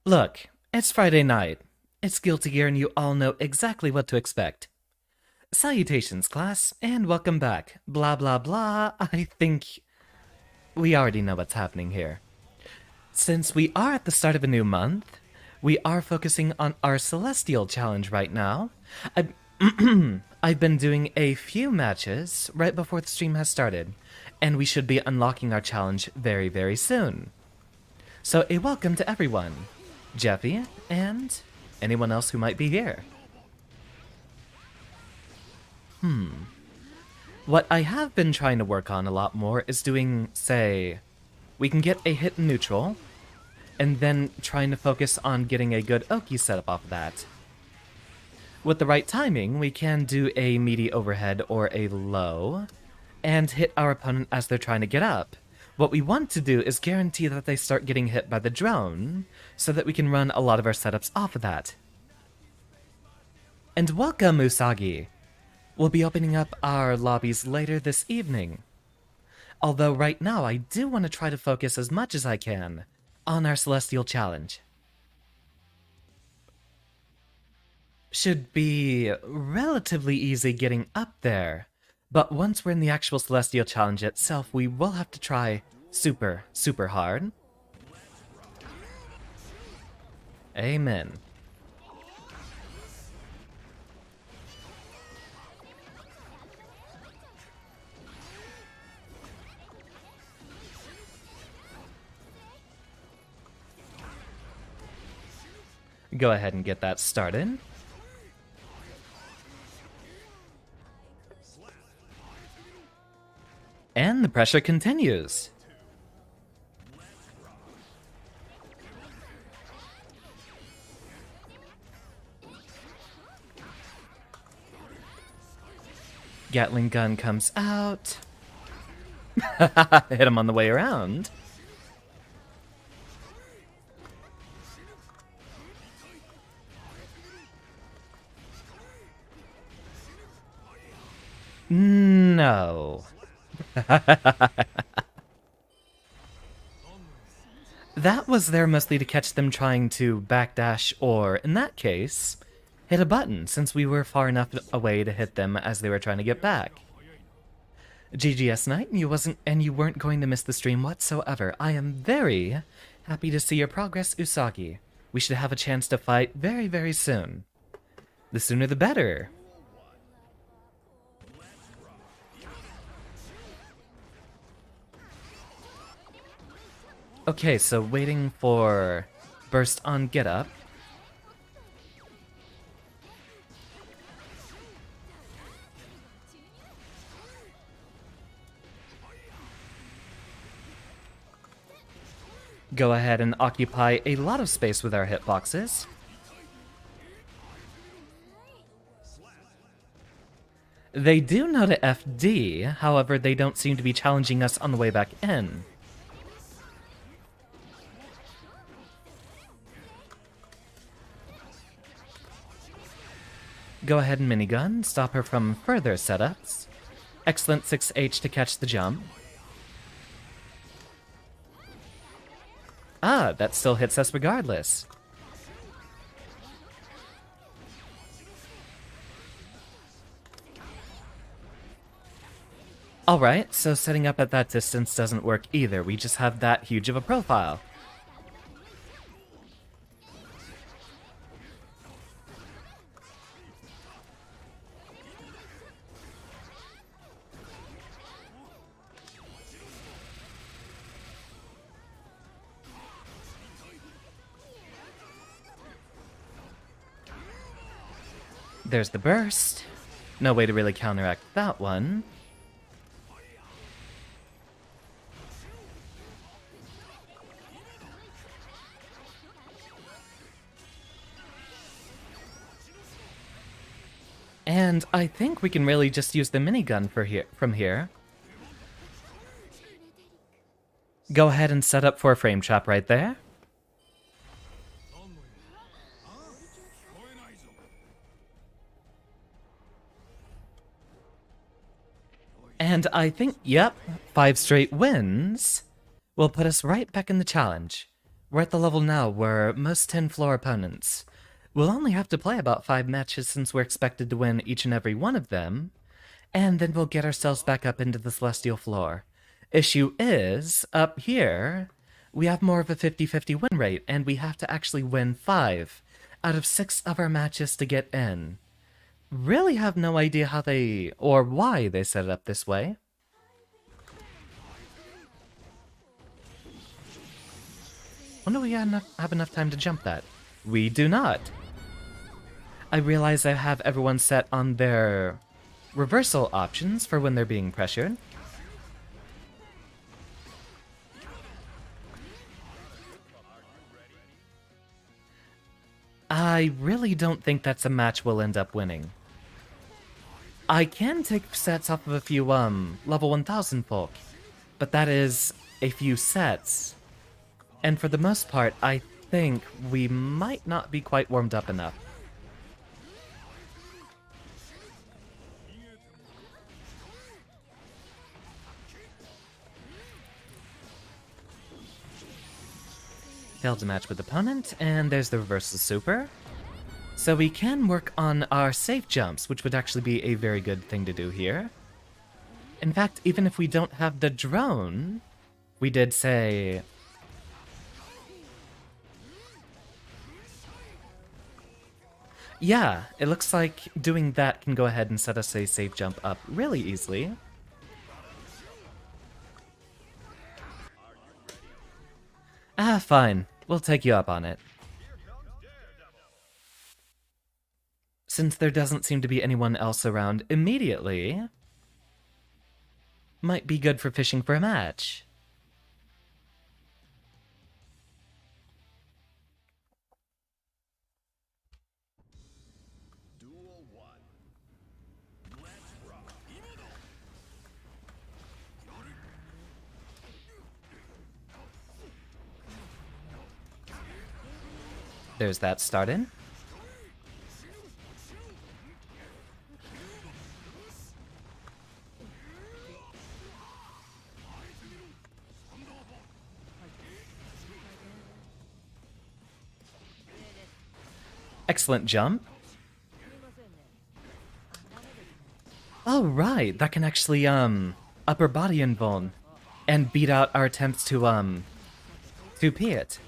Look, it's Friday night. It's Guilty Gear and you all know exactly what to expect. Salutations, class, and welcome back. Blah blah blah, I think we already know what's happening here. Since we are at the start of a new month, we are focusing on our Celestial Challenge right now. I've been doing a few matches right before the stream has started, and we should be unlocking our challenge very, very soon. So a welcome to everyone, Jeffy, and anyone else who might be here. What I have been trying to work on a lot more is doing, say, we can get a hit in neutral, and then trying to focus on getting a good Oki setup off of that. With the right timing, we can do a meaty overhead or a low, and hit our opponent as they're trying to get up. What we want to do is guarantee that they start getting hit by the drone, so that we can run a lot of our setups off of that. And welcome, Usagi! We'll be opening up our lobbies later this evening. Although right now I do want to try to focus as much as I can on our Celestial Challenge. Should be relatively easy getting up there, but once we're in the actual Celestial Challenge itself, we will have to try super, super hard. Amen. Go ahead and get that started. And the pressure continues. Gatling gun comes out. Hit him on the way around. No. That was there mostly to catch them trying to backdash or, in that case, hit a button since we were far enough away to hit them as they were trying to get back. GGS night, and you weren't going to miss the stream whatsoever. I am very happy to see your progress, Usagi. We should have a chance to fight very, very soon. The sooner the better. Okay, so waiting for burst on get up. Go ahead and occupy a lot of space with our hitboxes. They do know to FD, however they don't seem to be challenging us on the way back in. Go ahead and minigun, stop her from further setups. Excellent 6H to catch the jump. Ah, that still hits us regardless. Alright, so setting up at that distance doesn't work either. We just have that huge of a profile. There's the burst. No way to really counteract that one. And I think we can really just use the minigun from here. Go ahead and set up for a frame trap right there. And I think, yep, 5 straight wins will put us right back in the challenge. We're at the level now where most 10 floor opponents will only have to play about 5 matches since we're expected to win each and every one of them, and then we'll get ourselves back up into the celestial floor. Issue is, up here, we have more of a 50-50 win rate, and we have to actually win 5 out of 6 of our matches to get in. Really have no idea how they, or why they set it up this way. Wonder we have enough time to jump that. We do not. I realize I have everyone set on their reversal options for when they're being pressured. I really don't think that's a match we'll end up winning. I can take sets off of a few, level 1000 folk, but that is a few sets. And for the most part, I think we might not be quite warmed up enough. Failed to match with opponent, and there's the reversal super. So we can work on our safe jumps, which would actually be a very good thing to do here. In fact, even if we don't have the drone, we did say... Yeah, it looks like doing that can go ahead and set us a safe jump up really easily. Ah, fine. We'll take you up on it. Since there doesn't seem to be anyone else around immediately, might be good for fishing for a match. There's that started. Excellent jump. Oh, right. That can actually, upper body invuln and beat out our attempts to P it.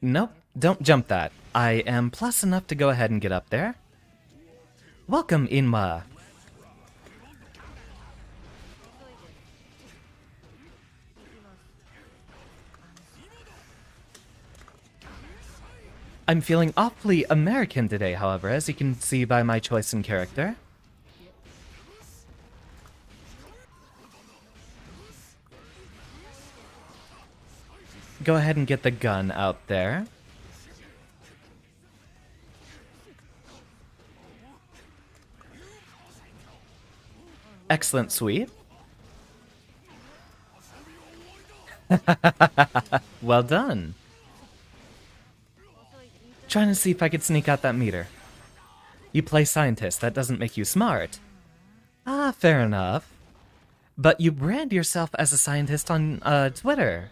Nope, don't jump that. I am plus enough to go ahead and get up there. Welcome, Inma. I'm feeling awfully American today, however, as you can see by my choice in character. Go ahead and get the gun out there. Excellent sweep. Well done. Trying to see if I could sneak out that meter. You play scientist, that doesn't make you smart. Ah, fair enough. But you brand yourself as a scientist on, Twitter.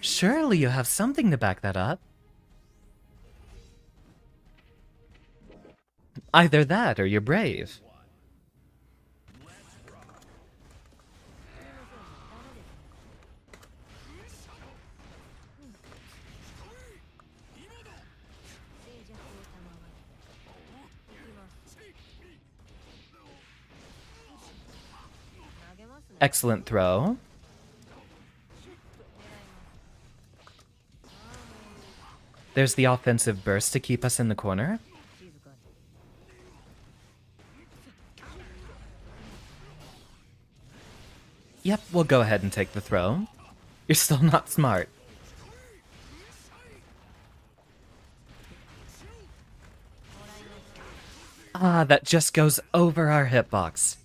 Surely you have something to back that up. Either that or you're brave. Excellent throw. There's the offensive burst to keep us in the corner. Yep, we'll go ahead and take the throw. You're still not smart. Ah, that just goes over our hitbox.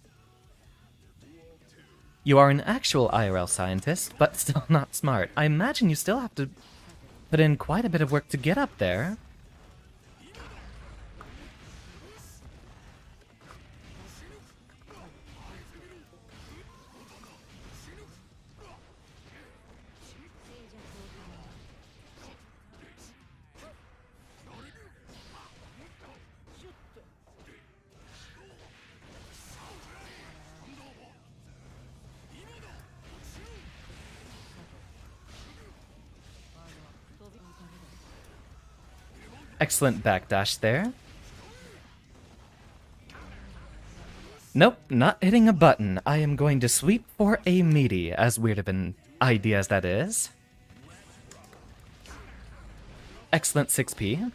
You are an actual IRL scientist, but still not smart. I imagine you still have to put in quite a bit of work to get up there. Excellent backdash there. Nope, not hitting a button. I am going to sweep for a meaty, as weird of an idea as that is. Excellent 6p.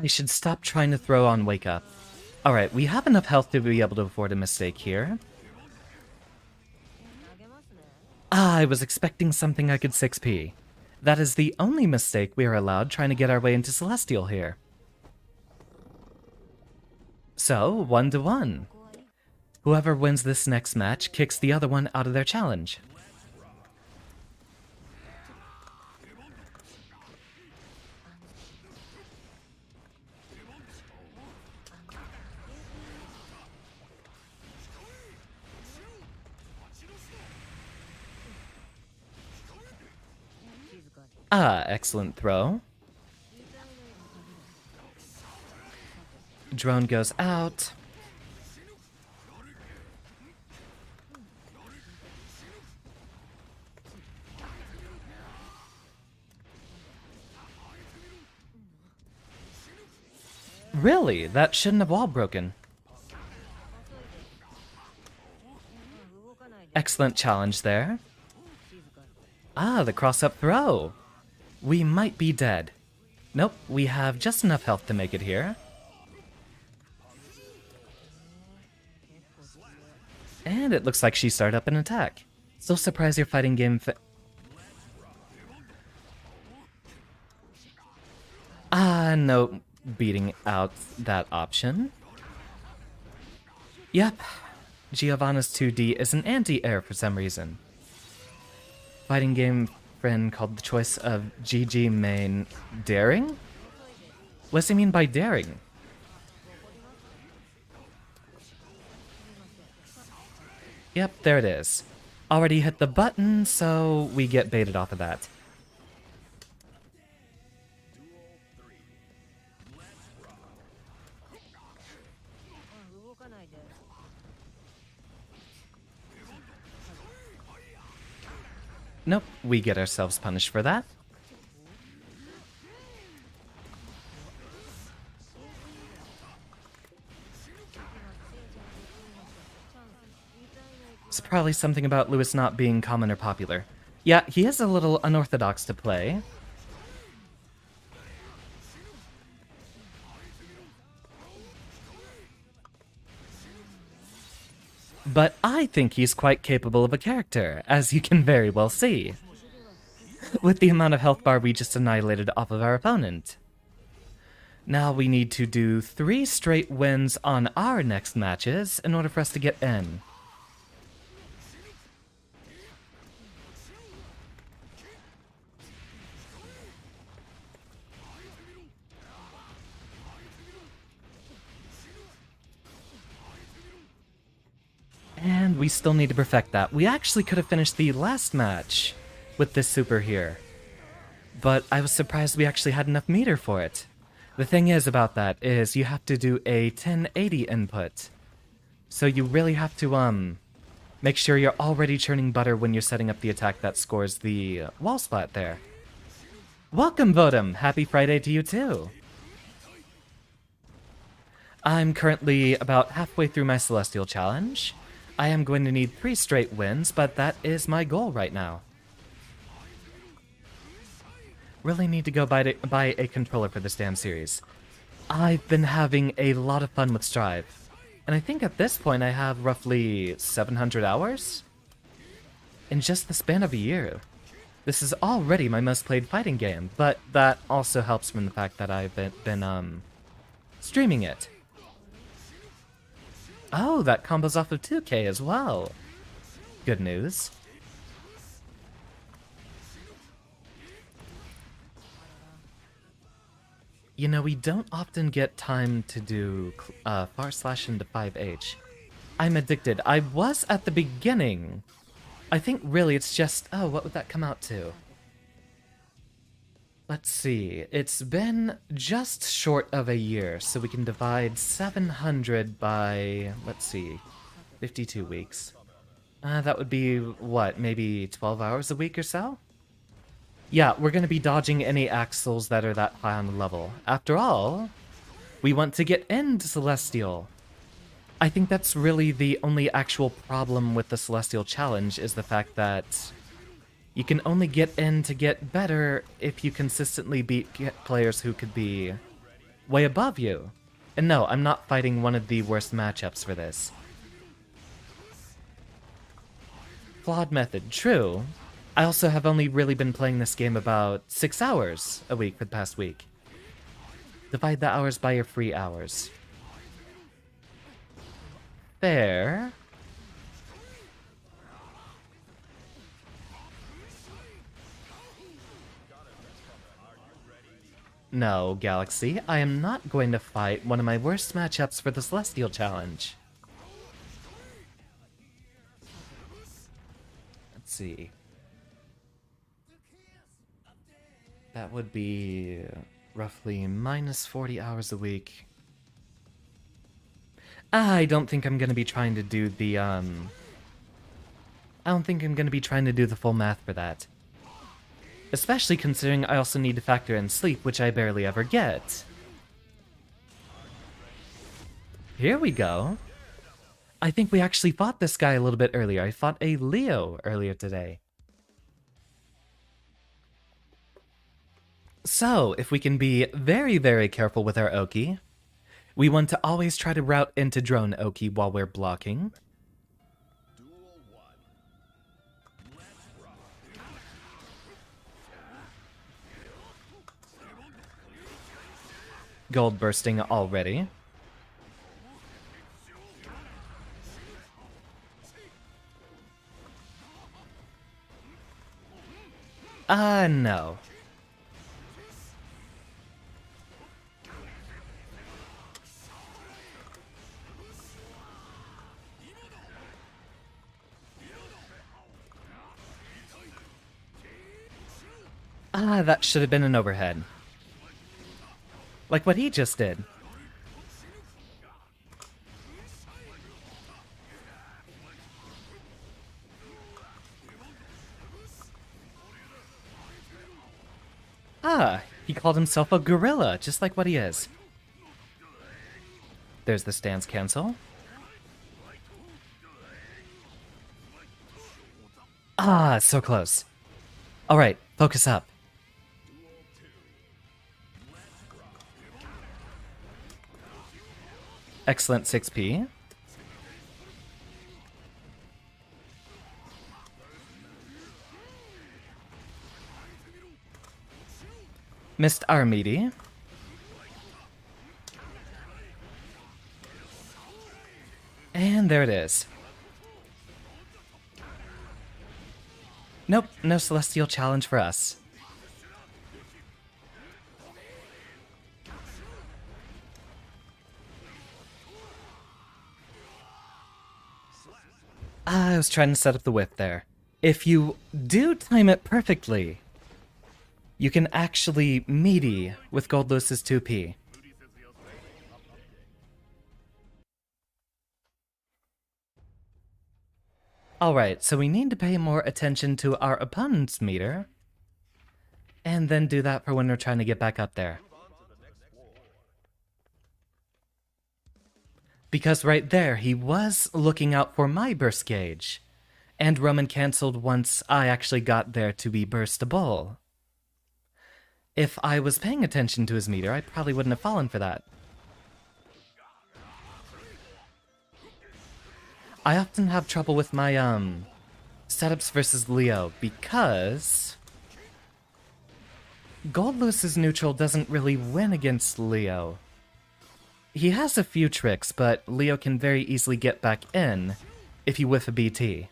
I should stop trying to throw on Wake Up. Alright, we have enough health to be able to afford a mistake here. I was expecting something I could 6p. That is the only mistake we are allowed trying to get our way into Celestial here. So, 1-1. Whoever wins this next match kicks the other one out of their challenge. Ah, excellent throw. Drone goes out. Really? That shouldn't have wall broken. Excellent challenge there. Ah, the cross-up throw. We might be dead. Nope, we have just enough health to make it here. And it looks like she started up an attack. So surprised your fighting game no beating out that option. Yep, Giovanna's 2D is an anti-air for some reason. Fighting game friend called the choice of GG main daring? What does he mean by daring? Yep, there it is. Already hit the button, so we get baited off of that. Nope, we get ourselves punished for that. It's probably something about Lewis not being common or popular. Yeah, he is a little unorthodox to play. But I think he's quite capable of a character, as you can very well see, with the amount of health bar we just annihilated off of our opponent. Now we need to do 3 straight wins on our next matches in order for us to get in. And we still need to perfect that. We actually could have finished the last match with this super here, but I was surprised we actually had enough meter for it. The thing is about that is you have to do a 1080 input, so you really have to make sure you're already churning butter when you're setting up the attack that scores the wall splat there. Welcome, Vodum! Happy Friday to you too! I'm currently about halfway through my Celestial Challenge. I am going to need 3 straight wins, but that is my goal right now. Really need to go buy a controller for this damn series. I've been having a lot of fun with Strive, and I think at this point I have roughly 700 hours? In just the span of a year. This is already my most played fighting game, but that also helps from the fact that I've been streaming it. Oh, that combos off of 2K as well. Good news. You know, we don't often get time to do far slash into 5H. I'm addicted. I was at the beginning, I think really it's just... Oh, what would that come out to? Let's see. It's been just short of a year, so we can divide 700 by... Let's see. 52 weeks. That would be, what, maybe 12 hours a week or so? Yeah, we're gonna be dodging any axles that are that high on the level. After all, we want to get into Celestial. I think that's really the only actual problem with the Celestial Challenge is the fact that you can only get in to get better if you consistently beat players who could be way above you. And no, I'm not fighting one of the worst matchups for this. Flawed method, true. I also have only really been playing this game about 6 hours a week for the past week. Divide the hours by your free hours. Fair. No, Galaxy, I am not going to fight one of my worst matchups for the Celestial Challenge. Let's see. That would be roughly minus 40 hours a week. I don't think I'm gonna be trying to do the, I don't think I'm gonna be trying to do the full math for that. Especially considering I also need to factor in sleep, which I barely ever get. Here we go. I think we actually fought this guy a little bit earlier. I fought a Leo earlier today. So, if we can be very, very careful with our Oki, we want to always try to route into drone Oki while we're blocking. Gold bursting already. No. That should have been an overhead. Like what he just did. He called himself a gorilla, just like what he is. There's the stance cancel. So close. Alright, focus up. Excellent 6p. Missed our meaty. And there it is. Nope, no Celestial Challenge for us. I was trying to set up the whip there. If you do time it perfectly, you can actually meaty with Gold Lewis's 2p. Alright, so we need to pay more attention to our opponent's meter, and then do that for when we're trying to get back up there. Because right there, he was looking out for my burst gauge, and Roman cancelled once I actually got there to be burstable. If I was paying attention to his meter, I probably wouldn't have fallen for that. I often have trouble with my, setups versus Leo, because Gold Lewis's neutral doesn't really win against Leo. He has a few tricks, but Leo can very easily get back in if you whiff a BT.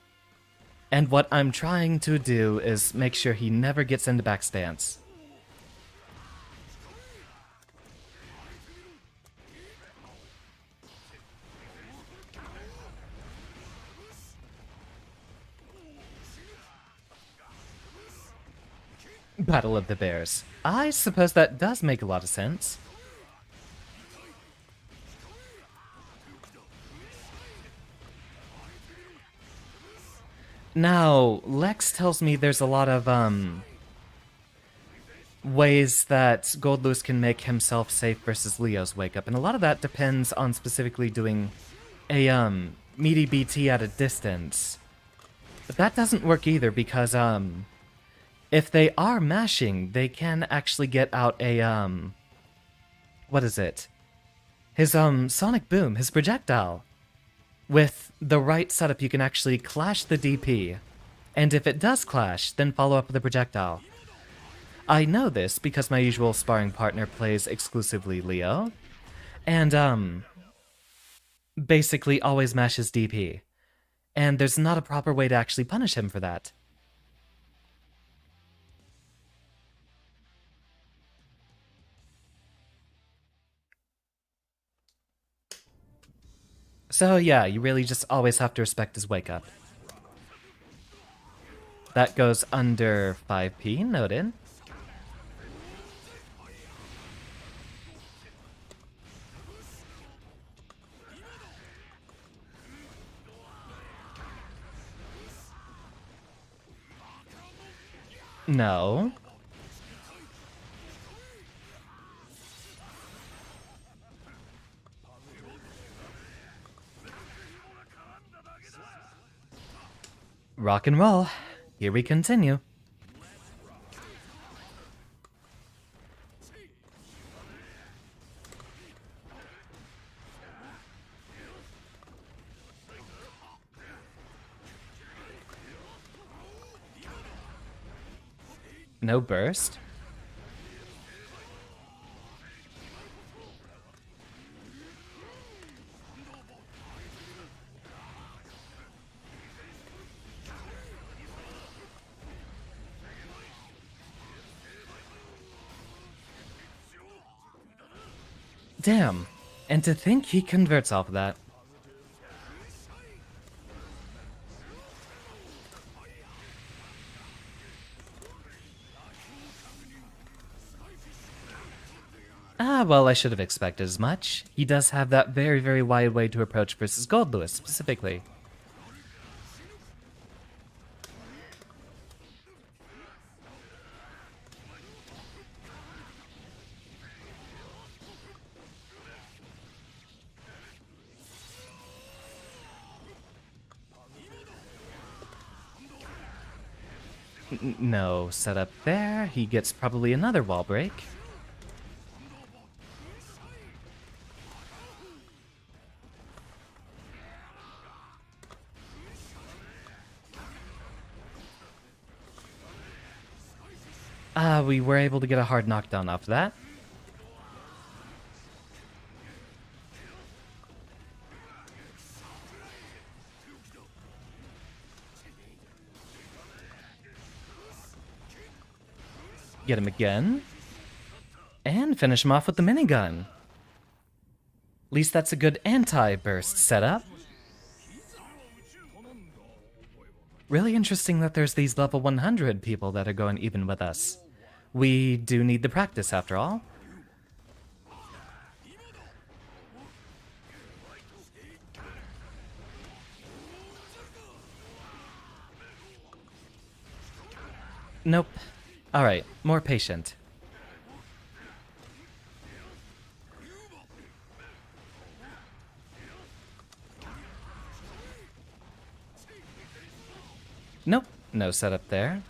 And what I'm trying to do is make sure he never gets into back stance. Battle of the Bears. I suppose that does make a lot of sense. Now, Lex tells me there's a lot of, ways that Goldlewis can make himself safe versus Leo's wake up, and a lot of that depends on specifically doing a, meaty BT at a distance. But that doesn't work either because, if they are mashing, they can actually get out a, what is it? His, sonic boom, his projectile. With the right setup, you can actually clash the DP. And if it does clash, then follow up with the projectile. I know this because my usual sparring partner plays exclusively Leo. And, basically always mashes DP. And there's not a proper way to actually punish him for that. So yeah, you really just always have to respect his wake up. That goes under 5p, noted. No. Rock and roll. Here we continue. No burst. Damn. And to think he converts off of that. Ah, well, I should have expected as much. He does have that very, very wide way to approach versus Goldlewis, specifically. No setup there. He gets probably another wall break. We were able to get a hard knockdown off that. Get him again. And finish him off with the minigun. At least that's a good anti-burst setup. Really interesting that there's these level 100 people that are going even with us. We do need the practice after all. Nope. Alright, more patient. Nope, no setup there.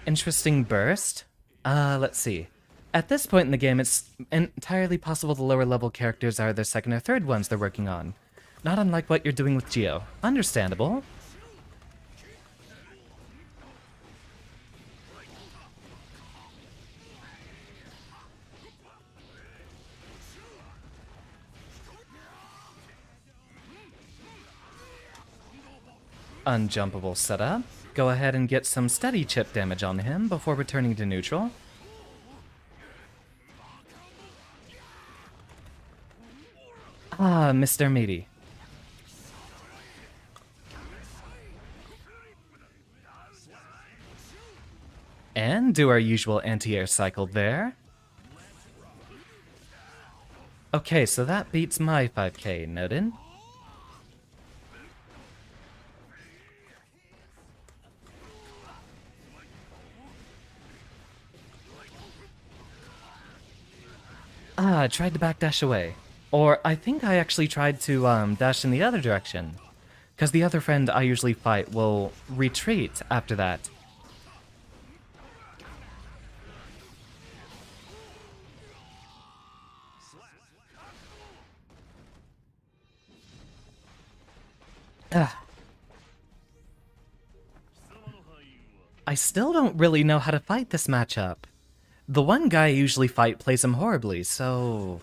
Interesting burst. Let's see. At this point in the game, it's entirely possible the lower level characters are their second or third ones they're working on. Not unlike what you're doing with Geo. Understandable. Unjumpable setup. Go ahead and get some steady chip damage on him before returning to neutral. Ah, Mr. Meaty. And do our usual anti-air cycle there. Okay, so that beats my 5k, noted. Ah, I tried to backdash away. Or I think I actually tried to dash in the other direction. Because the other friend I usually fight will retreat after that. Ugh. I still don't really know how to fight this matchup. The one guy I usually fight plays him horribly, so...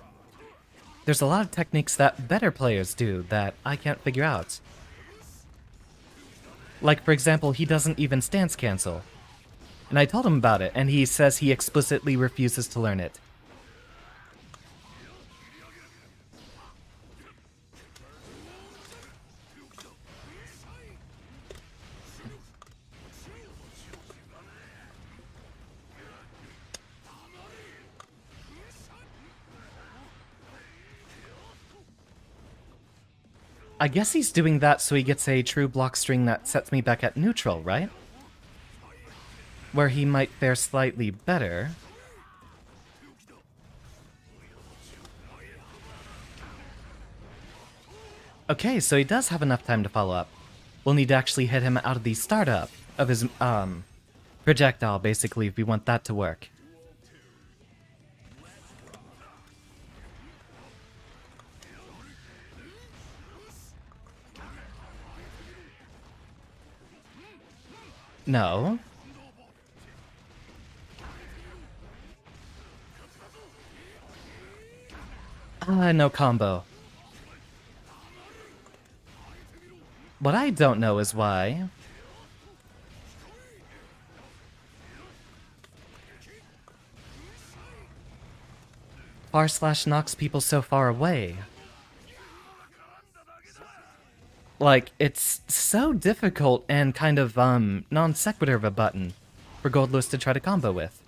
There's a lot of techniques that better players do that I can't figure out. Like, for example, he doesn't even stance cancel. And I told him about it, and he says he explicitly refuses to learn it. I guess he's doing that so he gets a true block string that sets me back at neutral, right? Where he might fare slightly better. Okay, so he does have enough time to follow up. We'll need to actually hit him out of the startup of his, projectile, basically, if we want that to work. No. No combo. What I don't know is why. R/ knocks people so far away. Like, it's so difficult and kind of, non sequitur of a button for Goldless to try to combo with.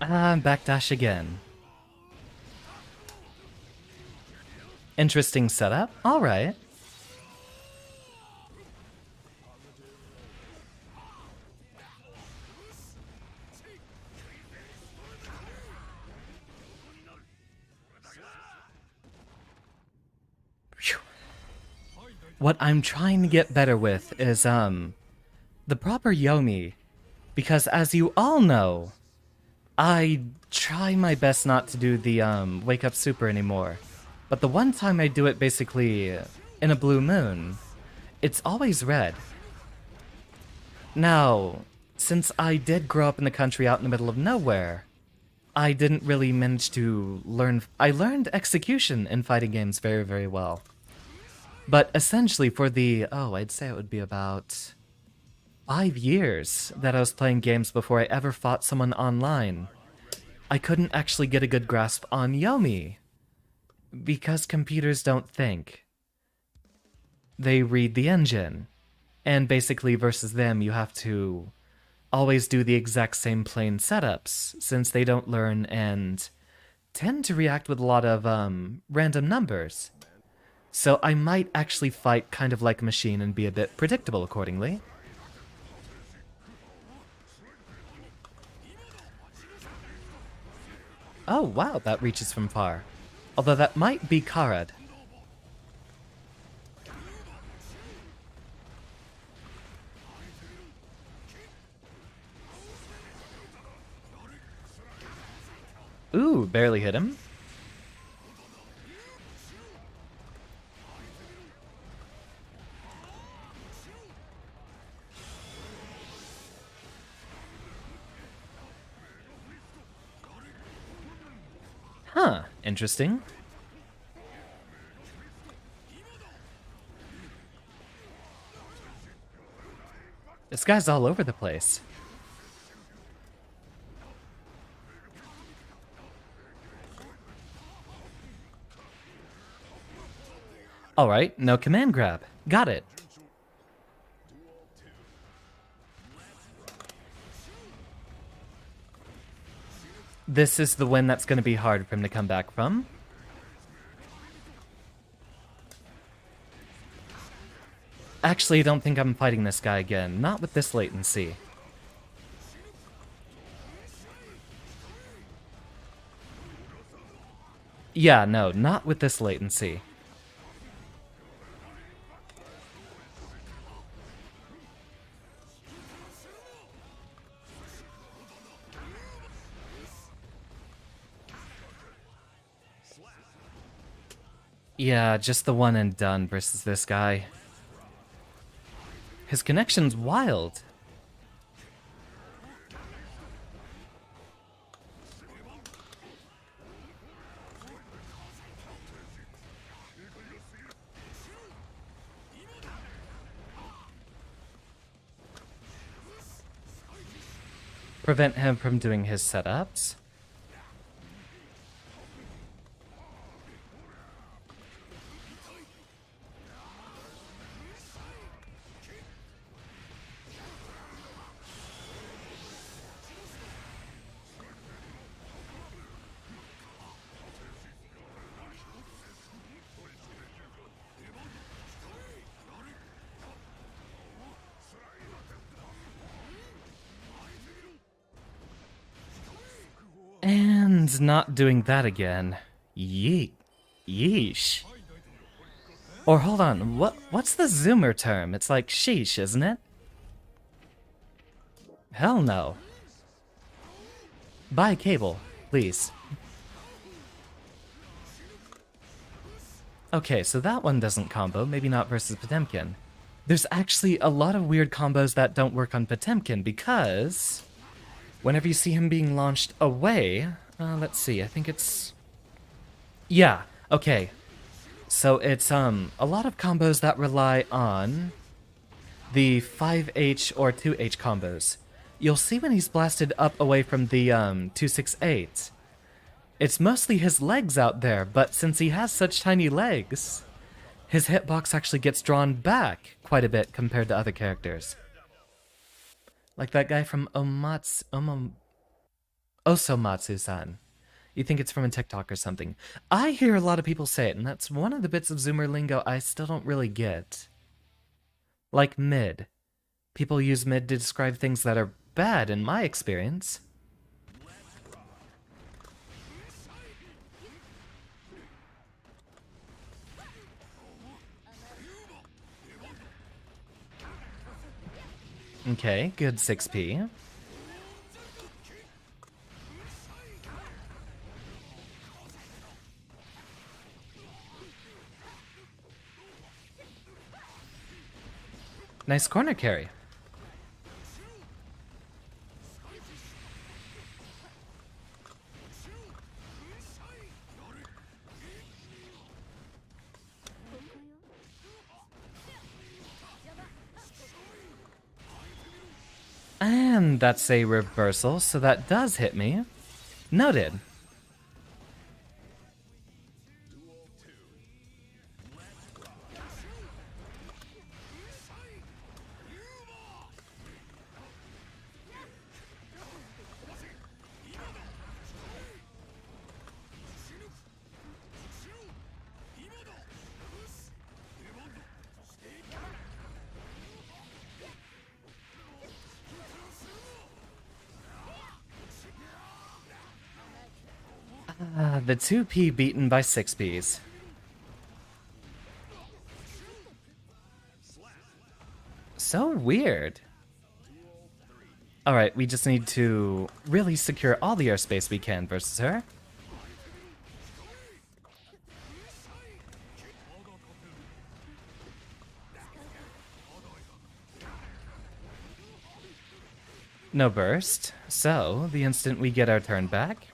Backdash again. Interesting setup. Alright. What I'm trying to get better with is, the proper Yomi. Because as you all know, I try my best not to do the, wake up super anymore. But the one time I do it basically in a blue moon, it's always red. Now, since I did grow up in the country out in the middle of nowhere, I didn't really manage to learn... I learned execution in fighting games very, very well. But essentially for the... oh, I'd say it would be about 5 years that I was playing games before I ever fought someone online. I couldn't actually get a good grasp on Yomi. Because computers don't think. They read the engine. And basically versus them you have to always do the exact same plain setups, since they don't learn and tend to react with a lot of random numbers. So I might actually fight kind of like a machine and be a bit predictable accordingly. Oh wow, that reaches from far. Although that might be Karad. Ooh, barely hit him. Huh, interesting. This guy's all over the place. Alright, no command grab. Got it. This is the win that's going to be hard for him to come back from. Actually, I don't think I'm fighting this guy again. Not with this latency. Yeah, no, not with this latency. Yeah, just the one and done versus this guy. His connection's wild. Prevent him from doing his setups. And not doing that again. Yeesh. Or hold on, what's the zoomer term? It's like sheesh, isn't it? Hell no. Buy a cable, please. Okay, so that one doesn't combo, maybe not versus Potemkin. There's actually a lot of weird combos that don't work on Potemkin because whenever you see him being launched away, let's see, I think it's... Yeah, okay. So it's a lot of combos that rely on the 5H or 2H combos. You'll see when he's blasted up away from the 268. It's mostly his legs out there, but since he has such tiny legs, his hitbox actually gets drawn back quite a bit compared to other characters. Like that guy from Osomatsu-san. You think it's from a TikTok or something. I hear a lot of people say it, and that's one of the bits of Zoomer lingo I still don't really get. Like mid. People use mid to describe things that are bad in my experience. Okay, good 6p. Nice corner carry. And that's a reversal, so that does hit me. Noted. The 2p beaten by 6ps. So weird. Alright, we just need to really secure all the airspace we can versus her. No burst, so the instant we get our turn back,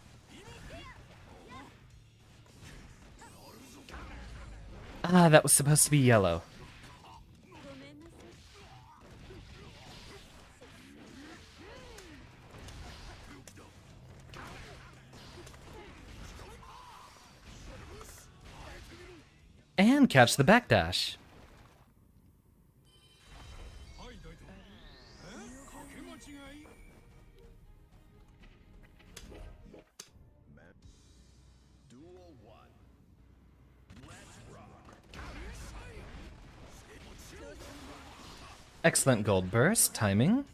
that was supposed to be yellow. and catch the backdash. Excellent gold burst, timing.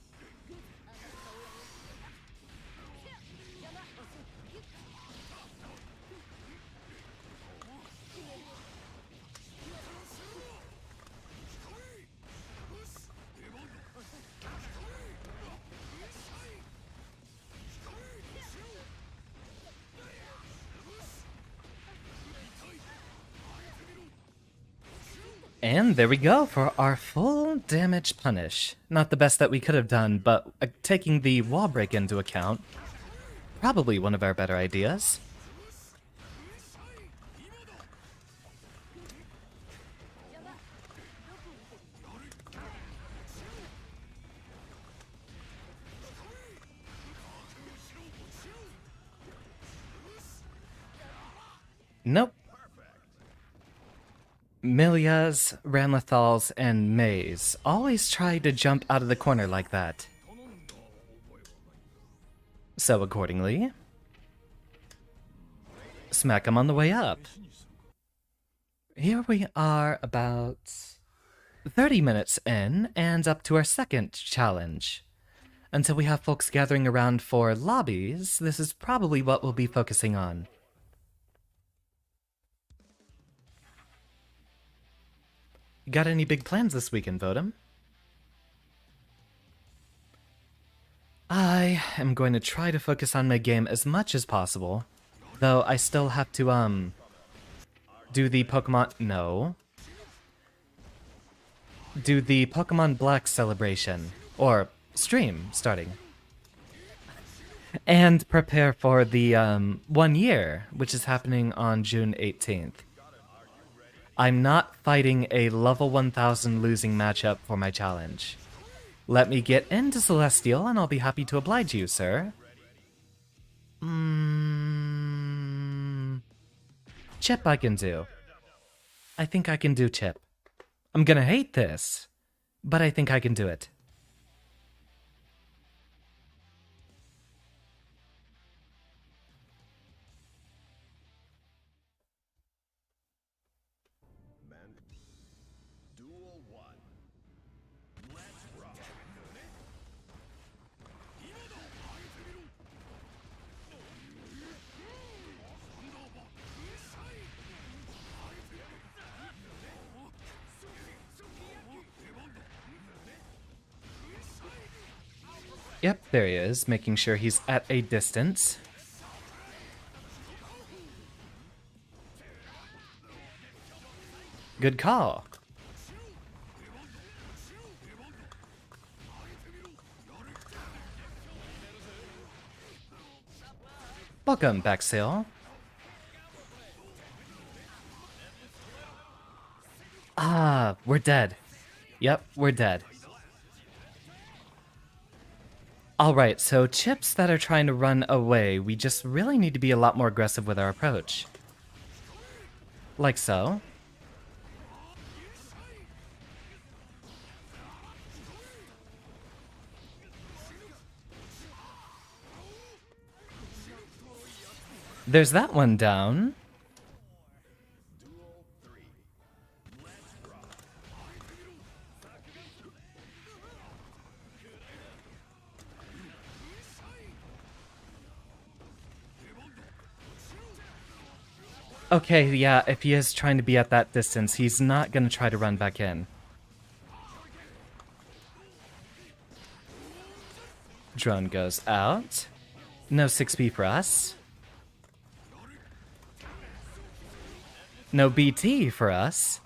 And there we go for our full damage punish. Not the best that we could have done, but taking the wall break into account, probably one of our better ideas. Nope. Milia's, Ranlathal's, and May's always try to jump out of the corner like that. So accordingly, smack him on the way up. Here we are about 30 minutes in, and up to our second challenge. Until we have folks gathering around for lobbies, this is probably what we'll be focusing on. Got any big plans this weekend, Vodem? I am going to try to focus on my game as much as possible, though I still have to, do the Pokemon Black celebration, or stream, starting. And prepare for the, 1 year, which is happening on June 18th. I'm not fighting a level 1000 losing matchup for my challenge. Let me get into Celestial and I'll be happy to oblige you, sir. Chip I can do. I think I can do Chip. I'm gonna hate this, but I think I can do it. Yep, there he is, making sure he's at a distance. Good call. Welcome back, Sale. Ah, we're dead. Yep, we're dead. Alright, so chips that are trying to run away, we just really need to be a lot more aggressive with our approach. Like so. There's that one down. Okay, yeah, if he is trying to be at that distance, he's not going to try to run back in. Drone goes out. No 6B for us. No BT for us.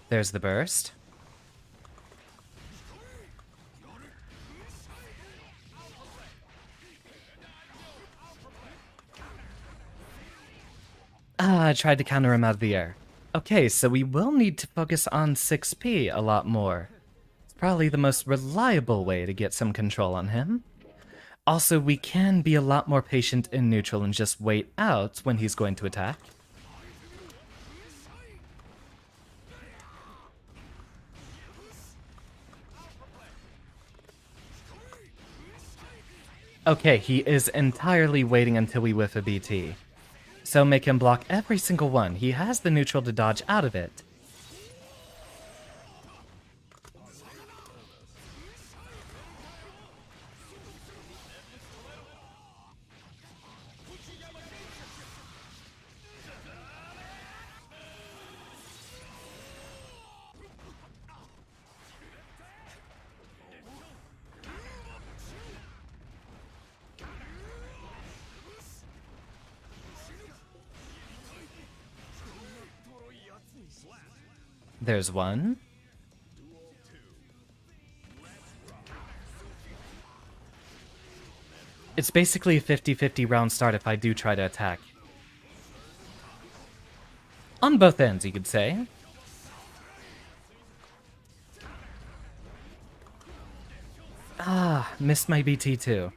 There's the burst. Ah, I tried to counter him out of the air. Okay, so we will need to focus on 6P a lot more. It's probably the most reliable way to get some control on him. Also, we can be a lot more patient in neutral and just wait out when he's going to attack. Okay, he is entirely waiting until we whiff a BT. So make him block every single one. He has the neutral to dodge out of it. There's one. It's basically a 50-50 round start if I do try to attack. On both ends, you could say. Ah, missed my BT too.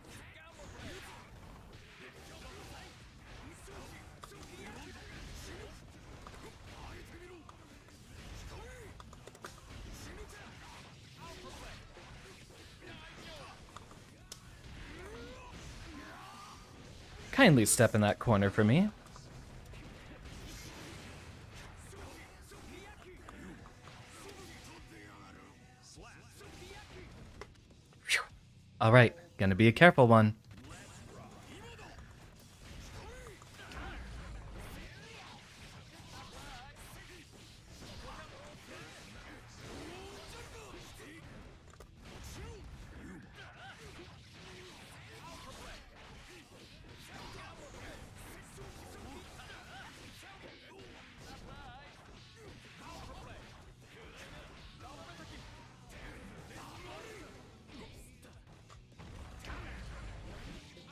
Kindly step in that corner for me. Alright, gonna be a careful one.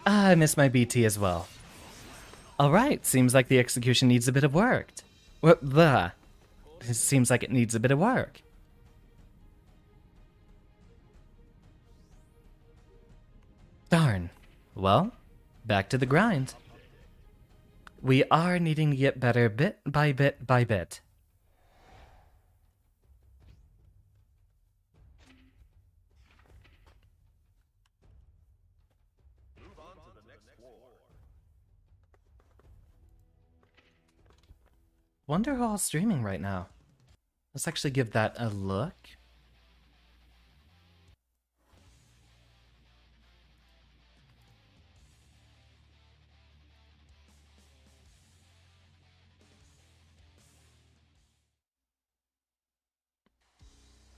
Ah, I missed my BT as well. Alright, seems like the execution needs a bit of work. What the? It seems like it needs a bit of work. Darn. Well, back to the grind. We are needing to get better bit by bit by bit. Wonder who all's streaming right now. Let's actually give that a look.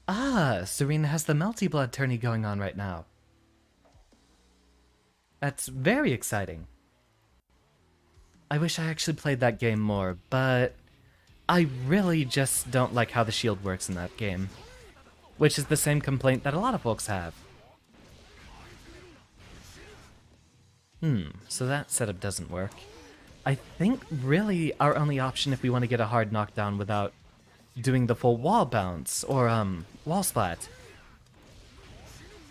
Ah, Serena has the Melty Blood tourney going on right now. That's very exciting. I wish I actually played that game more, but I really just don't like how the shield works in that game. Which is the same complaint that a lot of folks have. So that setup doesn't work. I think really our only option if we want to get a hard knockdown without doing the full wall bounce or wall splat,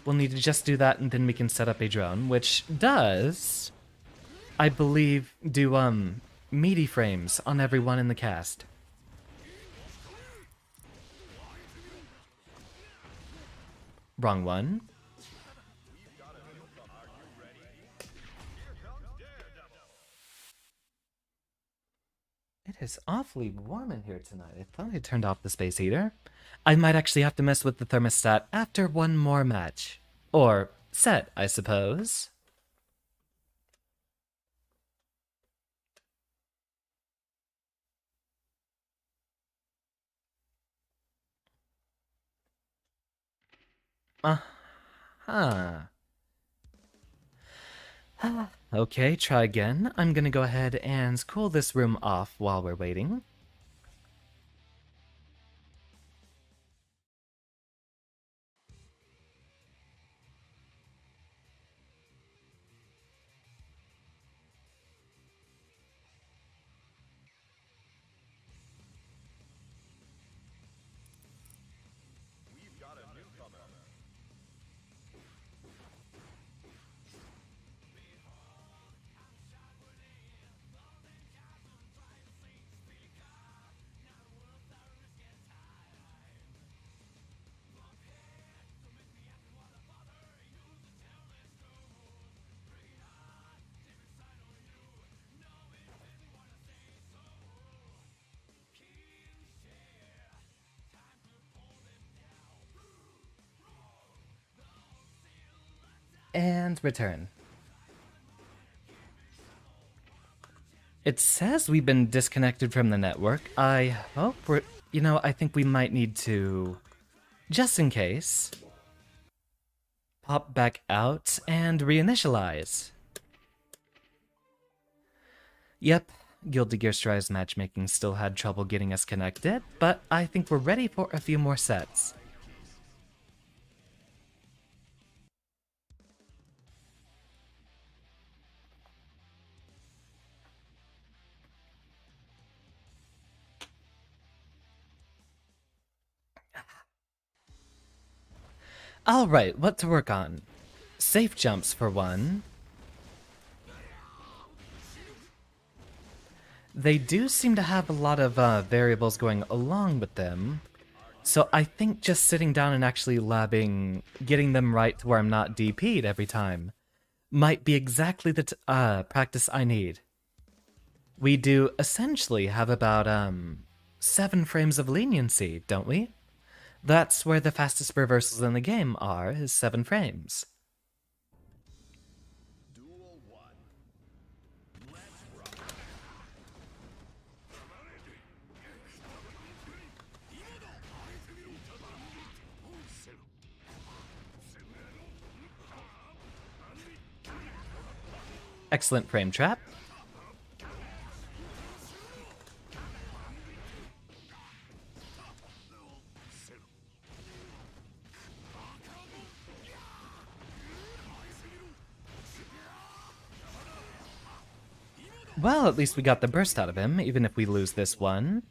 we'll need to just do that and then we can set up a drone, which does, I believe, do meaty frames on everyone in the cast. Wrong one. It is awfully warm in here tonight. I thought I turned off the space heater. I might actually have to mess with the thermostat after one more match. Or set, I suppose. Uh-huh. Okay, try again. I'm gonna go ahead and cool this room off while we're waiting. and return. It says we've been disconnected from the network. I hope we're... You know, I think we might need to... Just in case... Pop back out and reinitialize. Yep, Guilty Gear Strive's matchmaking still had trouble getting us connected, but I think we're ready for a few more sets. Alright, what to work on? Safe jumps for one. They do seem to have a lot of variables going along with them, so I think just sitting down and actually labbing, getting them right to where I'm not DP'd every time, might be exactly the practice I need. We do essentially have about 7 frames of leniency, don't we? That's where the fastest reversals in the game are, is 7 frames. Excellent frame trap. Well, at least we got the burst out of him, even if we lose this one.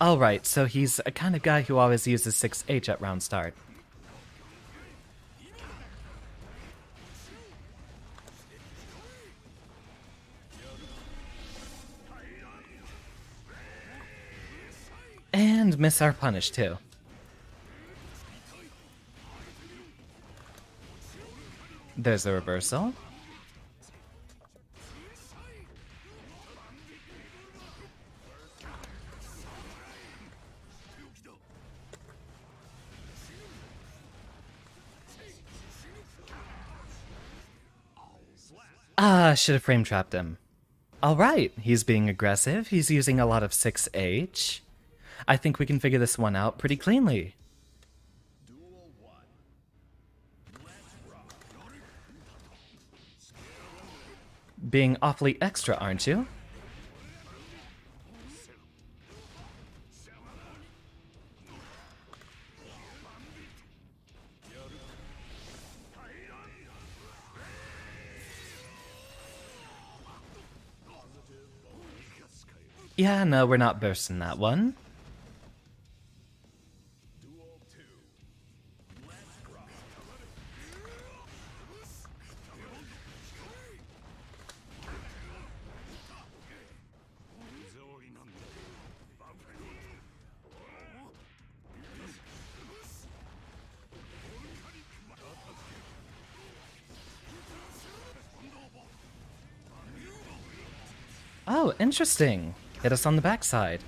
Alright, so he's a kind of guy who always uses 6H at round start. And miss our punish too. There's a reversal. Should have frame trapped him. Alright, he's being aggressive. He's using a lot of 6H. I think we can figure this one out pretty cleanly. Being awfully extra, aren't you? Yeah, no, we're not bursting that one. Oh, interesting. Hit us on the backside.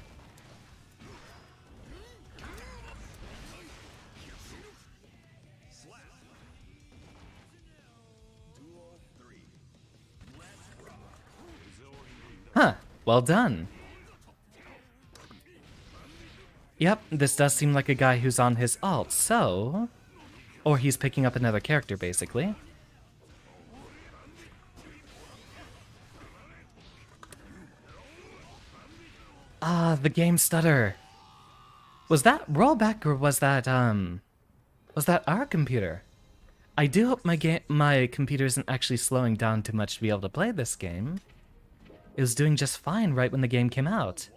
Huh, well done. Yep, this does seem like a guy who's on his ult, so... Or he's picking up another character, basically. Ah, the game stutter. Was that rollback or was that our computer? I do hope my computer isn't actually slowing down too much to be able to play this game. It was doing just fine right when the game came out.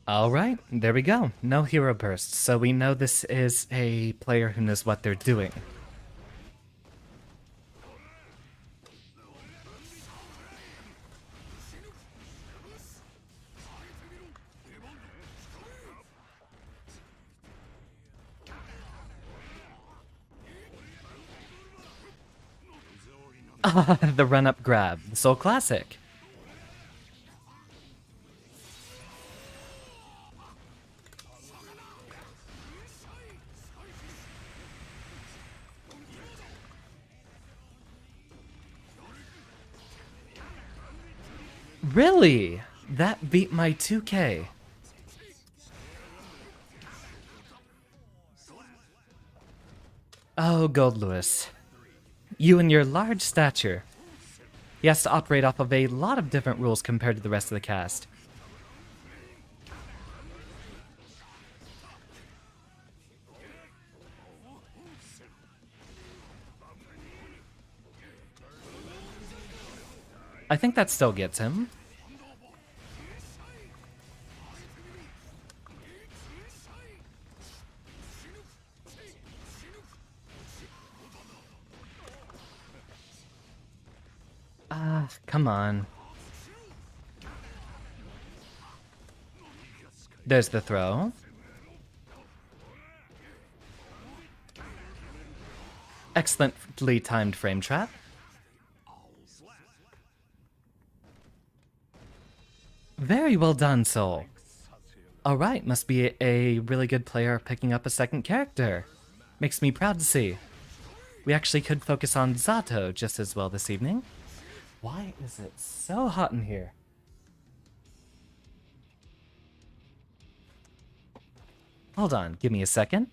Alright, there we go. No hero bursts, so we know this is a player who knows what they're doing. Ah, the run-up grab, the Soul Classic. Really? That beat my 2K. Oh, Gold Lewis. You and your large stature. He has to operate off of a lot of different rules compared to the rest of the cast. I think that still gets him. Ah, come on. There's the throw. Excellently timed frame trap. Very well done, Soul. Alright, must be a really good player picking up a second character. Makes me proud to see. We actually could focus on Zato just as well this evening. Why is it so hot in here? Hold on, give me a second.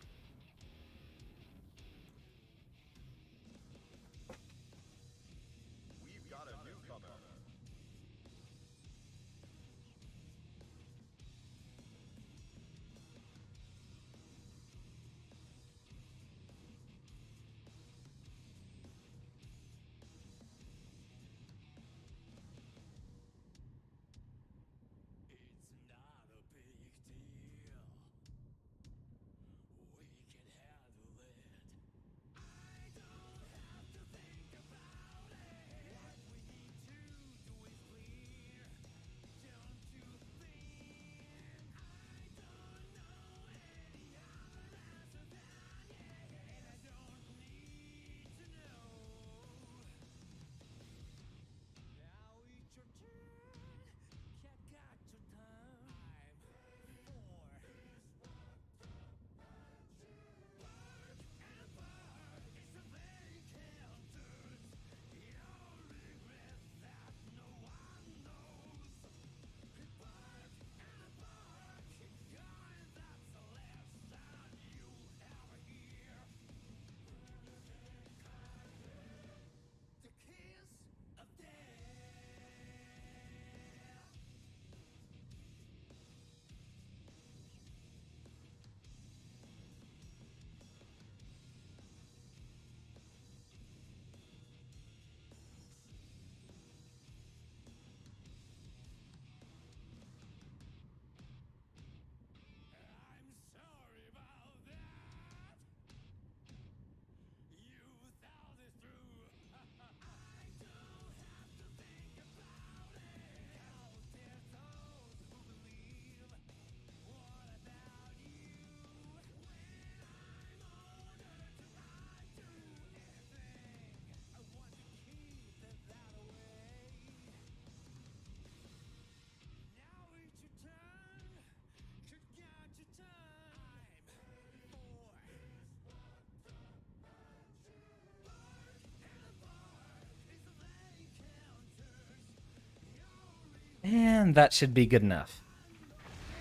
And that should be good enough.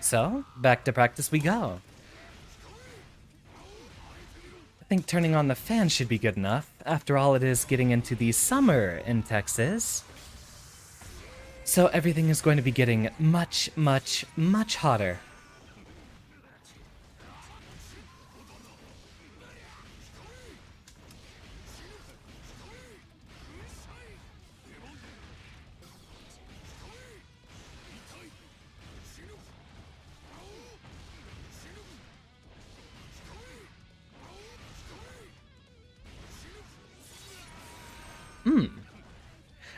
So, back to practice we go. I think turning on the fan should be good enough. After all, it is getting into the summer in Texas. So everything is going to be getting much, much, much hotter.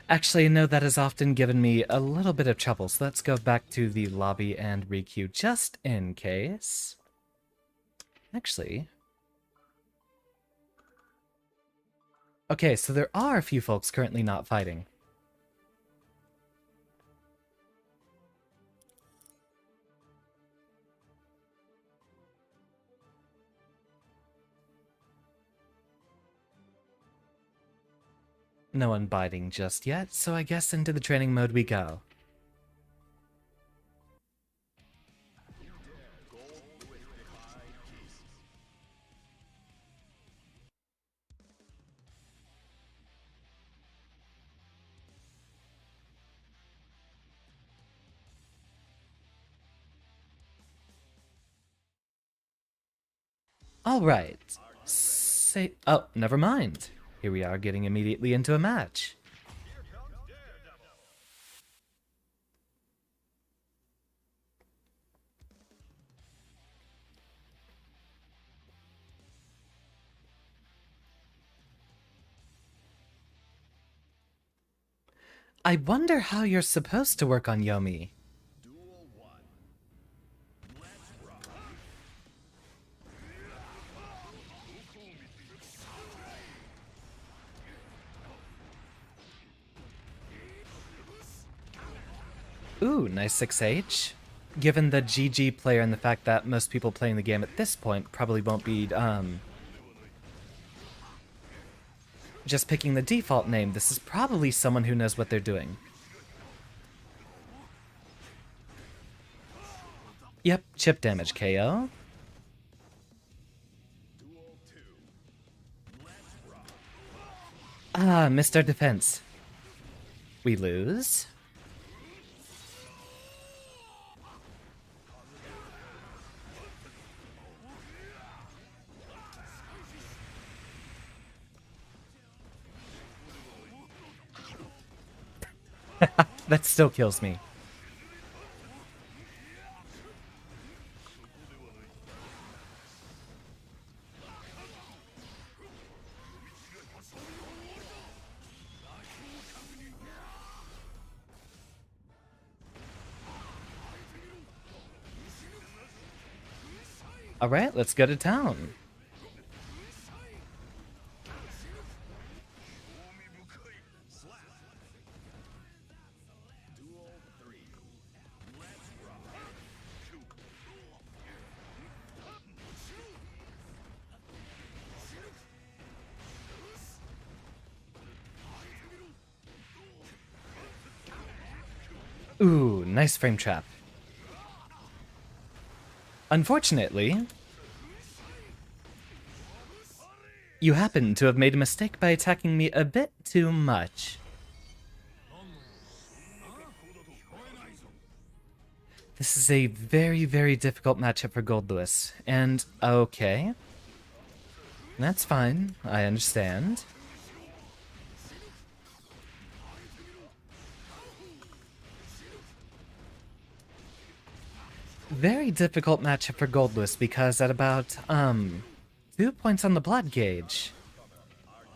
Actually, no, that has often given me a little bit of trouble, so let's go back to the lobby and re-queue just in case. Actually... Okay, so there are a few folks currently not fighting. No one biting just yet, so I guess into the training mode we go. Alright. Say. Oh, never mind. Here we are getting immediately into a match. I wonder how you're supposed to work on Yomi. Ooh, nice 6H. Given the GG player and the fact that most people playing the game at this point probably won't be, just picking the default name, this is probably someone who knows what they're doing. Yep, chip damage KO. Ah, missed our defense. We lose. That still kills me. Alright, let's go to town. Ooh, nice frame trap. Unfortunately, you happen to have made a mistake by attacking me a bit too much. This is a very, very difficult matchup for Gold Lewis, and okay. That's fine, I understand. Very difficult matchup for Gold Lewis because at about, 2 points on the blood gauge,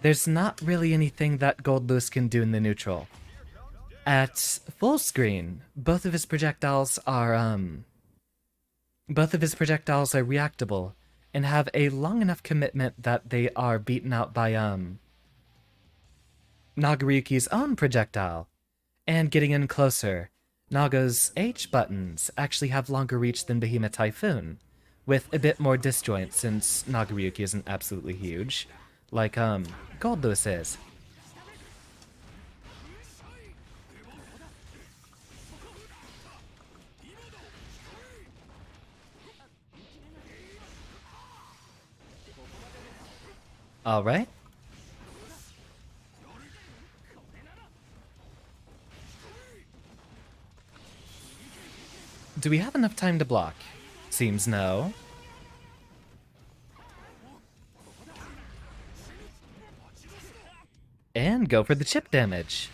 there's not really anything that Gold Lewis can do in the neutral. At full screen, both of his projectiles are reactable and have a long enough commitment that they are beaten out by Nagaryuki's own projectile. And getting in closer, Naga's H buttons actually have longer reach than Behemoth Typhoon, with a bit more disjoint since Nagaryuki isn't absolutely huge, like Gold Lewis is. Alright. Do we have enough time to block? Seems no. And go for the chip damage.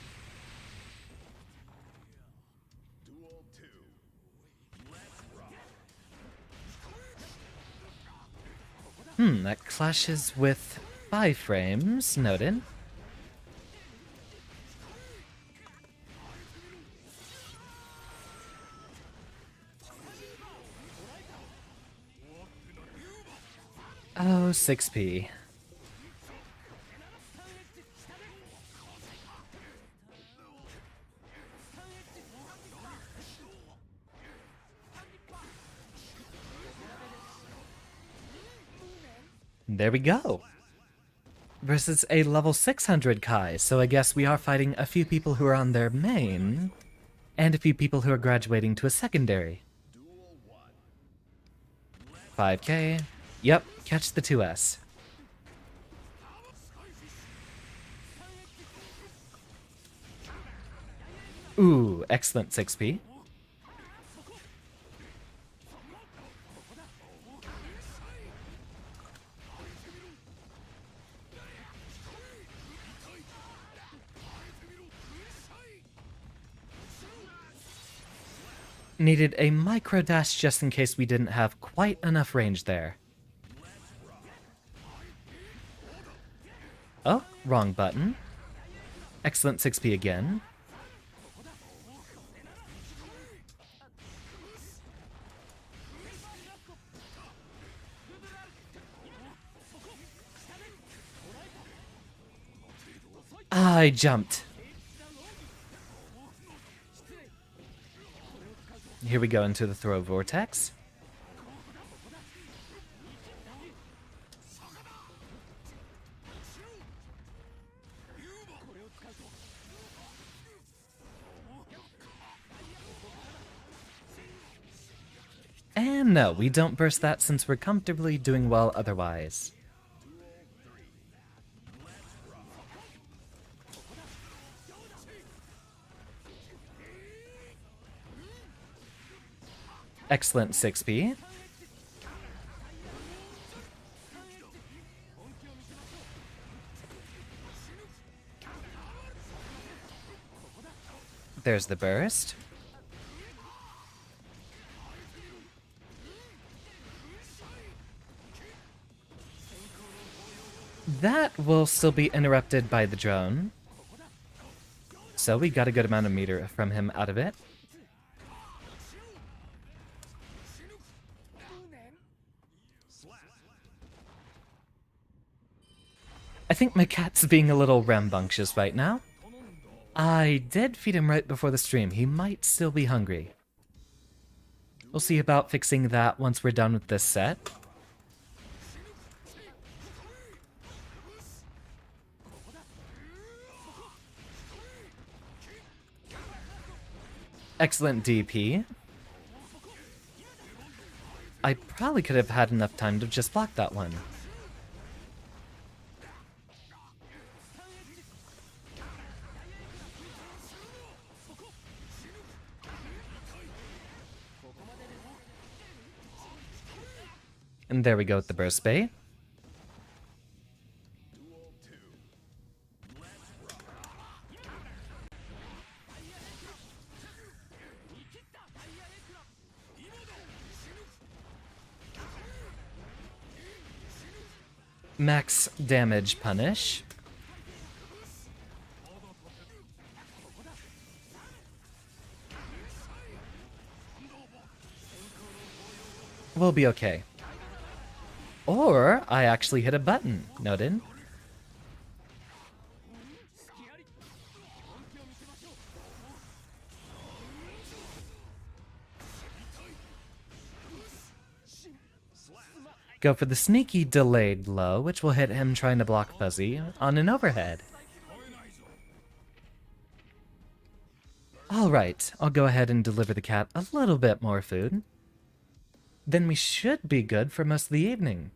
That clashes with 5 frames. Noted. Oh, 6p. There we go. Versus a level 600 Kai, so I guess we are fighting a few people who are on their main, and a few people who are graduating to a secondary. 5k. Yep, catch the 2S. Ooh, excellent 6p. Needed a micro dash just in case we didn't have quite enough range there. Oh, wrong button. Excellent 6p again. I jumped. Here we go into the throw vortex. And no, we don't burst that since we're comfortably doing well otherwise. Excellent 6p. There's the burst. That will still be interrupted by the drone. So we got a good amount of meter from him out of it. I think my cat's being a little rambunctious right now. I did feed him right before the stream. He might still be hungry. We'll see about fixing that once we're done with this set. Excellent DP. I probably could have had enough time to just block that one. And there we go with the burst bait. Max damage punish. We'll be okay. Or I actually hit a button. Noted. Go for the sneaky delayed blow, which will hit him trying to block Fuzzy on an overhead. Alright, I'll go ahead and deliver the cat a little bit more food. Then we should be good for most of the evening.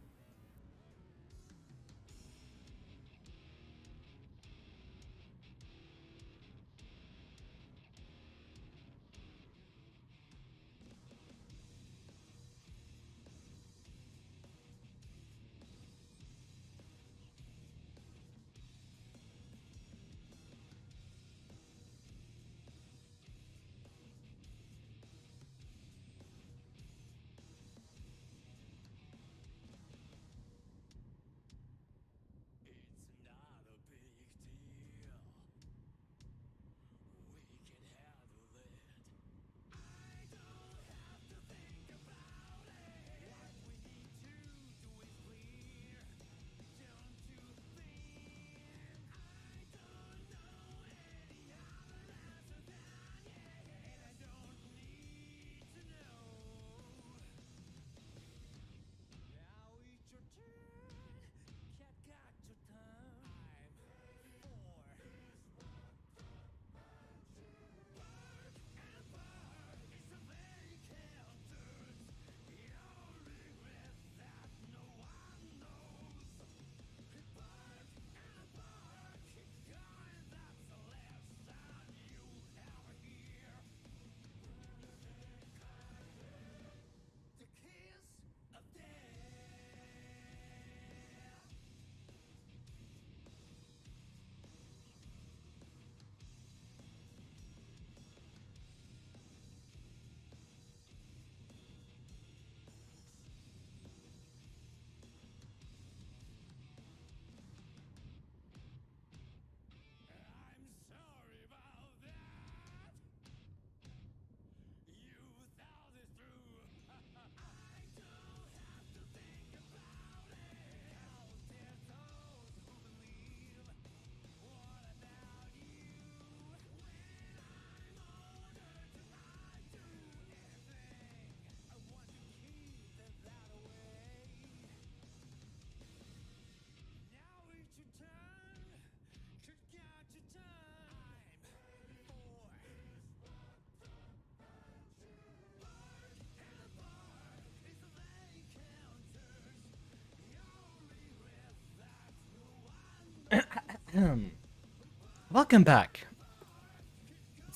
Welcome back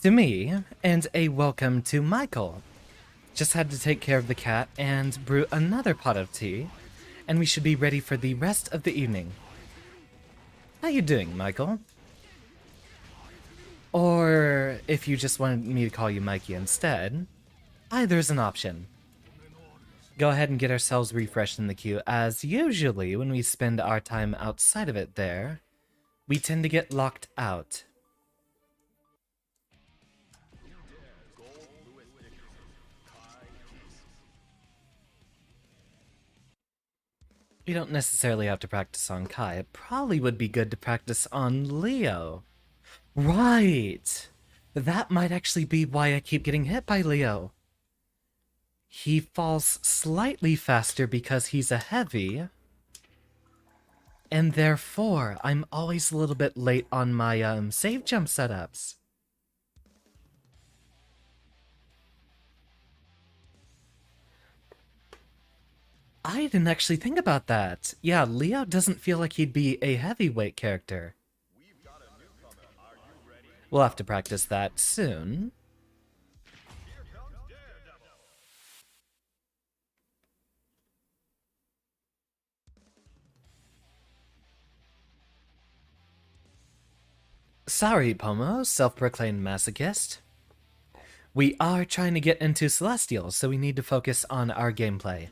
to me, and a welcome to Michael. Just had to take care of the cat and brew another pot of tea, and we should be ready for the rest of the evening. How you doing, Michael? Or, if you just wanted me to call you Mikey instead, either's an option. Go ahead and get ourselves refreshed in the queue, as usually when we spend our time outside of it there, we tend to get locked out. You don't necessarily have to practice on Kai. It probably would be good to practice on Leo. Right! That might actually be why I keep getting hit by Leo. He falls slightly faster because he's a heavy, and therefore I'm always a little bit late on my save jump setups. I didn't actually think about that. Yeah, Leo doesn't feel like he'd be a heavyweight character. We'll have to practice that soon. Sorry, Pomo, self-proclaimed masochist. We are trying to get into Celestial, so we need to focus on our gameplay.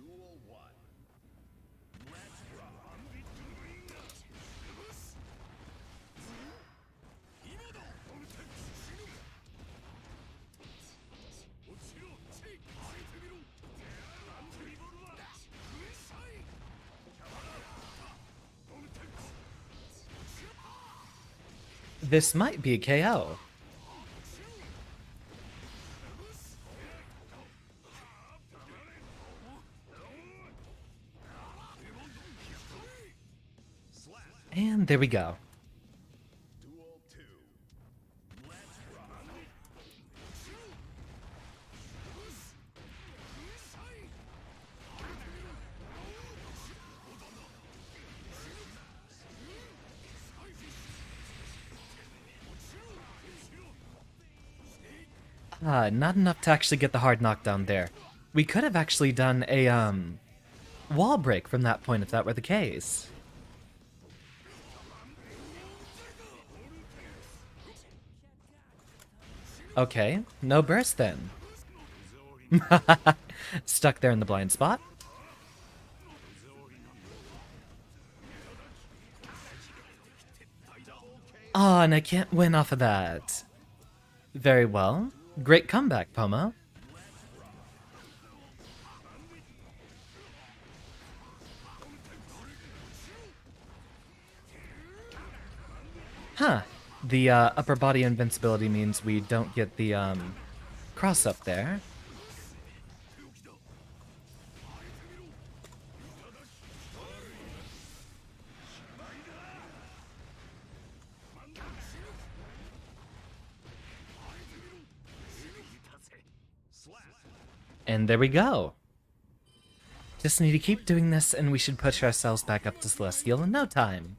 This might be a KO. And there we go. Not enough to actually get the hard knockdown there. We could have actually done a, wall break from that point if that were the case. Okay, no burst then. Stuck there in the blind spot. Oh, and I can't win off of that. Very well. Great comeback, Pomo. Huh. The upper body invincibility means we don't get the cross up there. And there we go. Just need to keep doing this and we should push ourselves back up to Celestial in no time.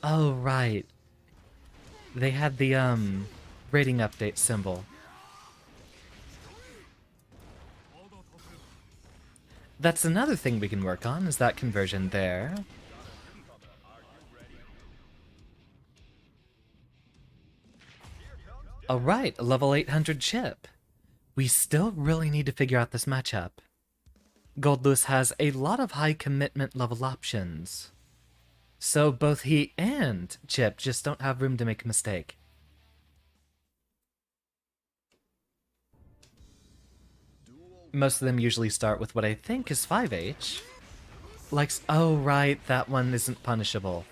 Oh, right. They had the, rating update symbol. That's another thing we can work on, is that conversion there. Alright, a level 800 chip. We still really need to figure out this matchup. Goldlewis has a lot of high commitment level options. So both he and Chip just don't have room to make a mistake. Most of them usually start with what I think is 5H. Like, oh right, that one isn't punishable.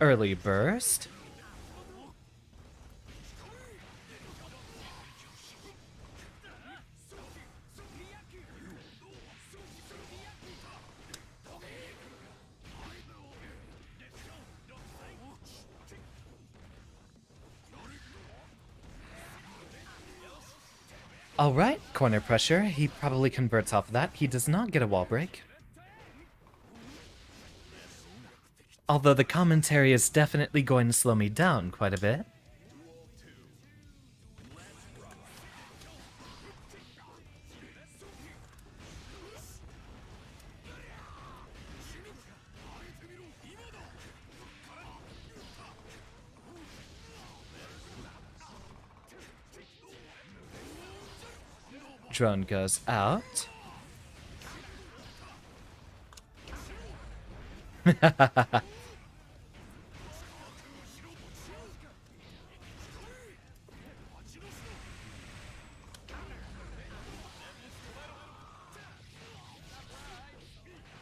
Early burst. Alright, corner pressure. He probably converts off of that. He does not get a wall break. Although the commentary is definitely going to slow me down quite a bit. Drone goes out.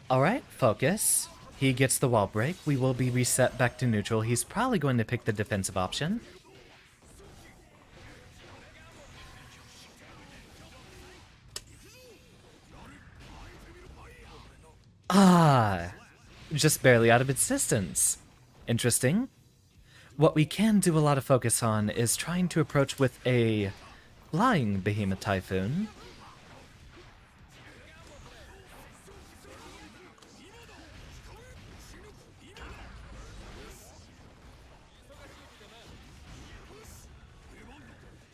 Alright, focus. He gets the wall break. We will be reset back to neutral. He's probably going to pick the defensive option. Ah, just barely out of its distance. Interesting. What we can do a lot of focus on is trying to approach with a flying Behemoth Typhoon.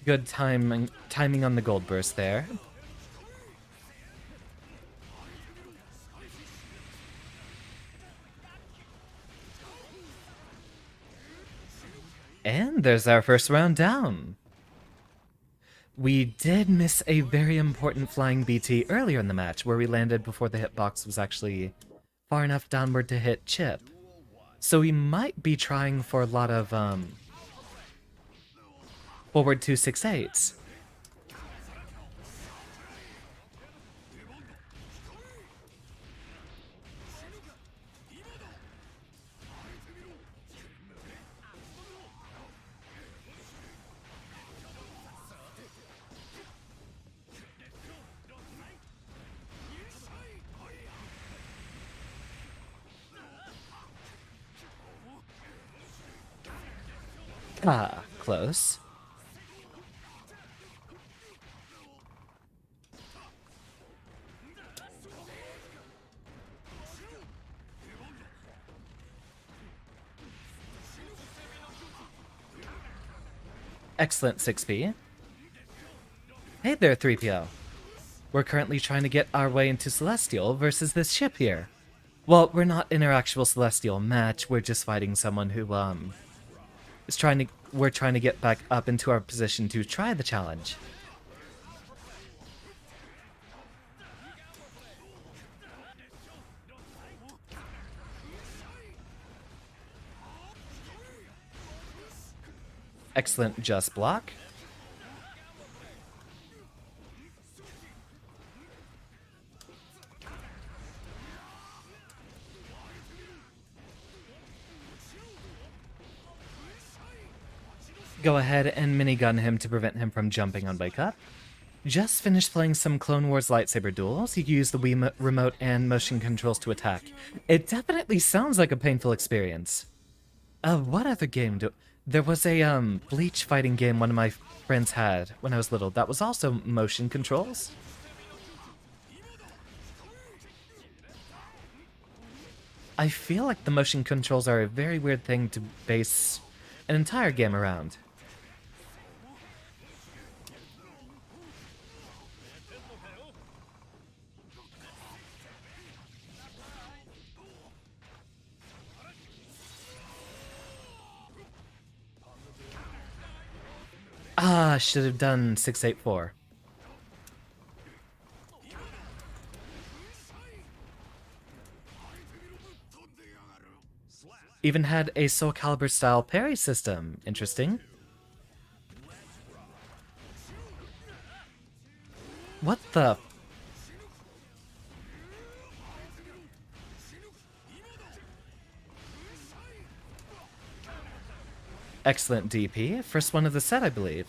Good timing on the gold burst there. And there's our first round down. We did miss a very important flying BT earlier in the match, where we landed before the hitbox was actually far enough downward to hit Chip. So we might be trying for a lot of forward 268s. Ah, close. Excellent 6P. Hey there, 3PO. We're currently trying to get our way into Celestial versus this ship here. Well, we're not in our actual Celestial match, we're just fighting someone who, we're trying to get back up into our position to try the challenge. Excellent just block. Go ahead and minigun him to prevent him from jumping on wake up. Just finished playing some Clone Wars lightsaber duels. You can use the Wii remote and motion controls to attack. It definitely sounds like a painful experience. What other game do... There was a, Bleach fighting game one of my friends had when I was little. That was also motion controls. I feel like the motion controls are a very weird thing to base an entire game around. Ah, should have done 684. Even had a Soul Calibur style parry system. Interesting. What the... Excellent DP. First one of the set, I believe.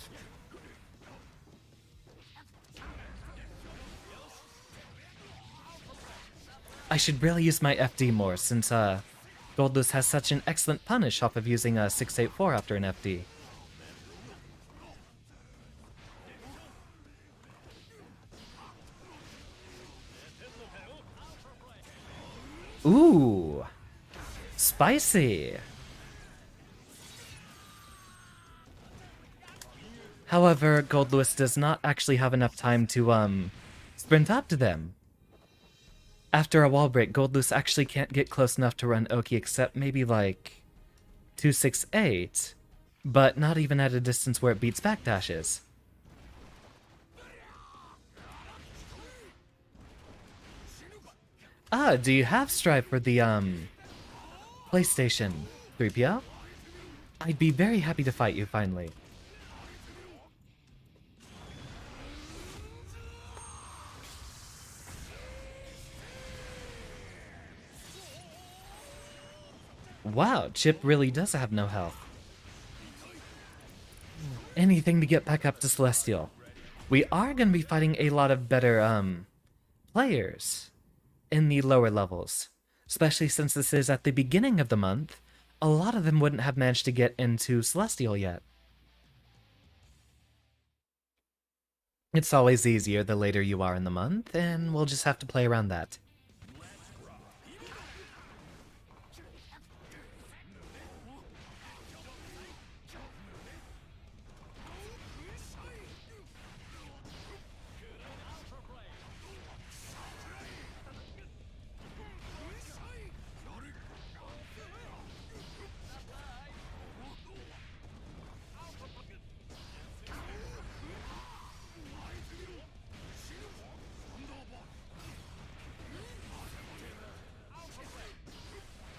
I should really use my FD more, since Goldless has such an excellent punish off of using a 684 after an FD. Ooh, spicy. However, Gold Lewis does not actually have enough time to, sprint up to them. After a wall break, Gold Lewis actually can't get close enough to run Oki except maybe like 268, but not even at a distance where it beats backdashes. Ah, do you have Strive for the, PlayStation 3PO? I'd be very happy to fight you, finally. Wow, Chip really does have no health. Anything to get back up to Celestial. We are going to be fighting a lot of better, players in the lower levels. Especially since this is at the beginning of the month, a lot of them wouldn't have managed to get into Celestial yet. It's always easier the later you are in the month, and we'll just have to play around that.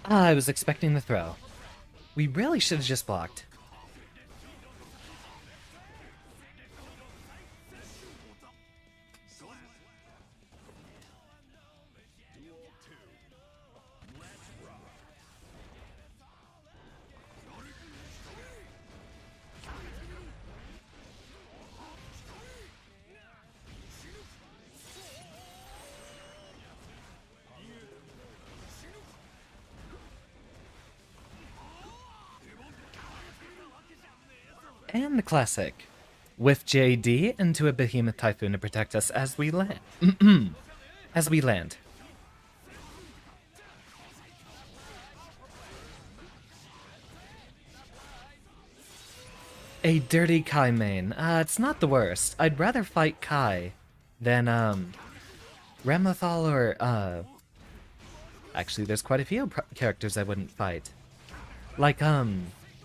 I was expecting the throw. We really should have just blocked. And the classic. With JD into a Behemoth Typhoon to protect us as we land. As we land. A dirty Kai main. It's not the worst. I'd rather fight Kai than, Ramathal or, Actually, there's quite a few characters I wouldn't fight. Like,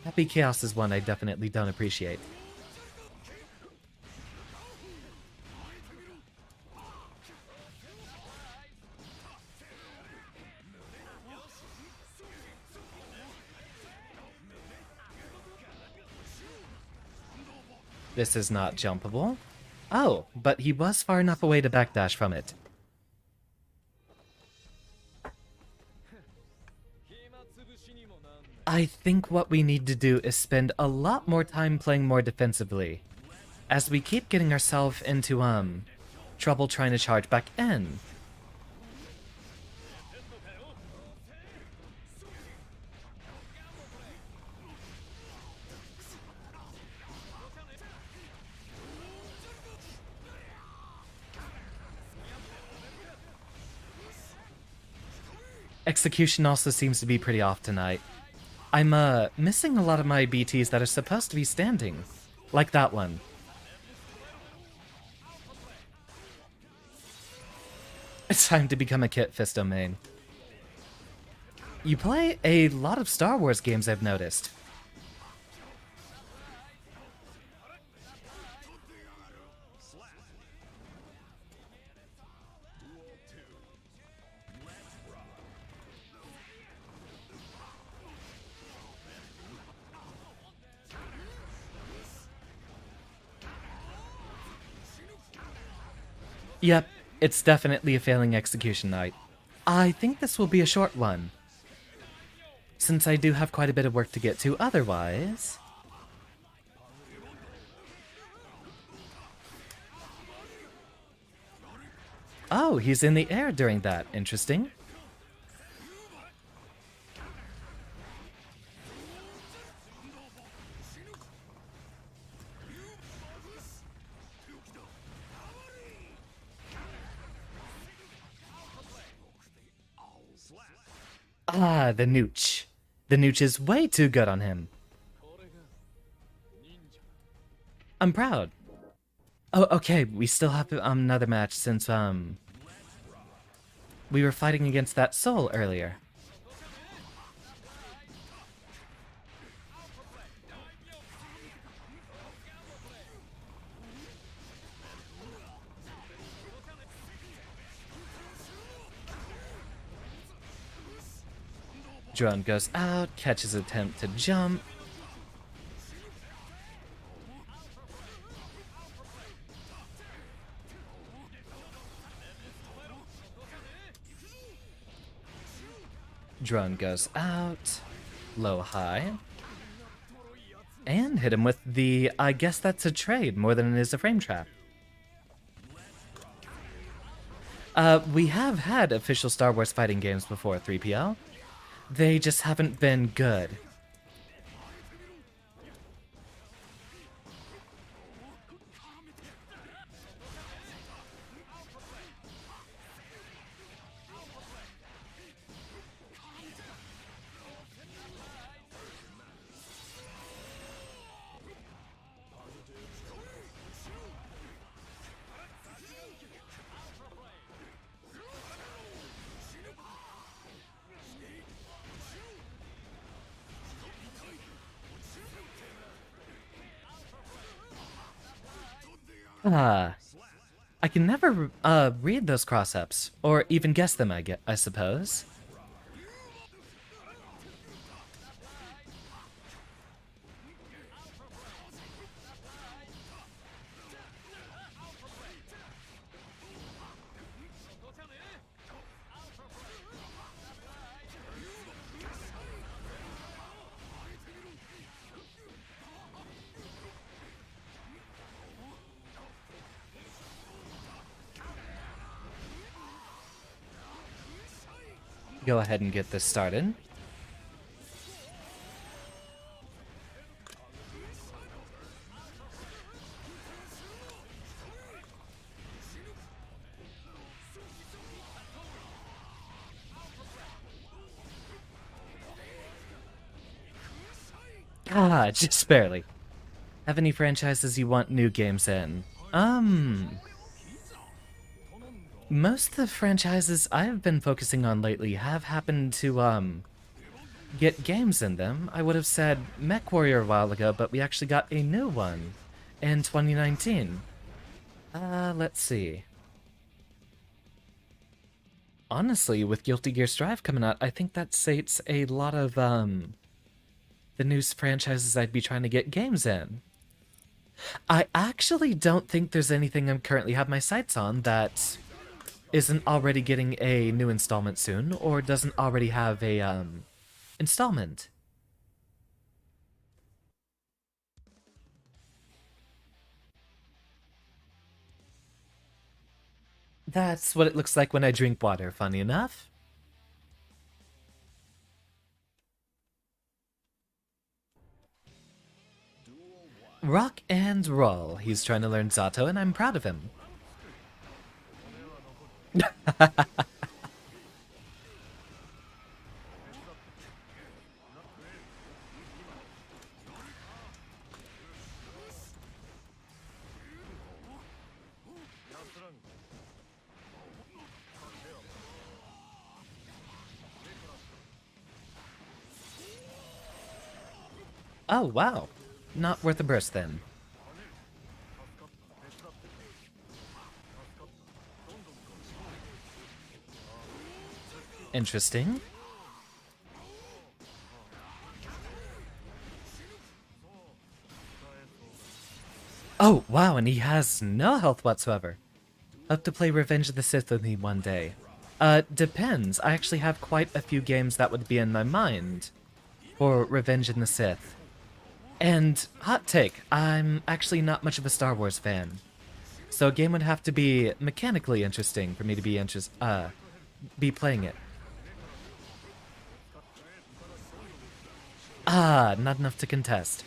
Happy Chaos is one I definitely don't appreciate. This is not jumpable. Oh, but he was far enough away to backdash from it. I think what we need to do is spend a lot more time playing more defensively, as we keep getting ourselves into, trouble trying to charge back in. Execution also seems to be pretty off tonight. I'm, missing a lot of my BTs that are supposed to be standing. Like that one. It's time to become a Kit Fisto main. You play a lot of Star Wars games, I've noticed. Yep, it's definitely a failing execution night. I think this will be a short one, since I do have quite a bit of work to get to otherwise. Oh, he's in the air during that. Interesting. Ah, the Nooch. The Nooch is way too good on him. I'm proud. Oh, okay, we still have another match since, we were fighting against that soul earlier. Drone goes out, catches attempt to jump. Drone goes out, low high. And hit him with the, I guess that's a trade more than it is a frame trap. We have had official Star Wars fighting games before, 3PL. They just haven't been good. I can never read those cross-ups, or even guess them, I suppose. Go ahead and get this started. Ah, just barely. Have any franchises you want new games in? Most of the franchises I've been focusing on lately have happened to, get games in them. I would have said MechWarrior a while ago, but we actually got a new one in 2019. Let's see. Honestly, with Guilty Gear Strive coming out, I think that sates a lot of, the new franchises I'd be trying to get games in. I actually don't think there's anything I currently have my sights on that isn't already getting a new installment soon, or doesn't already have a, installment. That's what it looks like when I drink water, funny enough. Rock and roll. He's trying to learn Zato, and I'm proud of him. Oh, wow. Not worth a burst, then. Interesting. Oh, wow, and he has no health whatsoever. Hope to play Revenge of the Sith with me one day. Depends. I actually have quite a few games that would be in my mind for Revenge of the Sith. And, hot take, I'm actually not much of a Star Wars fan. So a game would have to be mechanically interesting for me to be playing it. Ah, not enough to contest.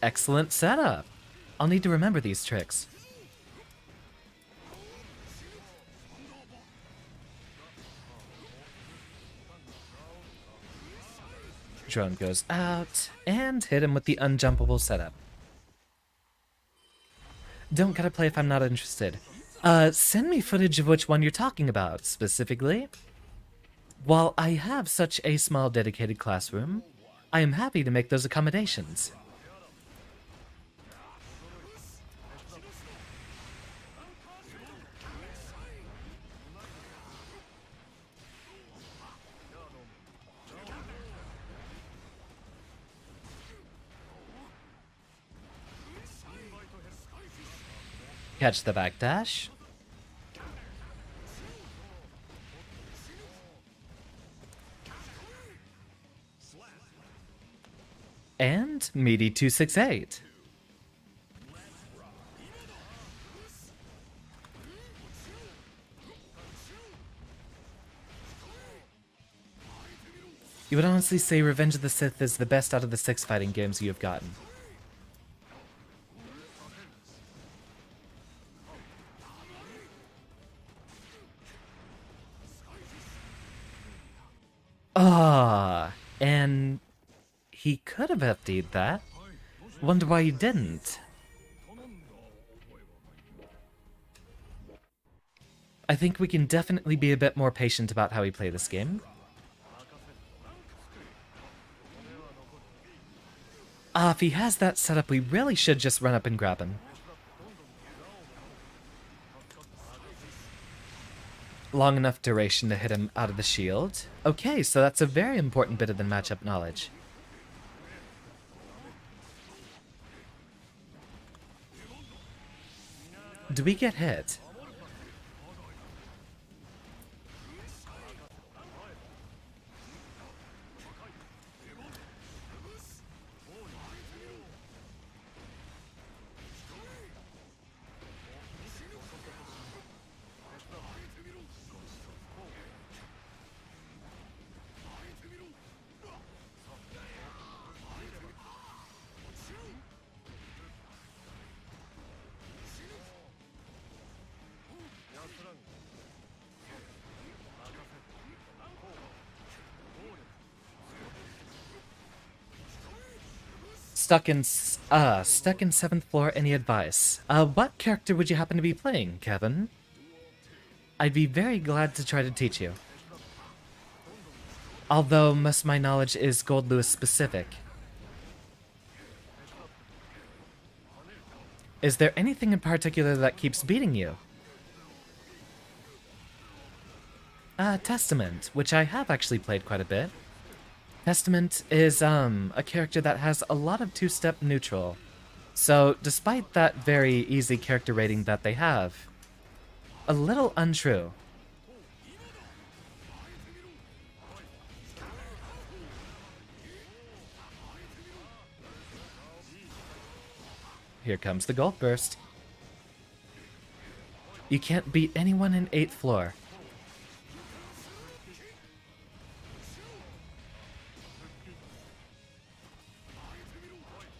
Excellent setup. I'll need to remember these tricks. Drone goes out, and hit him with the unjumpable setup. Don't gotta play if I'm not interested. Send me footage of which one you're talking about, specifically. While I have such a small dedicated classroom, I am happy to make those accommodations. Catch the backdash. And meaty 268. You would honestly say Revenge of the Sith is the best out of the 6 fighting games you have gotten. And he could have FD'd that. Wonder why he didn't. I think we can definitely be a bit more patient about how we play this game. If he has that set up, we really should just run up and grab him. Long enough duration to hit him out of the shield. Okay, so that's a very important bit of the matchup knowledge. Do we get hit? Stuck in 7th floor, any advice? What character would you happen to be playing, Kevin? I'd be very glad to try to teach you. Although most of my knowledge is Gold Lewis specific. Is there anything in particular that keeps beating you? Testament, which I have actually played quite a bit. Testament is, a character that has a lot of two-step neutral. So, despite that very easy character rating that they have, a little untrue. Here comes the Gold Burst. You can't beat anyone in 8th floor.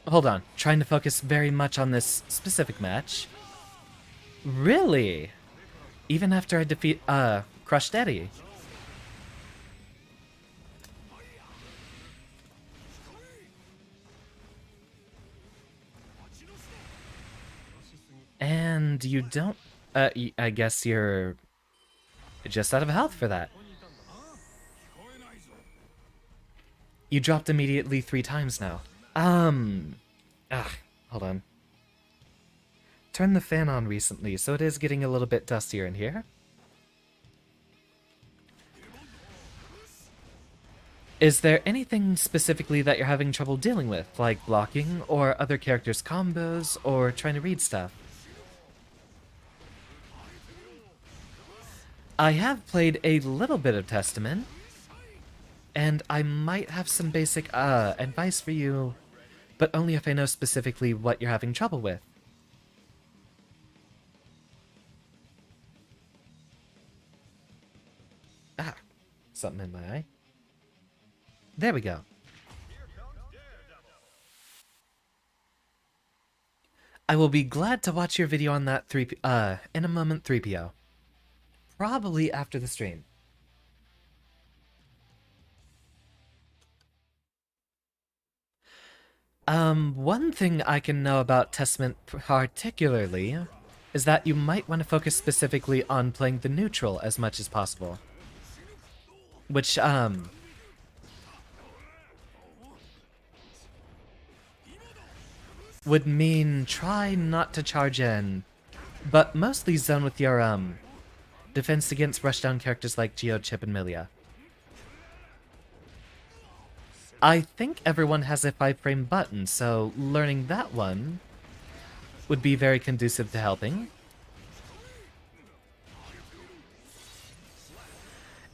Hold on, trying to focus very much on this specific match. Really? Even after I defeat, Crushed Eddie? And you don't, I guess you're just out of health for that. You dropped immediately 3 times now. Hold on. Turned the fan on recently, so it is getting a little bit dustier in here. Is there anything specifically that you're having trouble dealing with, like blocking, or other characters' combos, or trying to read stuff? I have played a little bit of Testament, and I might have some basic, advice for you, but only if I know specifically what you're having trouble with. Something in my eye. There we go. I will be glad to watch your video on that in a moment, 3PO. Probably after the stream. One thing I can know about Testament particularly is that you might want to focus specifically on playing the neutral as much as possible. Which, would mean try not to charge in, but mostly zone with your, defense against rushdown characters like Geo, Chip, and Milia. I think everyone has a 5-frame button, so learning that one would be very conducive to helping.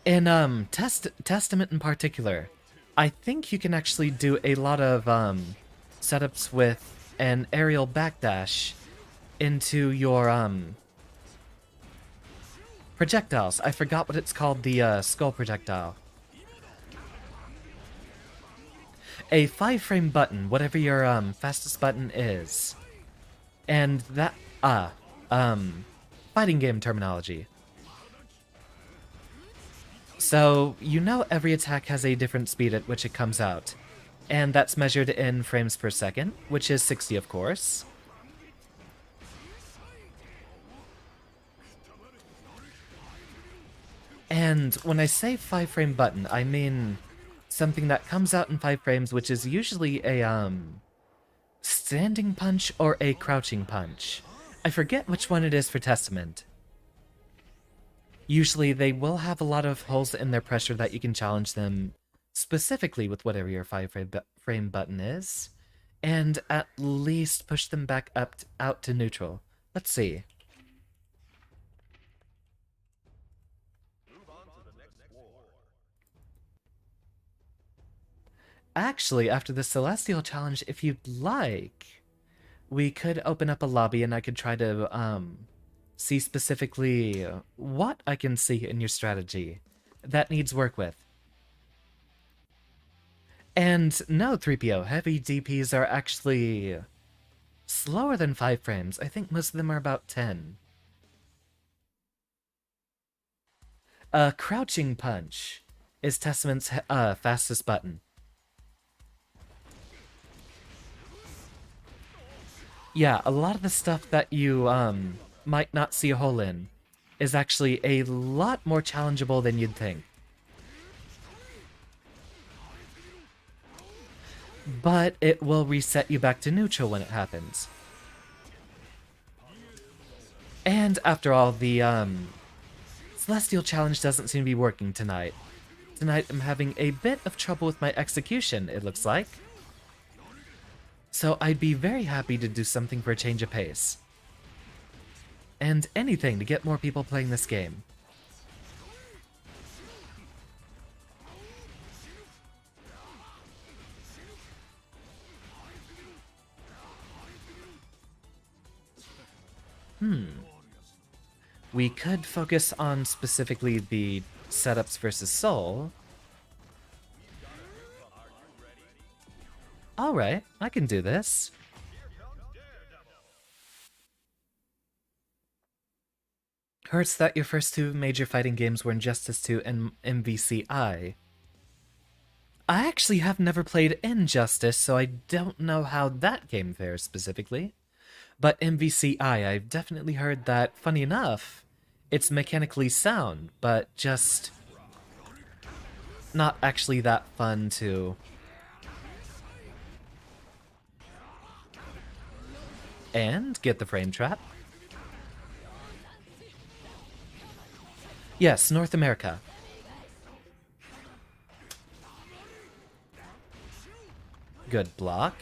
In Testament in particular, I think you can actually do a lot of setups with an aerial backdash into your projectiles. I forgot what it's called, the skull projectile. A 5-frame button, whatever your fastest button is. And that fighting game terminology. So, you know every attack has a different speed at which it comes out. And that's measured in frames per second, which is 60 of course. And when I say 5-frame button, I mean something that comes out in 5 frames, which is usually a standing punch or a crouching punch. I forget which one it is for Testament. Usually they will have a lot of holes in their pressure that you can challenge them specifically with whatever your 5-frame button is, and at least push them back out to neutral. Let's see. Actually, after the Celestial Challenge, if you'd like, we could open up a lobby and I could try to, see specifically what I can see in your strategy that needs work with. And no, 3PO, heavy DPs are actually slower than 5 frames. I think most of them are about 10. Crouching punch is Testament's fastest button. Yeah, a lot of the stuff that you might not see a hole in is actually a lot more challengeable than you'd think. But it will reset you back to neutral when it happens. And after all, the Celestial Challenge doesn't seem to be working tonight. Tonight I'm having a bit of trouble with my execution, it looks like. So I'd be very happy to do something for a change of pace. And anything to get more people playing this game. We could focus on specifically the setups versus soul. Alright, I can do this. Hurts that your first 2 major fighting games were Injustice 2 and MVCI. I actually have never played Injustice, so I don't know how that game fares specifically. But MVCI, I've definitely heard that, funny enough, it's mechanically sound, but just not actually that fun to... And get the frame trap. Yes, North America. Good block.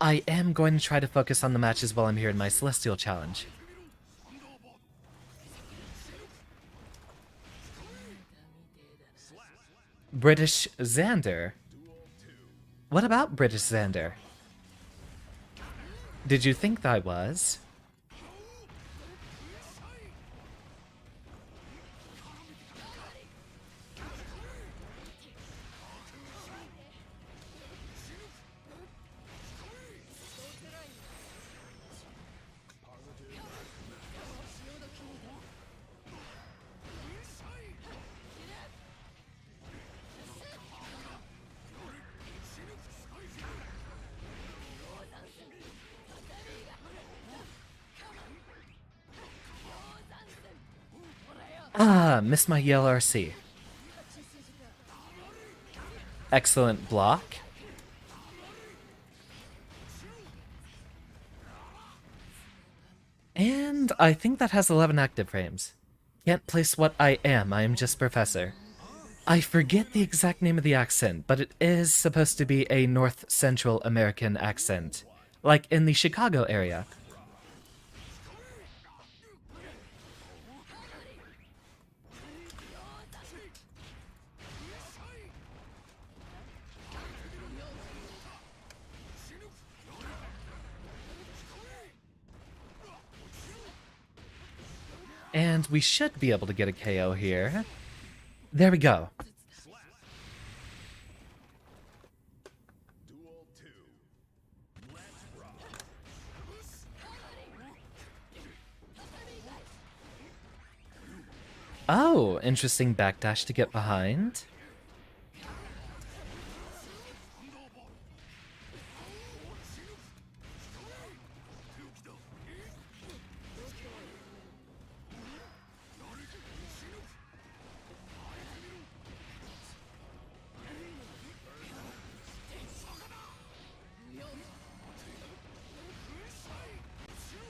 I am going to try to focus on the matches while I'm here in my Celestial Challenge. British Xander? What about British Xander? Did you think I was? missed my ELRC. Excellent block. And I think that has 11 active frames. Can't place what I am just Professor. I forget the exact name of the accent, but it is supposed to be a North Central American accent, like in the Chicago area. And we should be able to get a KO here. There we go. Oh, interesting backdash to get behind.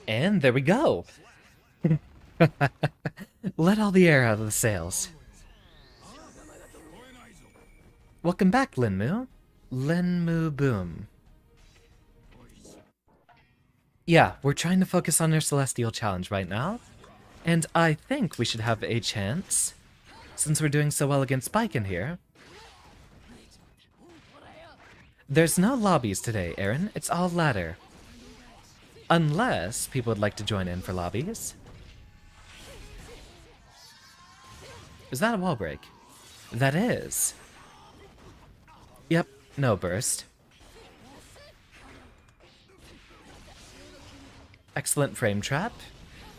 And there we go. Let all the air out of the sails. Welcome back, Linmu. Linmu Boom. Yeah, we're trying to focus on our Celestial Challenge right now. And I think we should have a chance, since we're doing so well against Spike in here. There's no lobbies today, Aaron. It's all ladder. Unless people would like to join in for lobbies. Is that a wall break? That is. Yep, no burst. Excellent frame trap.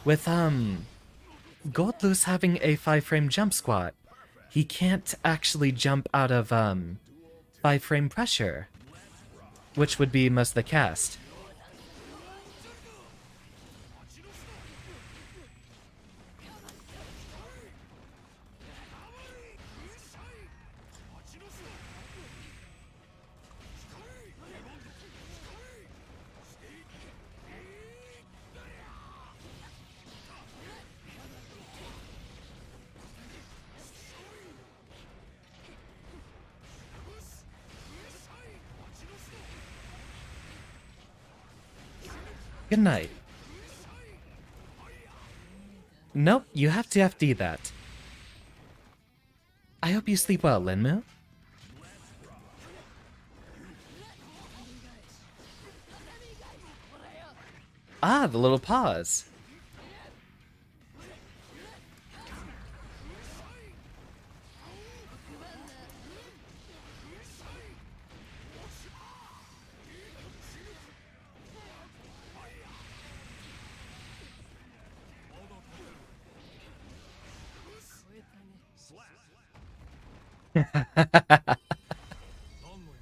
With, Goldloose having a 5-frame jump squat, he can't actually jump out of, 5-frame pressure, which would be most of the cast. Good night. Nope, you have to FD that. I hope you sleep well, Linmu. Ah, the little pause.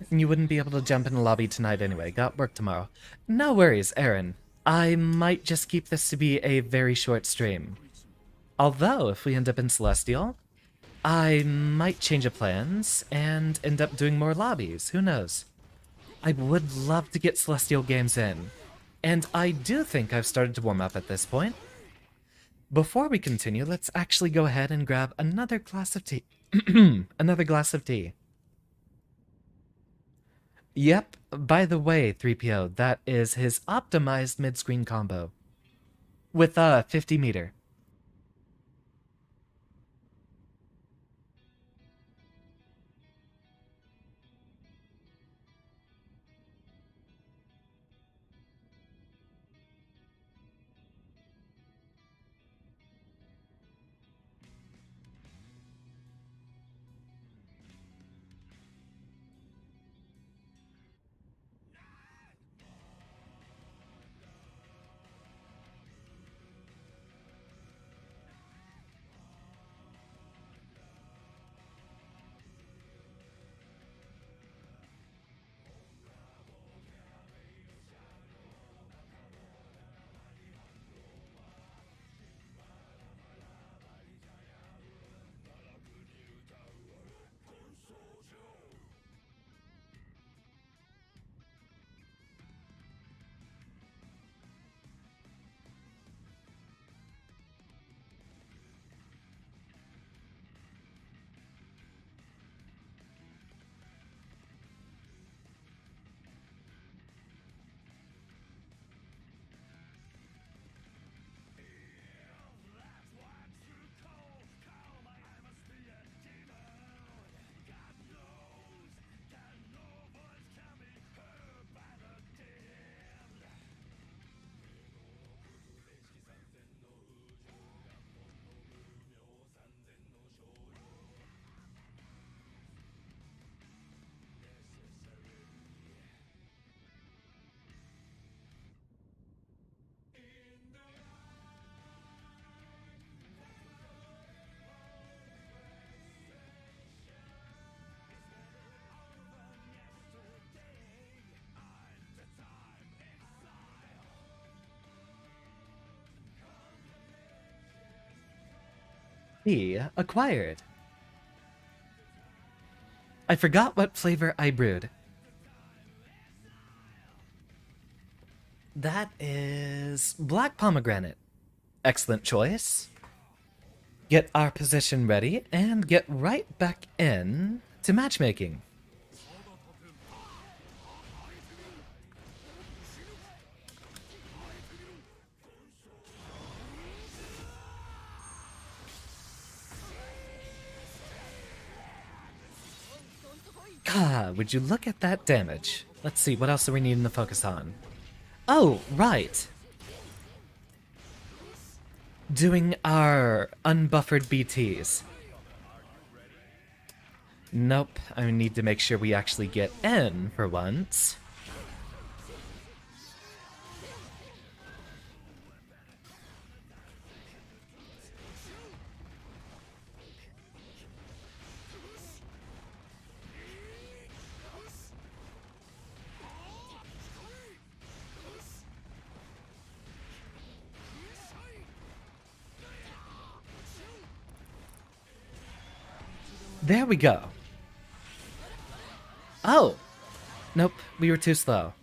You wouldn't be able to jump in the lobby tonight anyway. Got work tomorrow. No worries, Aaron. I might just keep this to be a very short stream. Although, if we end up in Celestial, I might change of plans and end up doing more lobbies. Who knows? I would love to get Celestial games in. And I do think I've started to warm up at this point. Before we continue, let's actually go ahead and grab another glass of tea. Another glass of tea. Yep, by the way, 3PO, that is his optimized mid-screen combo. With a 50 meter. Tea acquired. I forgot what flavor I brewed. That is black pomegranate. Excellent choice. Get our position ready and get right back in to matchmaking. God, would you look at that damage? Let's see, what else are we needing to focus on? Oh, right. Doing our unbuffered BTs. Nope, I need to make sure we actually get in for once. There we go. Oh! Nope, we were too slow.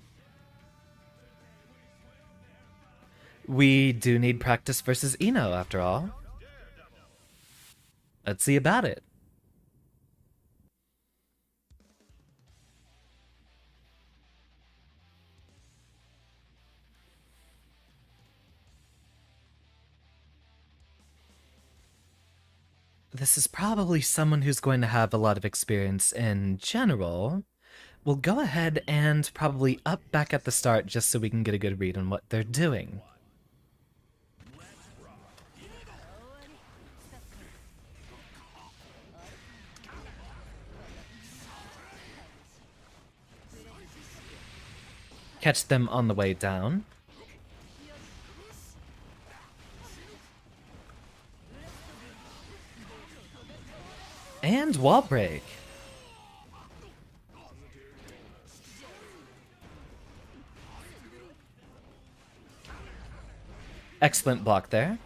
We do need practice versus Eno, after all. Let's see about it. This is probably someone who's going to have a lot of experience in general. We'll go ahead and probably up back at the start just so we can get a good read on what they're doing. Catch them on the way down. And wall break. Excellent block there.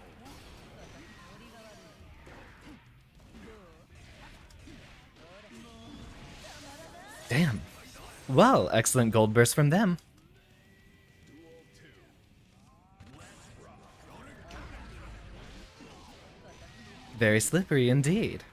Damn. Well, excellent gold burst from them. Very slippery indeed.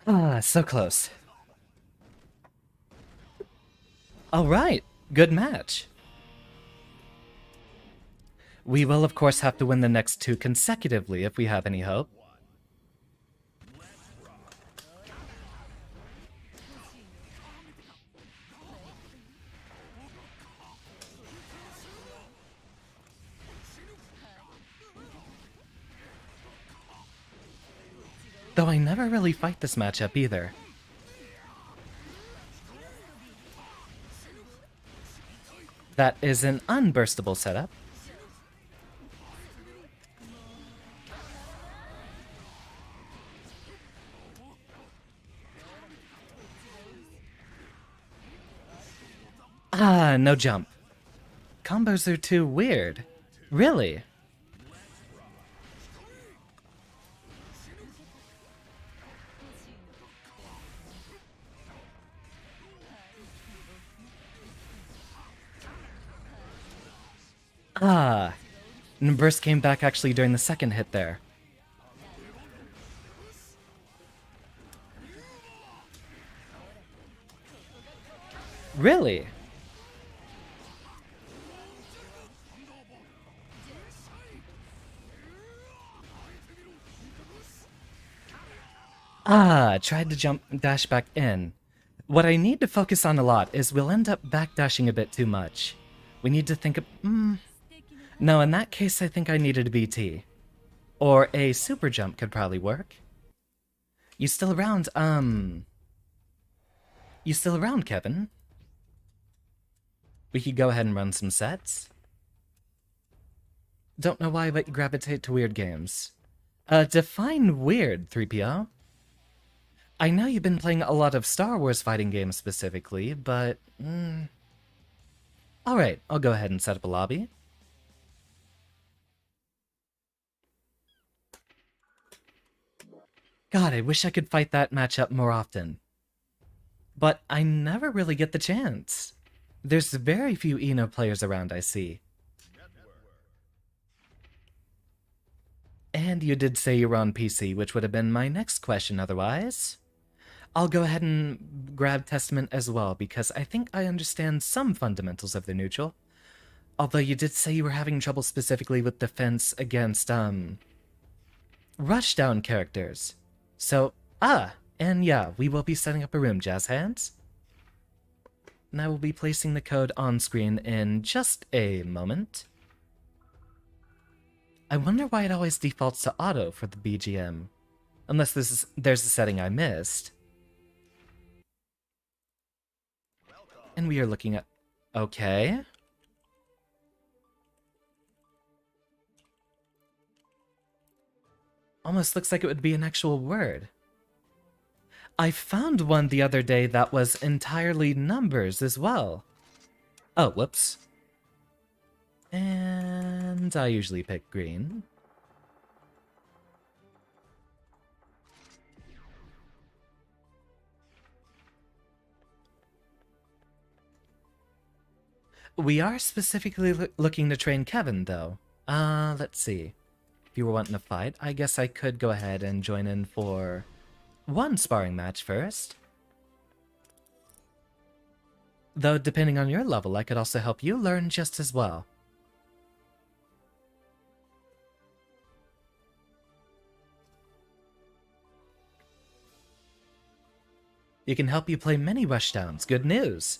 Ah, so close. Alright, good match. We will of course have to win the next two consecutively if we have any hope. Though I never really fight this matchup either. That is an unburstable setup. Ah, no jump. Combos are too weird. Really? Ah, and burst came back actually during the second hit there. Really? Ah, tried to jump dash back in. What I need to focus on a lot is we'll end up backdashing a bit too much. We need to think of... No, in that case, I think I needed a BT. Or a super jump could probably work. You still around, You still around, Kevin? We could go ahead and run some sets. Don't know why, but you gravitate to weird games. Define weird, 3PO. I know you've been playing a lot of Star Wars fighting games specifically, but... Alright, I'll go ahead and set up a lobby. God, I wish I could fight that matchup more often. But I never really get the chance. There's very few Eno players around, I see. And you did say you were on PC, which would have been my next question otherwise. I'll go ahead and grab Testament as well, because I think I understand some fundamentals of the neutral. Although you did say you were having trouble specifically with defense against, rushdown characters. So, and yeah, we will be setting up a room, Jazz Hands. And I will be placing the code on screen in just a moment. I wonder why it always defaults to auto for the BGM. Unless there's a setting I missed. And we are looking at... Okay. Almost looks like it would be an actual word. I found one the other day that was entirely numbers as well. Oh, whoops. And I usually pick green. We are specifically looking to train Kevin, though. Let's see. If you were wanting to fight, I guess I could go ahead and join in for one sparring match first. Though, depending on your level, I could also help you learn just as well. You can help you play many rushdowns. Good news!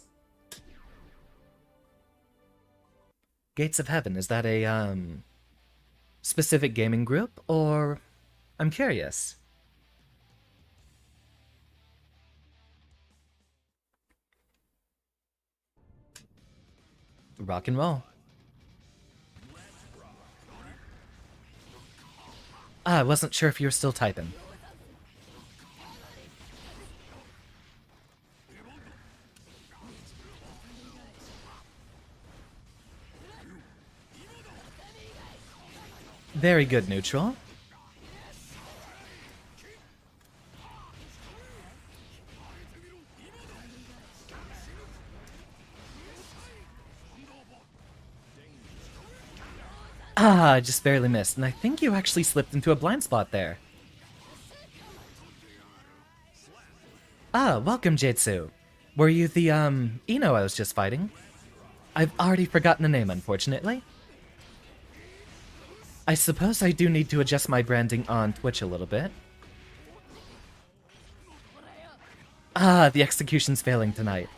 Gates of Heaven, is that a, specific gaming group, or... I'm curious. Rock and roll. I wasn't sure if you were still typing. Very good, neutral. I just barely missed, and I think you actually slipped into a blind spot there. Welcome, Jitsu. Were you the, Eno I was just fighting? I've already forgotten the name, unfortunately. I suppose I do need to adjust my branding on Twitch a little bit. The execution's failing tonight.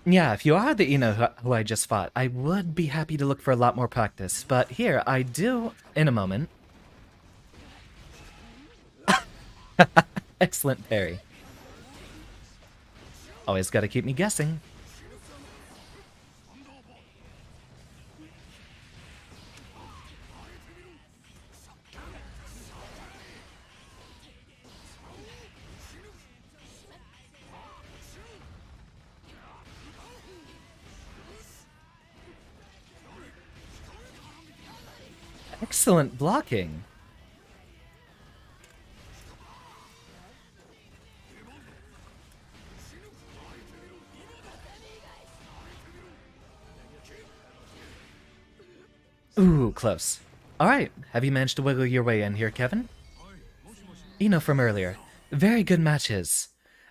Yeah, if you are the Eno who I just fought, I would be happy to look for a lot more practice, but here, I do, in a moment. Excellent parry. Always gotta keep me guessing. Excellent blocking. Ooh, close. Alright, have you managed to wiggle your way in here, Kevin? From earlier. Very good matches.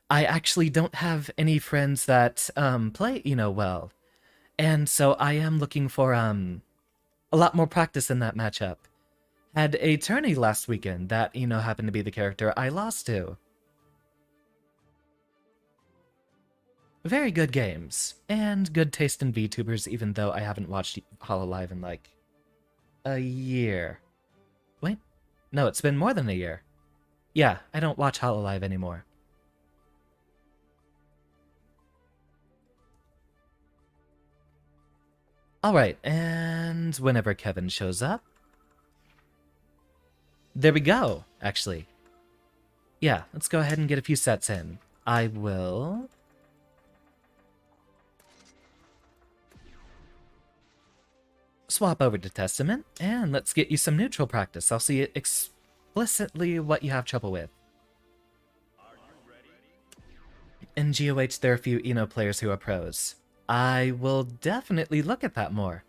I actually don't have any friends that, play, well. And so I am looking for, a lot more practice in that matchup. Had a tourney last weekend that, happened to be the character I lost to. Very good games, and good taste in VTubers, even though I haven't watched Hololive in, like, a year. Wait? No, it's been more than a year. Yeah, I don't watch Hololive anymore. Alright, and whenever Kevin shows up... There we go, actually. Yeah, let's go ahead and get a few sets in. I will... swap over to Testament, and let's get you some neutral practice. I'll see explicitly what you have trouble with. In GOH, there are a few players who are pros. I will definitely look at that more.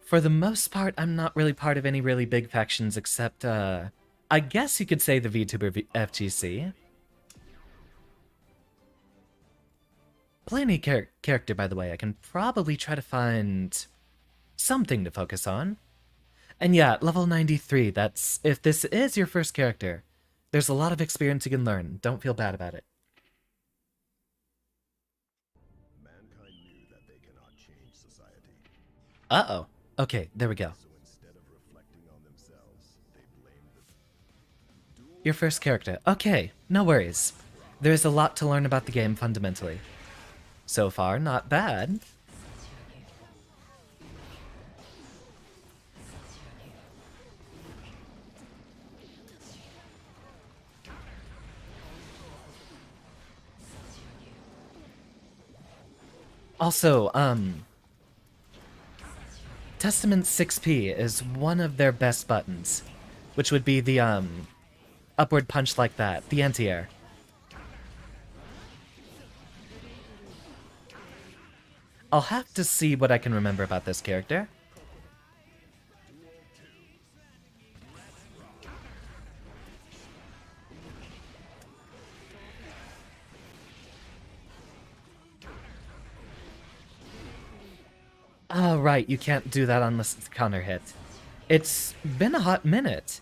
For the most part, I'm not really part of any really big factions except, I guess you could say the VTuber FGC. Play any character, by the way. I can probably try to find something to focus on. And yeah, level 93, that's... If this is your first character, there's a lot of experience you can learn. Don't feel bad about it. Mankind knew that they cannot change society. Uh-oh. Okay, there we go. So instead of reflecting on themselves, they blamed the... Your first character. Okay, no worries. There's a lot to learn about the game fundamentally. So far, not bad. Also, Testament 6P is one of their best buttons, which would be the, upward punch like that, the anti-air. I'll have to see what I can remember about this character. Oh, right, you can't do that unless it's a counter hit. It's been a hot minute.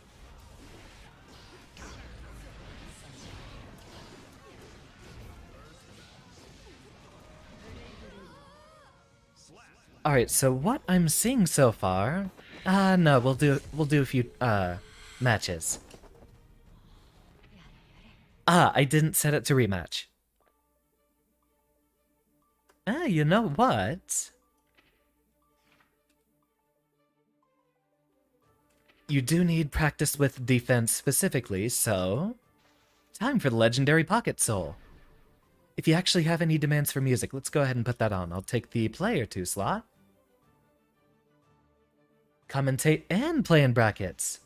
Alright, so what I'm seeing so far... no, we'll do a few, matches. I didn't set it to rematch. You know what? You do need practice with defense specifically, so... Time for the legendary Pocket Soul. If you actually have any demands for music, let's go ahead and put that on. I'll take the player 2 slot. Commentate and play in brackets.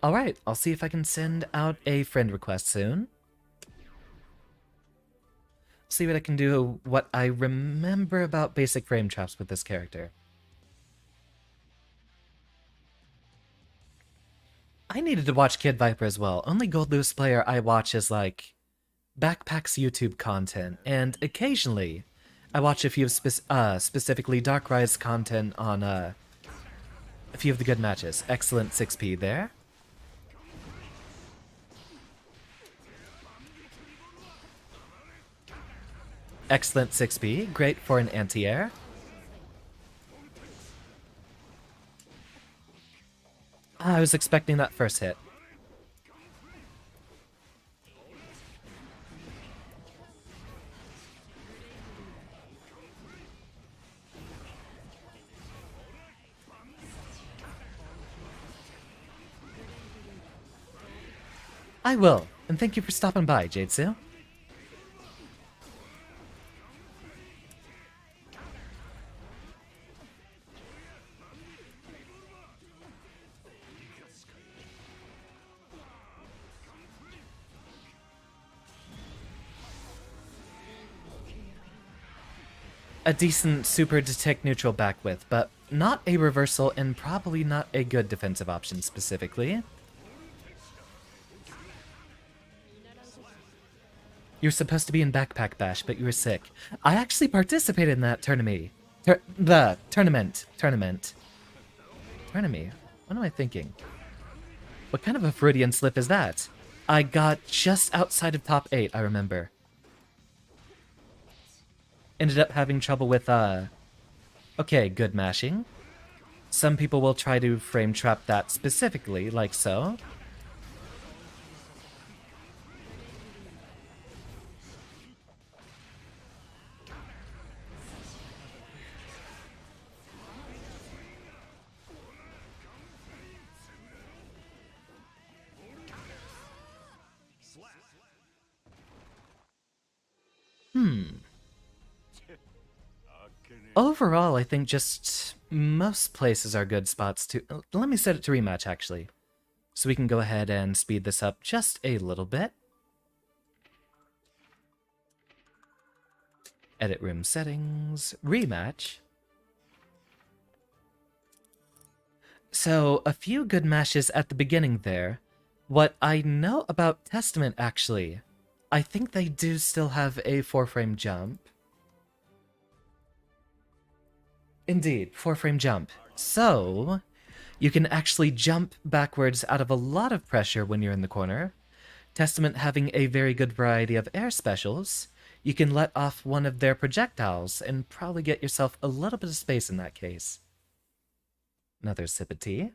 Alright, I'll see if I can send out a friend request soon. See what I can do, what I remember about basic frame traps with this character. I needed to watch Kid Viper as well. Only Gold Loose player I watch is like Backpack's YouTube content, and occasionally I watch a few specifically Dark Rise content on a few of the good matches. Excellent 6P there. Excellent 6P, great for an anti-air. I was expecting that first hit. I will, and thank you for stopping by, Jadesu. a decent super to take neutral back with, but not a reversal and probably not a good defensive option specifically. You're supposed to be in Backpack Bash, but you were sick. I actually participated in that tournament. Tournament. What am I thinking? What kind of a Freudian slip is that? I got just outside of top 8, I remember. Ended up having trouble with, okay, good mashing. Some people will try to frame trap that specifically, like so. Overall, I think just most places are good spots to... Let me set it to rematch, actually. So we can go ahead and speed this up just a little bit. Edit room settings, rematch. So, a few good mashes at the beginning there. What I know about Testament, actually, I think they do still have a 4-frame jump. Indeed, 4-frame jump. So, you can actually jump backwards out of a lot of pressure when you're in the corner. Testament having a very good variety of air specials, you can let off one of their projectiles and probably get yourself a little bit of space in that case. Another sip of tea.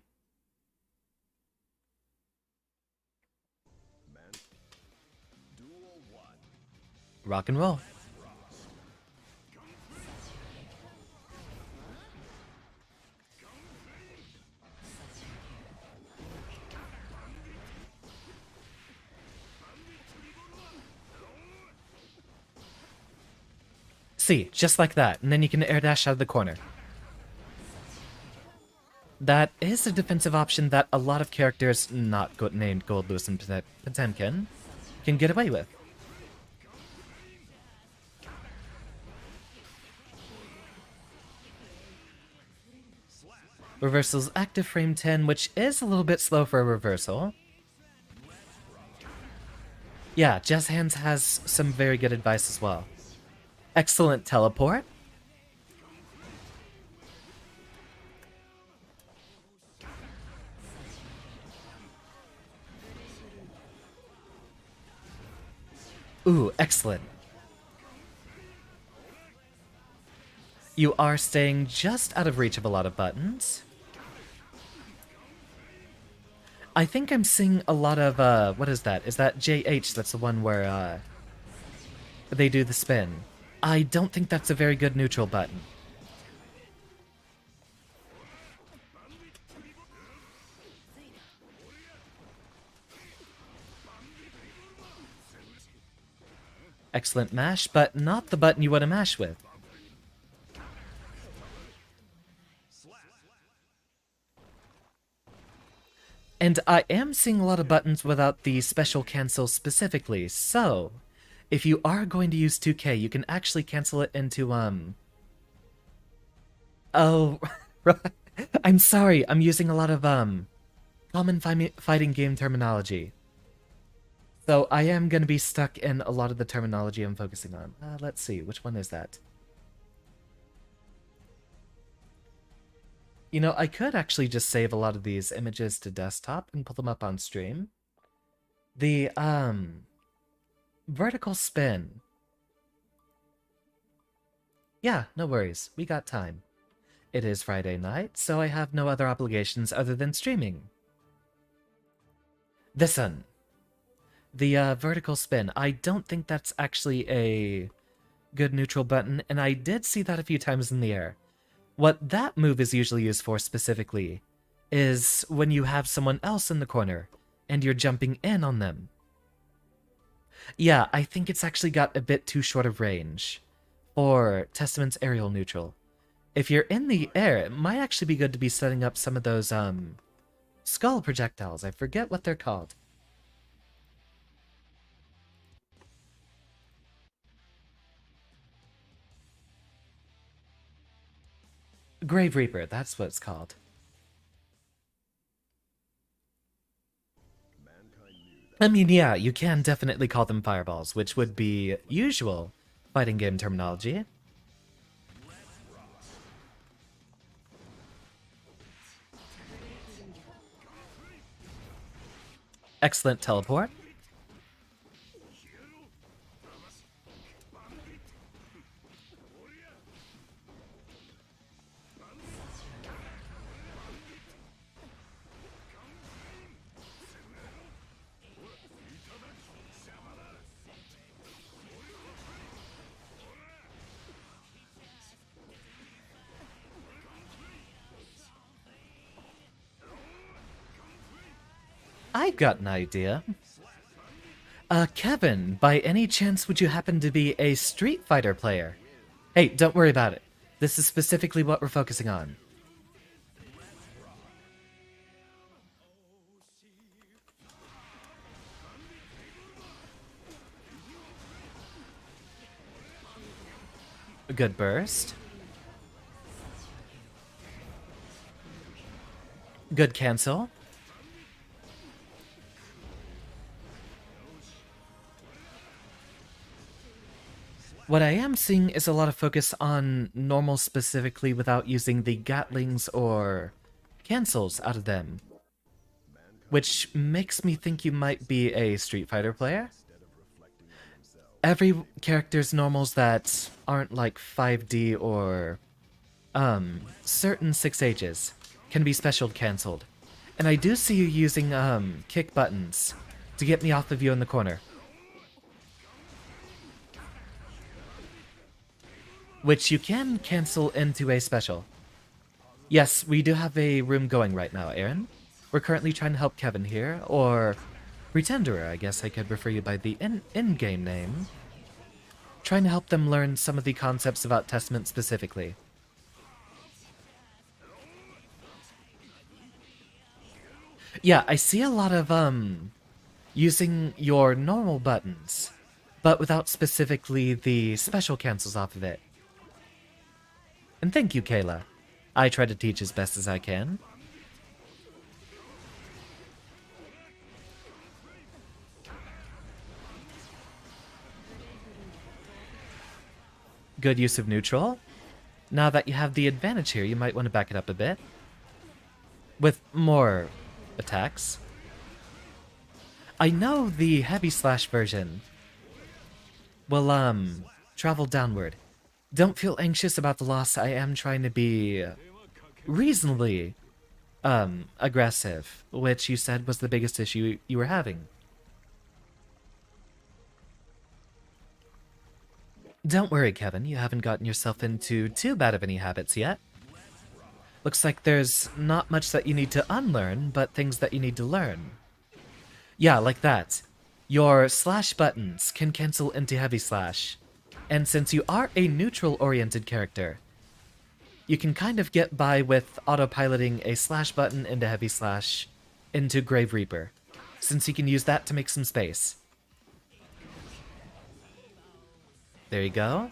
Rock and roll. See, just like that, and then you can air dash out of the corner. That is a defensive option that a lot of characters not named Gold, Lewis, and Potemkin can get away with. Reversal's active frame 10, which is a little bit slow for a reversal. Yeah, Jazz Hands has some very good advice as well. Excellent teleport. Ooh, excellent. You are staying just out of reach of a lot of buttons. I think I'm seeing a lot of, what is that? Is that JH? That's the one where, they do the spin. I don't think that's a very good neutral button. Excellent mash, but not the button you want to mash with. And I am seeing a lot of buttons without the special cancel specifically, so if you are going to use 2K, you can actually cancel it into, Oh, I'm sorry, I'm using a lot of, common fighting game terminology. So I am going to be stuck in a lot of the terminology I'm focusing on. Let's see, which one is that? You know, I could actually just save a lot of these images to desktop and pull them up on stream. The, vertical spin. Yeah, no worries. We got time. It is Friday night, so I have no other obligations other than streaming. This one. The, vertical spin. I don't think that's actually a good neutral button, and I did see that a few times in the air. What that move is usually used for specifically is when you have someone else in the corner and you're jumping in on them. Yeah, I think it's actually got a bit too short of range for Testament's aerial neutral. If you're in the air, it might actually be good to be setting up some of those, skull projectiles. I forget what they're called. Grave Reaper, that's what it's called. Mankind knew that I mean, yeah, you can definitely call them fireballs, which would be usual fighting game terminology. Excellent teleport. I've got an idea. Kevin, by any chance would you happen to be a Street Fighter player? Hey, don't worry about it. This is specifically what we're focusing on. A good burst. Good cancel. What I am seeing is a lot of focus on normal specifically without using the gatlings or cancels out of them. Which makes me think you might be a Street Fighter player. Every character's normals that aren't like 5D or certain 6Hs can be special cancelled. And I do see you using kick buttons to get me off of you in the corner. Which you can cancel into a special. Yes, we do have a room going right now, Aaron. We're currently trying to help Kevin here, or Pretenderer, I guess I could refer you by the in-game name. Trying to help them learn some of the concepts about Testament specifically. Yeah, I see a lot of, using your normal buttons, but without specifically the special cancels off of it. And thank you, Kayla. I try to teach as best as I can. Good use of neutral. Now that you have the advantage here, you might want to back it up a bit. With more attacks. I know the heavy slash version will, travel downward. Don't feel anxious about the loss. I am trying to be reasonably, aggressive, which you said was the biggest issue you were having. Don't worry, Kevin. You haven't gotten yourself into too bad of any habits yet. Looks like there's not much that you need to unlearn, but things that you need to learn. Yeah, like that. Your slash buttons can cancel into heavy slash. And since you are a neutral-oriented character, you can kind of get by with autopiloting a slash button into heavy slash into Grave Reaper, since you can use that to make some space. There you go.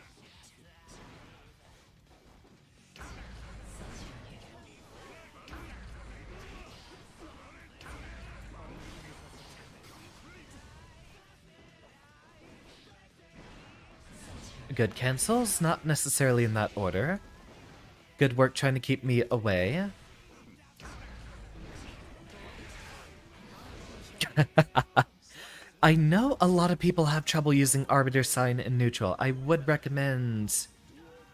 Good cancels, not necessarily in that order. Good work trying to keep me away. I know a lot of people have trouble using Arbiter Sign in neutral. I would recommend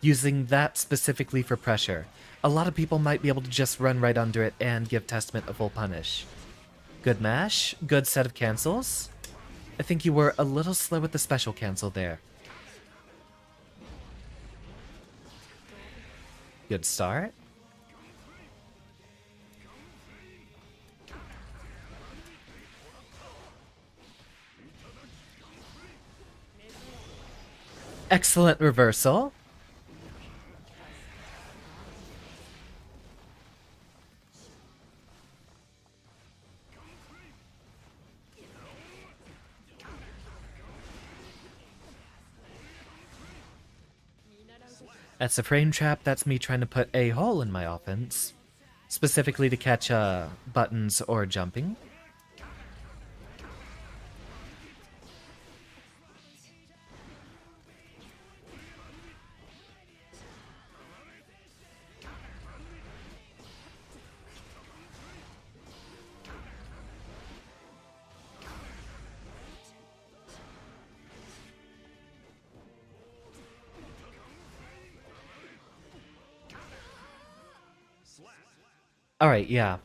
using that specifically for pressure. A lot of people might be able to just run right under it and give Testament a full punish. Good mash, good set of cancels. I think you were a little slow with the special cancel there. Good start. Excellent reversal. That's a frame trap. That's me trying to put a hole in my offense, specifically to catch buttons or jumping. Alright, yeah.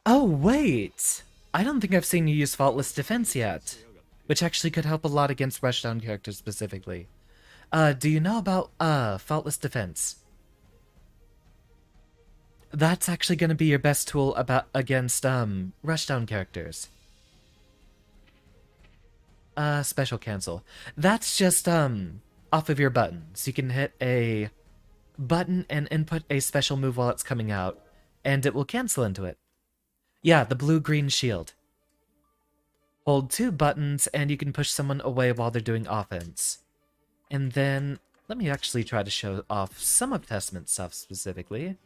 Oh, wait! I don't think I've seen you use Faultless Defense yet, which actually could help a lot against rushdown characters specifically. Do you know about, Faultless Defense? That's actually gonna be your best tool against, rushdown characters. Special cancel. That's just, off of your buttons. You can hit a button and input a special move while it's coming out, and it will cancel into it. Yeah, the blue-green shield. Hold 2 buttons, and you can push someone away while they're doing offense. And then, let me actually try to show off some of Testament stuff specifically.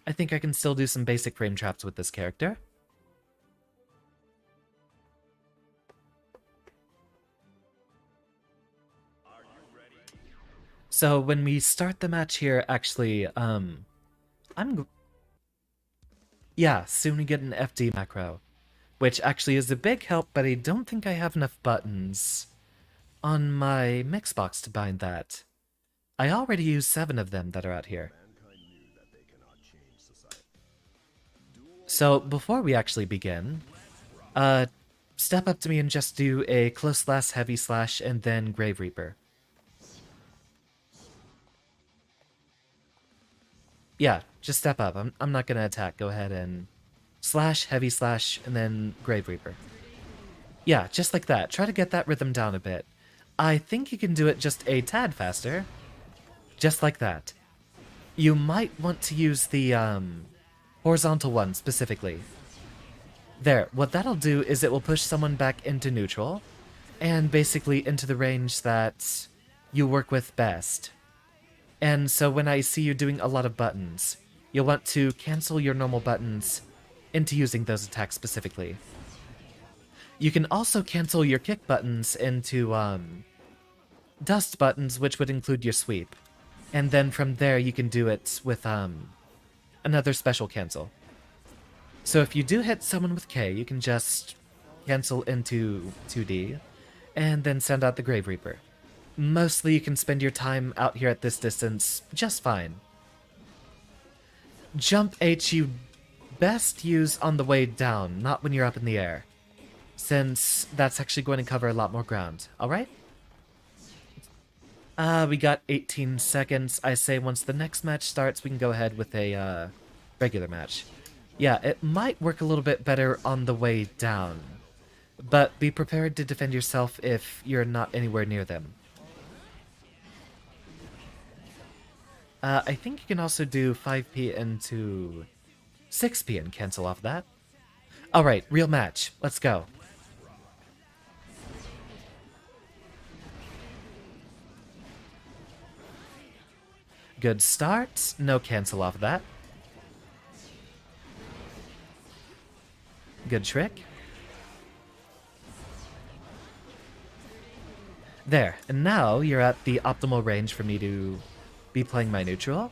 I think I can still do some basic frame traps with this character. So when we start the match here, actually, yeah, soon we get an FD macro, which actually is a big help, but I don't think I have enough buttons on my Mixbox to bind that. I already used 7 of them that are out here. So before we actually begin, step up to me and just do a close slash, heavy slash, and then Grave Reaper. Yeah, just step up. I'm not gonna attack. Go ahead and slash, heavy slash, and then Grave Reaper. Yeah, just like that. Try to get that rhythm down a bit. I think you can do it just a tad faster. Just like that. You might want to use the horizontal one specifically. There, what that'll do is it will push someone back into neutral, and basically into the range that you work with best. And so when I see you doing a lot of buttons, you'll want to cancel your normal buttons into using those attacks specifically. You can also cancel your kick buttons into dust buttons, which would include your sweep. And then from there you can do it with another special cancel. So if you do hit someone with K, you can just cancel into 2D, and then send out the Grave Reaper. Mostly you can spend your time out here at this distance just fine. Jump H you best use on the way down, not when you're up in the air, since that's actually going to cover a lot more ground, alright? We got 18 seconds. I say once the next match starts, we can go ahead with a regular match. Yeah, it might work a little bit better on the way down, but be prepared to defend yourself if you're not anywhere near them. I think you can also do 5p into 6p and cancel off that. Alright, real match. Let's go. Good start. No cancel off that. Good trick. There, and now you're at the optimal range for me to be playing my neutral.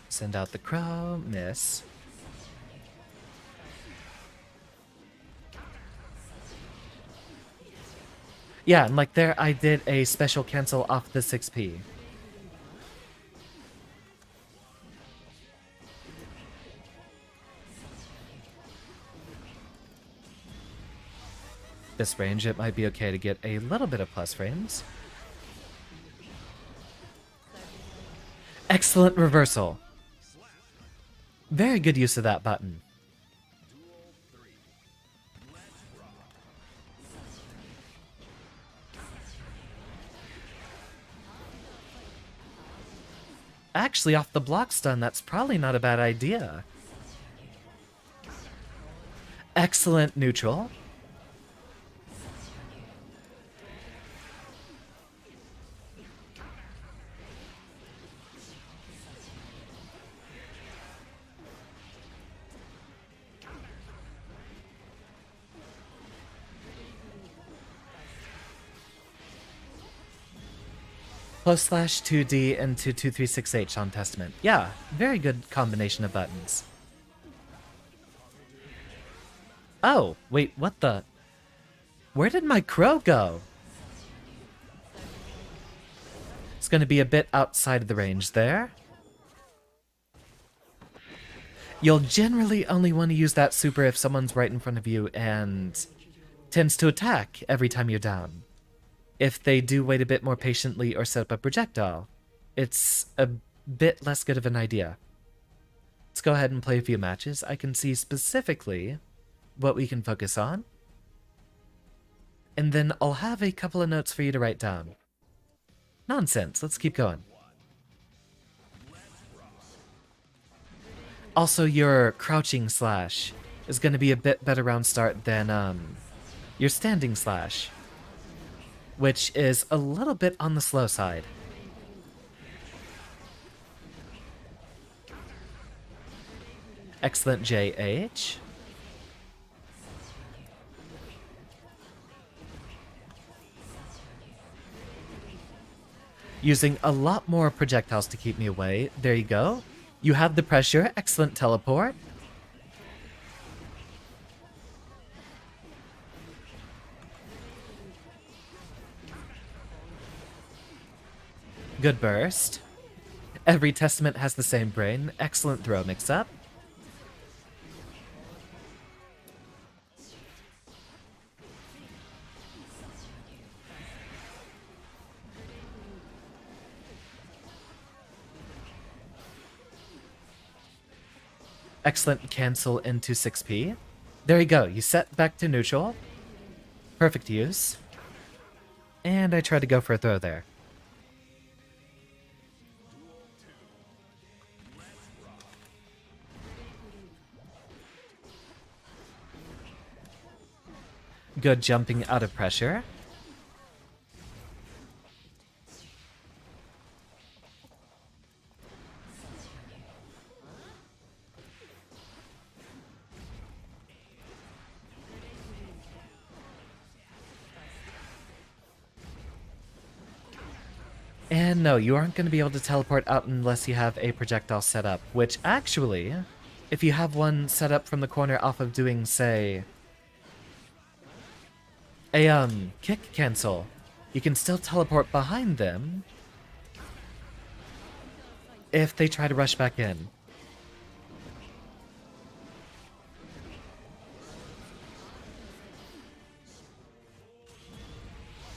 Send out the crow, miss. Yeah, and like there, I did a special cancel off the 6p. This range, it might be okay to get a little bit of plus frames. Excellent reversal. Very good use of that button. Actually, off the block stun, that's probably not a bad idea. Excellent neutral. Plus slash 2D into 236H on Testament. Yeah, very good combination of buttons. Oh, wait, what the? Where did my crow go? It's going to be a bit outside of the range there. You'll generally only want to use that super if someone's right in front of you and tends to attack every time you're down. If they do wait a bit more patiently or set up a projectile, it's a bit less good of an idea. Let's go ahead and play a few matches. I can see specifically what we can focus on. And then I'll have a couple of notes for you to write down. Nonsense, let's keep going. Also, your crouching slash is going to be a bit better round start than your standing slash, which is a little bit on the slow side. Excellent JH. Using a lot more projectiles to keep me away. There you go. You have the pressure. Excellent teleport. Good burst. Every Testament has the same brain. Excellent throw mix-up. Excellent cancel into 6p. There you go. You set back to neutral. Perfect use. And I tried to go for a throw there. Good jumping out of pressure. And no, you aren't going to be able to teleport out unless you have a projectile set up, which actually, if you have one set up from the corner off of doing, say, a kick cancel, you can still teleport behind them if they try to rush back in.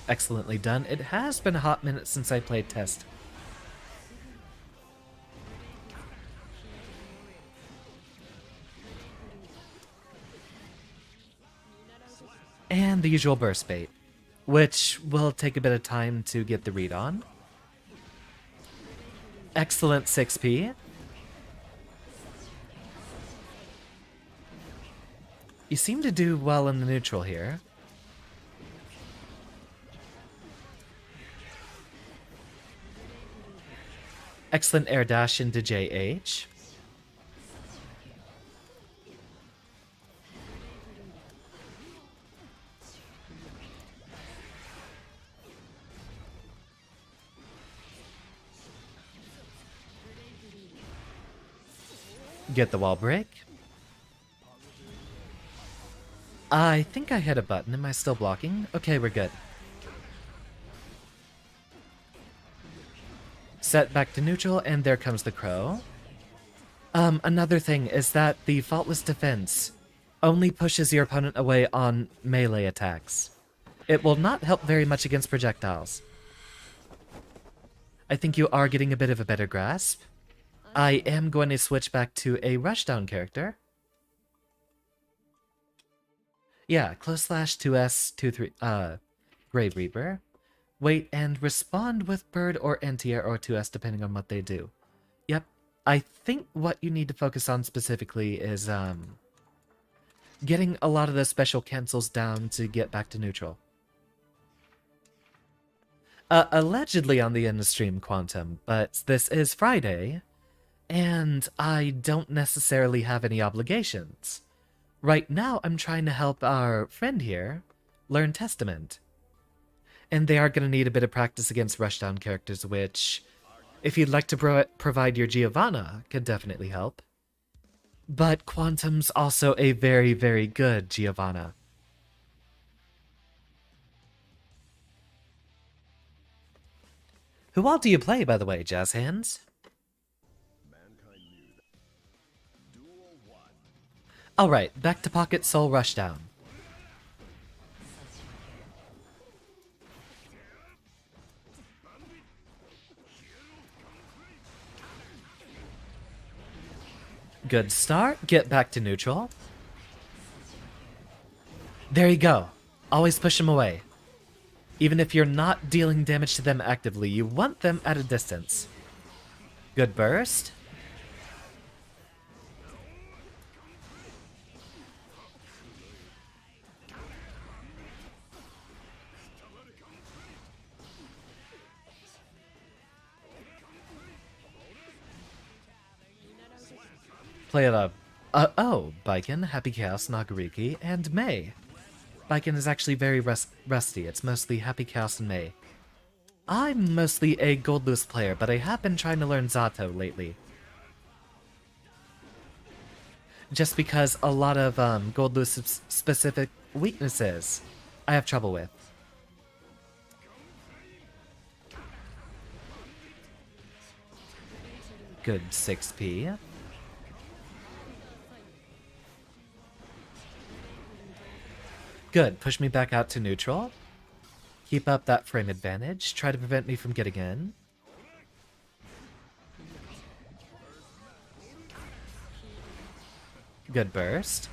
Excellently done. It has been a hot minute since I played Test. And the usual burst bait, which will take a bit of time to get the read on. Excellent 6p. You seem to do well in the neutral here. Excellent air dash into JH. Get the wall break. I think I hit a button. Am I still blocking? Okay, we're good. Set back to neutral, and there comes the crow. Another thing is that the faultless defense only pushes your opponent away on melee attacks. It will not help very much against projectiles. I think you are getting a bit of a better grasp. I am going to switch back to a rushdown character. Yeah, close slash 2S, 2-3, Grave Reaper. Wait and respond with Bird or Anti-Air or 2S depending on what they do. I think what you need to focus on specifically is getting a lot of the special cancels down to get back to neutral. Allegedly on the end of stream, Quantum, but this is Friday, and I don't necessarily have any obligations. Right now, I'm trying to help our friend here learn Testament. And they are going to need a bit of practice against rushdown characters, which, if you'd like to provide your Giovanna, could definitely help. But Quantum's also a very, very good Giovanna. Who all do you play, by the way, Jazz Hands? Alright, back to Pocket Soul Rushdown. Good start, get back to neutral. There you go. Always push them away. Even if you're not dealing damage to them actively, you want them at a distance. Good burst. Play it up. Oh, Baiken, Happy Chaos, Nagariki, and May. Baiken is actually very rusty. It's mostly Happy Chaos and May. I'm mostly a Gold Loose player, but I have been trying to learn Zato lately. Just because a lot of Gold Loose specific weaknesses I have trouble with. Good 6p. Good, push me back out to neutral. Keep up that frame advantage. Try to prevent me from getting in. Good burst.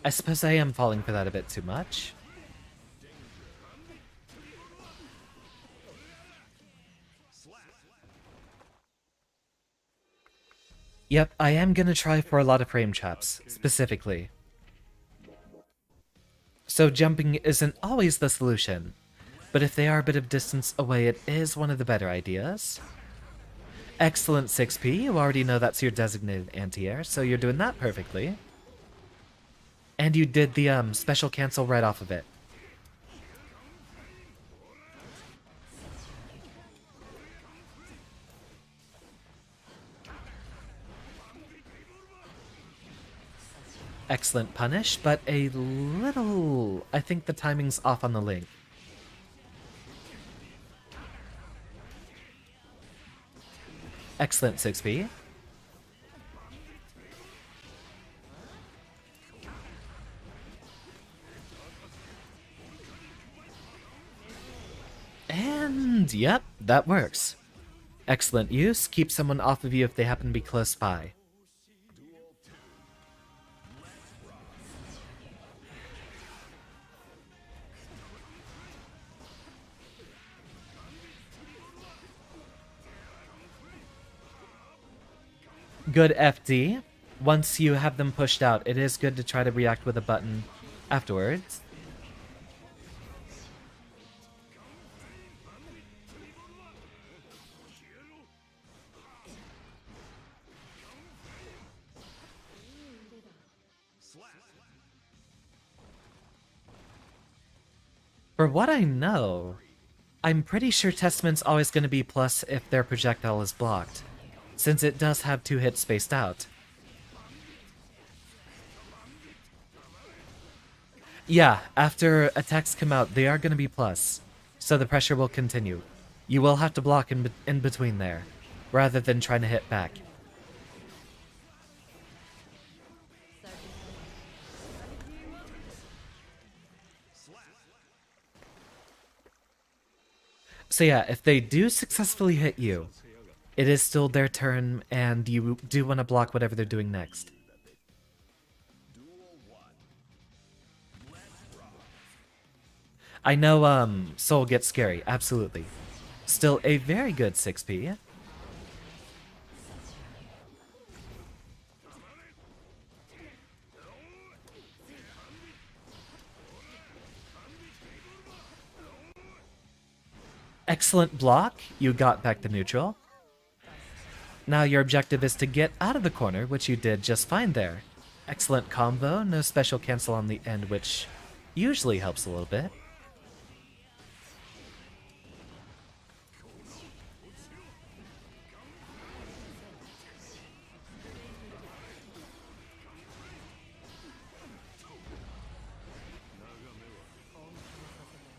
I suppose I am falling for that a bit too much. Yep, I am gonna try for a lot of frame traps, specifically. So jumping isn't always the solution, but if they are a bit of distance away, it is one of the better ideas. Excellent 6p, you already know that's your designated anti-air, so you're doing that perfectly. And you did the special cancel right off of it. Excellent punish, but a little... I think the timing's off on the link. Excellent 6p. And yep, that works. Excellent use. Keep someone off of you if they happen to be close by. Good FD. Once you have them pushed out, it is good to try to react with a button afterwards. For what I know, I'm pretty sure Testament's always going to be plus if their projectile is blocked, since it does have 2 hits spaced out. Yeah, after attacks come out, they are going to be plus, so the pressure will continue. You will have to block in between there, rather than trying to hit back. So yeah, if they do successfully hit you, it is still their turn, and you do want to block whatever they're doing next. I know, Soul gets scary, absolutely. Still a very good 6p. Excellent block. You got back to neutral. Now your objective is to get out of the corner, which you did just fine there. Excellent combo. No special cancel on the end, which usually helps a little bit.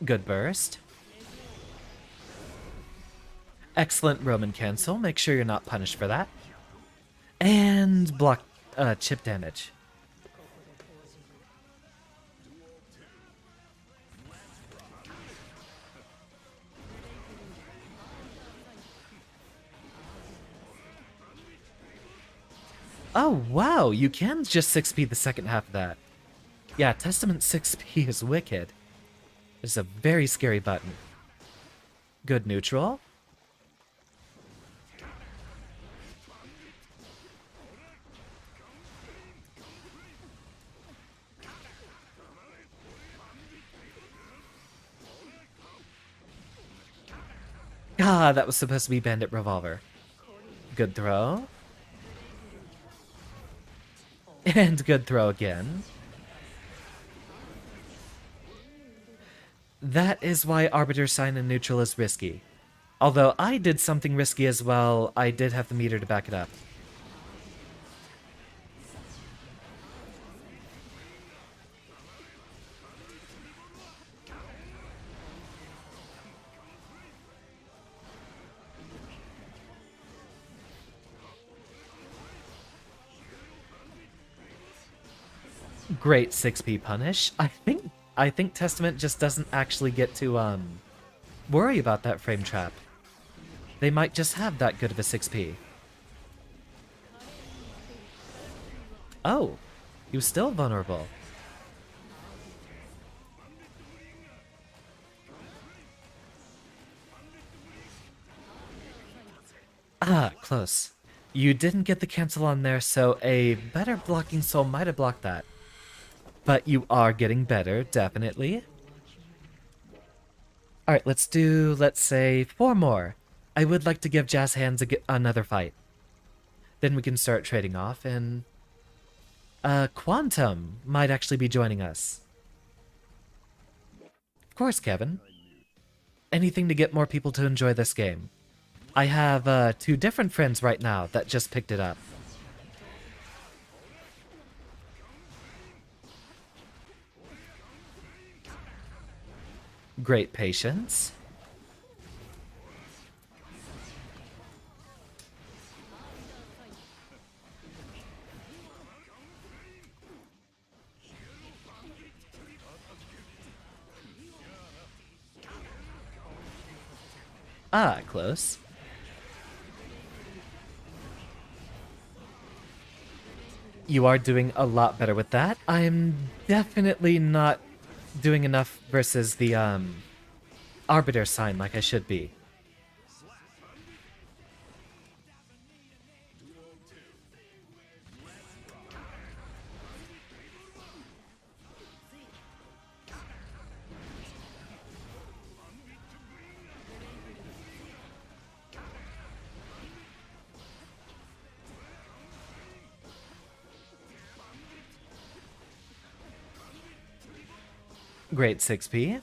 Good burst. Excellent Roman cancel. Make sure you're not punished for that. And block chip damage. Oh, wow, you can just 6p the second half of that. Yeah, Testament 6p is wicked. It's a very scary button. Good neutral. Ah, that was supposed to be Bandit Revolver. Good throw. And good throw again. That is why Arbiter Sign in neutral is risky. Although I did something risky as well, I did have the meter to back it up. Great 6p punish. I think Testament just doesn't actually get to worry about that frame trap. They might just have that good of a 6p. Oh, he was still vulnerable. Ah, close. You didn't get the cancel on there, so a better blocking soul might have blocked that. But you are getting better, definitely. Alright, let's do, let's say, 4 more. I would like to give Jazz Hands another fight. Then we can start trading off, and Quantum might actually be joining us. Of course, Kevin. Anything to get more people to enjoy this game. I have 2 different friends right now that just picked it up. Great patience. Ah, close. You are doing a lot better with that. I'm definitely not doing enough versus the Arbiter sign like I should be. Great 6p.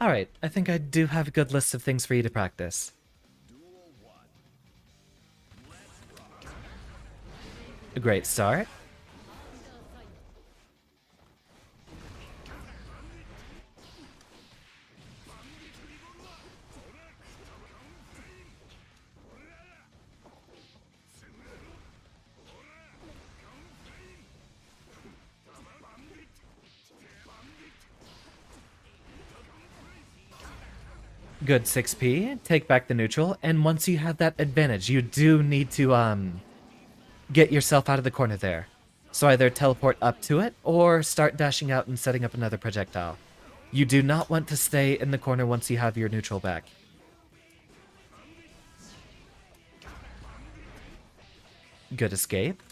Alright, I think I do have a good list of things for you to practice. A great start. Good 6p. Take back the neutral, and once you have that advantage, you do need to get yourself out of the corner there. So either teleport up to it, or start dashing out and setting up another projectile. You do not want to stay in the corner once you have your neutral back. Good escape.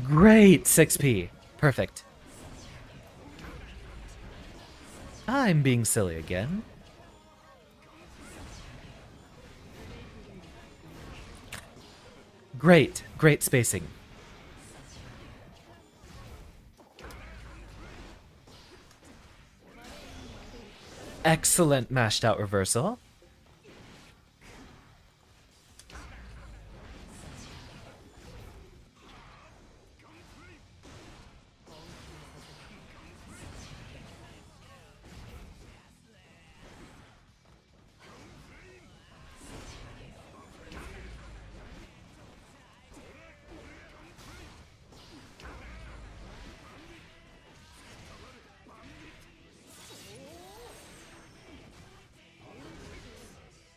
Great 6p. Perfect. I'm being silly again. Great, great spacing. Excellent mashed out reversal.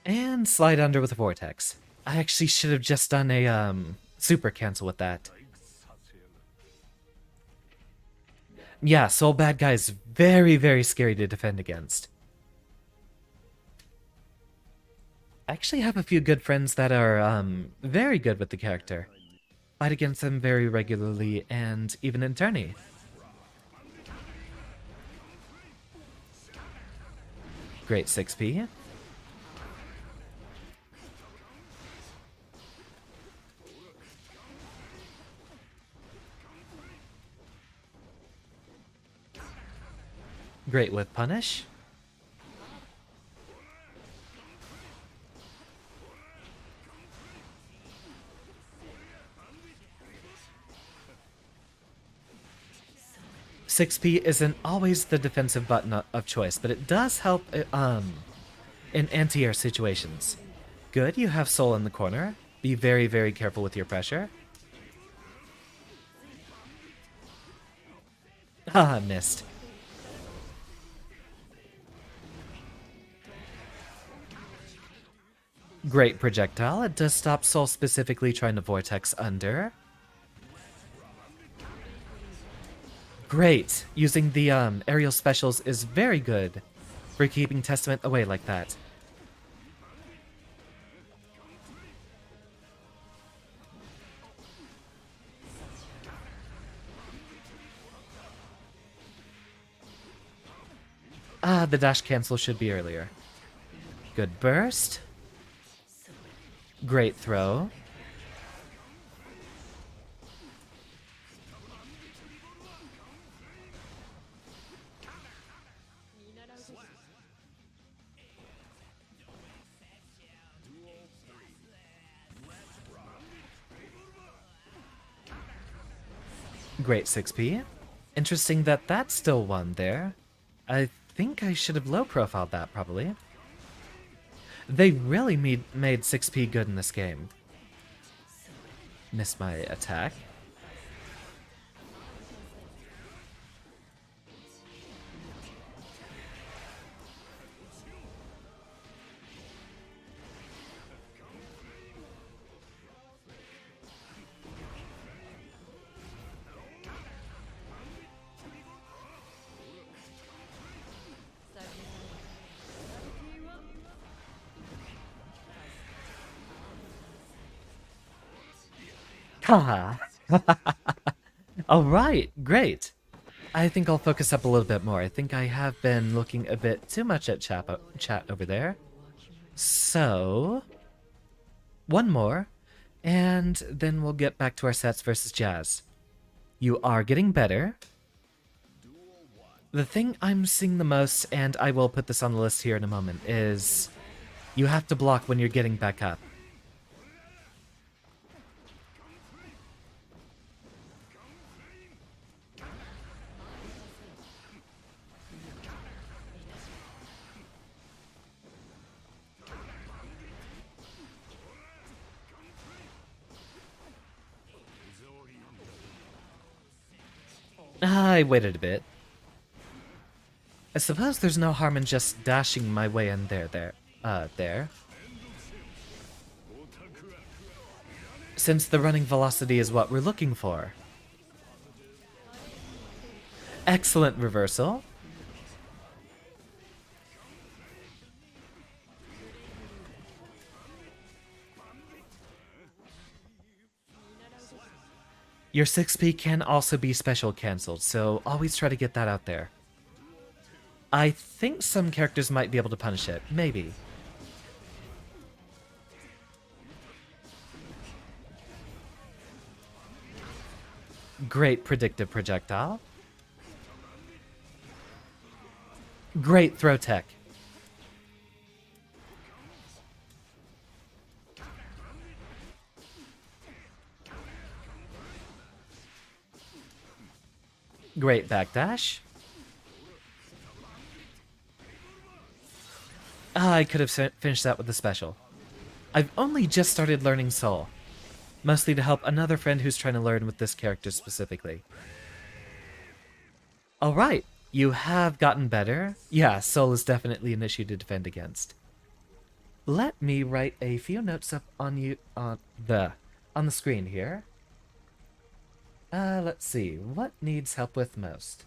And slide under with a vortex. I actually should have just done a super cancel with that. Yeah, Soul Bad Guy is very, very scary to defend against. I actually have a few good friends that are very good with the character. Fight against them very regularly and even in tourney. Great 6p. Great with punish. Six P isn't always the defensive button of choice, but it does help in anti-air situations. Good, you have Soul in the corner. Be very, very careful with your pressure. Haha, missed. Great projectile. It does stop Soul specifically trying to vortex under. Great. Using the aerial specials is very good for keeping Testament away like that. Ah, the dash cancel should be earlier. Good burst. Great throw. Great 6p. Interesting that that still won there. I think I should have low profiled that, probably. They really made 6p good in this game. Missed my attack. Haha. Alright, great. I think I'll focus up a little bit more. I think I have been looking a bit too much at chat over there. So, one more, and then we'll get back to our sets versus Jazz. You are getting better. The thing I'm seeing the most, and I will put this on the list here in a moment, is you have to block when you're getting back up. I waited a bit. I suppose there's no harm in just dashing my way in there. Since the running velocity is what we're looking for. Excellent reversal. Your 6P can also be special cancelled, so always try to get that out there. I think some characters might be able to punish it. Maybe. Great predictive projectile. Great throw tech. Great backdash. I could have finished that with the special. I've only just started learning Soul. Mostly to help another friend who's trying to learn with this character specifically. Alright, you have gotten better. Yeah, Soul is definitely an issue to defend against. Let me write a few notes up on the screen here. Let's see. What needs help with most?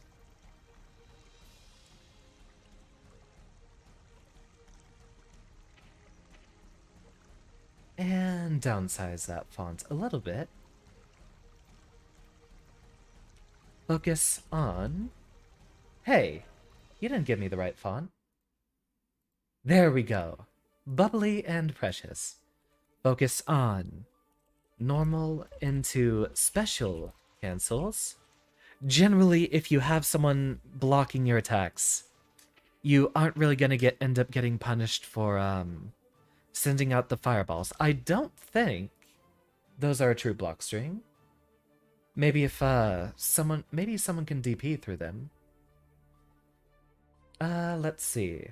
And downsize that font a little bit. Focus on... Hey, you didn't give me the right font. There we go. Bubbly and precious. Focus on normal into special cancels. Generally, if you have someone blocking your attacks, you aren't really going to end up getting punished for sending out the fireballs. I don't think those are a true block string. Maybe if someone can DP through them. Let's see.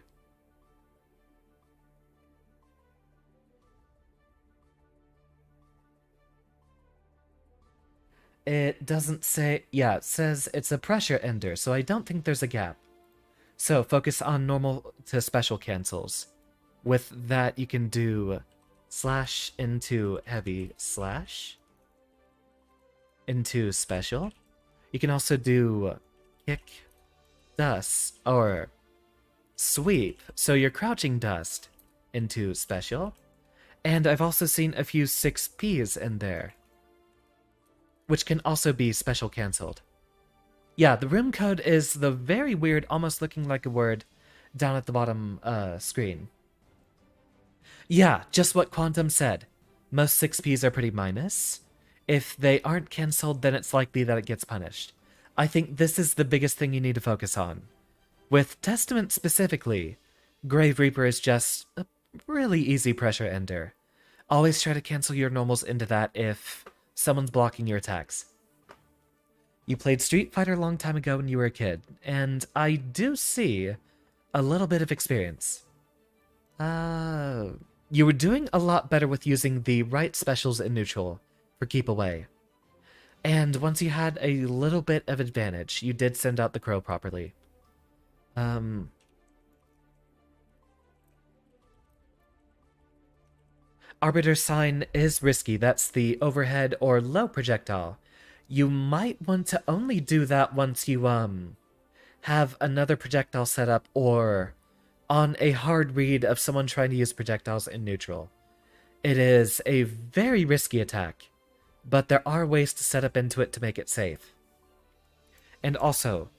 It doesn't say... Yeah, it says it's a pressure ender, so I don't think there's a gap. So focus on normal to special cancels. With that, you can do slash into heavy slash into special. You can also do kick dust or sweep. So you're crouching dust into special. And I've also seen a few 6Ps in there, which can also be special cancelled. Yeah, the room code is the very weird, almost looking like a word down at the bottom screen. Yeah, just what Quantum said. Most 6Ps are pretty minus. If they aren't cancelled, then it's likely that it gets punished. I think this is the biggest thing you need to focus on. With Testament specifically, Grave Reaper is just a really easy pressure ender. Always try to cancel your normals into that if someone's blocking your attacks. You played Street Fighter a long time ago when you were a kid, and I do see a little bit of experience. You were doing a lot better with using the right specials in neutral for keep away. And once you had a little bit of advantage, you did send out the crow properly. Arbiter Sign is risky. That's the overhead or low projectile. You might want to only do that once you have another projectile set up or on a hard read of someone trying to use projectiles in neutral. It is a very risky attack, but there are ways to set up into it to make it safe. And also,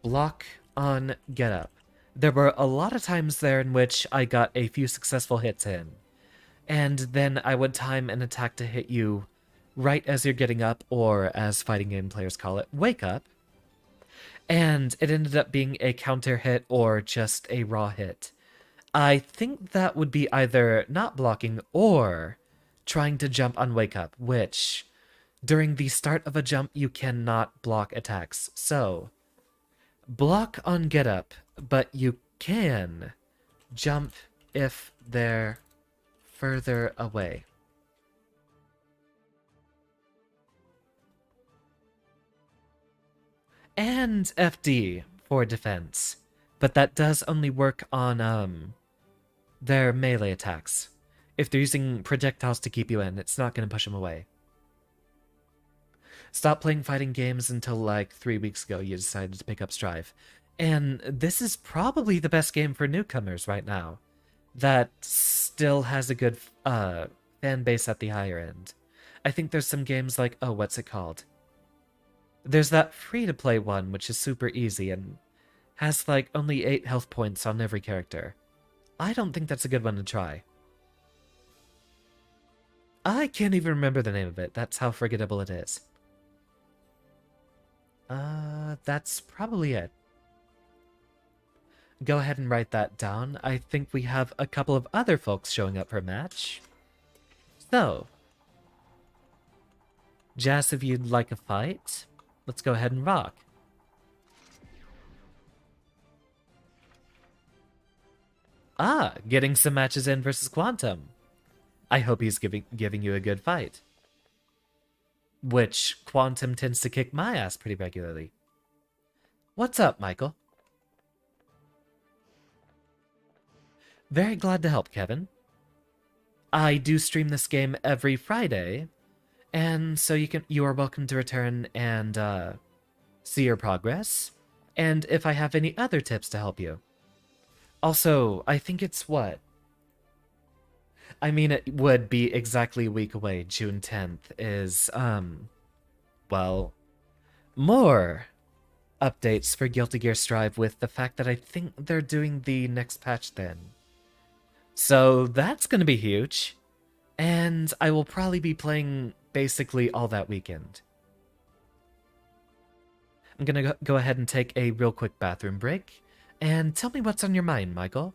block on get up. There were a lot of times there in which I got a few successful hits in, and then I would time an attack to hit you right as you're getting up, or as fighting game players call it, wake up, and it ended up being a counter hit or just a raw hit. I think that would be either not blocking or trying to jump on wake up, which during the start of a jump you cannot block attacks. So block on get up, but you can jump if they're further away. and FD for defense, but that does only work on their melee attacks. If they're using projectiles to keep you in, it's not going to push them away. Stop playing fighting games until like 3 weeks ago you decided to pick up Strive. And this is probably the best game for newcomers right now. That still has a good fan base at the higher end. I think there's some games like, oh, what's it called? There's that free-to-play one, which is super easy and has like only 8 health points on every character. I don't think that's a good one to try. I can't even remember the name of it. That's how forgettable it is. That's probably it. Go ahead and write that down. I think we have a couple of other folks showing up for a match. So, Jazz, if you'd like a fight, let's go ahead and rock. Ah, getting some matches in versus Quantum. I hope he's giving you a good fight. Which Quantum tends to kick my ass pretty regularly. What's up, Michael? Very glad to help, Kevin. I do stream this game every Friday, and so you are welcome to return and see your progress, and if I have any other tips to help you. Also, I think it's what? I mean, it would be exactly a week away. June 10th is, well, more updates for Guilty Gear Strive with the fact that I think they're doing the next patch then. So that's going to be huge, and I will probably be playing basically all that weekend. I'm going to go ahead and take a real quick bathroom break, and tell me what's on your mind, Michael.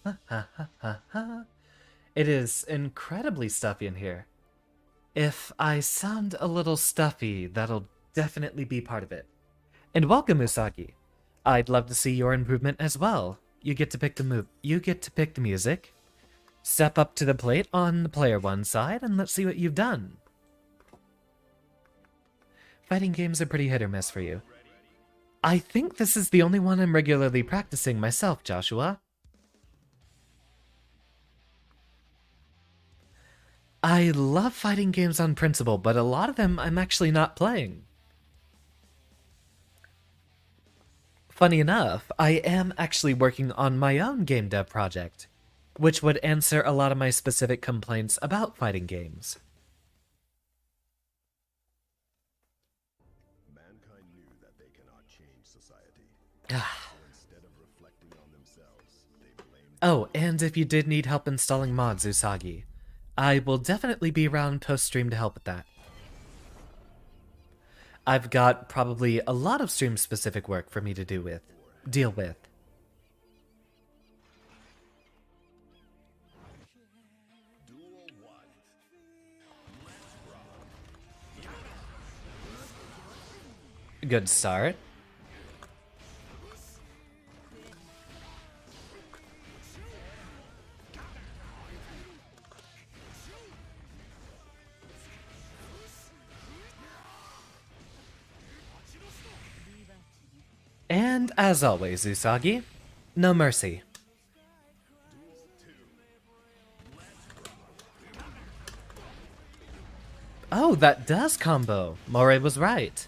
Ha ha ha ha. It is incredibly stuffy in here. If I sound a little stuffy, that'll definitely be part of it. And welcome, Usagi. I'd love to see your improvement as well. You get to pick the music. Step up to the plate on the player one side, and let's see what you've done. Fighting games are pretty hit or miss for you. I think this is the only one I'm regularly practicing myself, Joshua. I love fighting games on principle, but a lot of them I'm actually not playing. Funny enough, I am actually working on my own game dev project, which would answer a lot of my specific complaints about fighting games. Mankind knew that they cannot change society. Ah. So instead of reflecting on themselves, they blamed Oh, and if you did need help installing mods, Usagi, I will definitely be around post-stream to help with that. I've got probably a lot of stream-specific work for me to deal with. Duel 1. Good start. And as always, Usagi, no mercy. Oh, that does combo. Moray was right.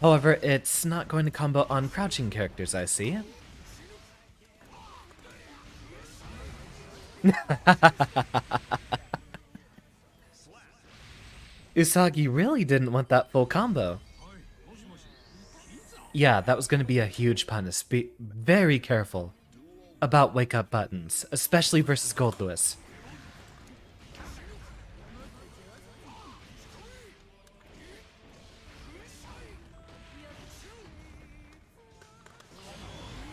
However, it's not going to combo on crouching characters, I see. Usagi really didn't want that full combo. Yeah, that was going to be a huge punish. Be very careful about wake-up buttons, especially versus Gold Lewis.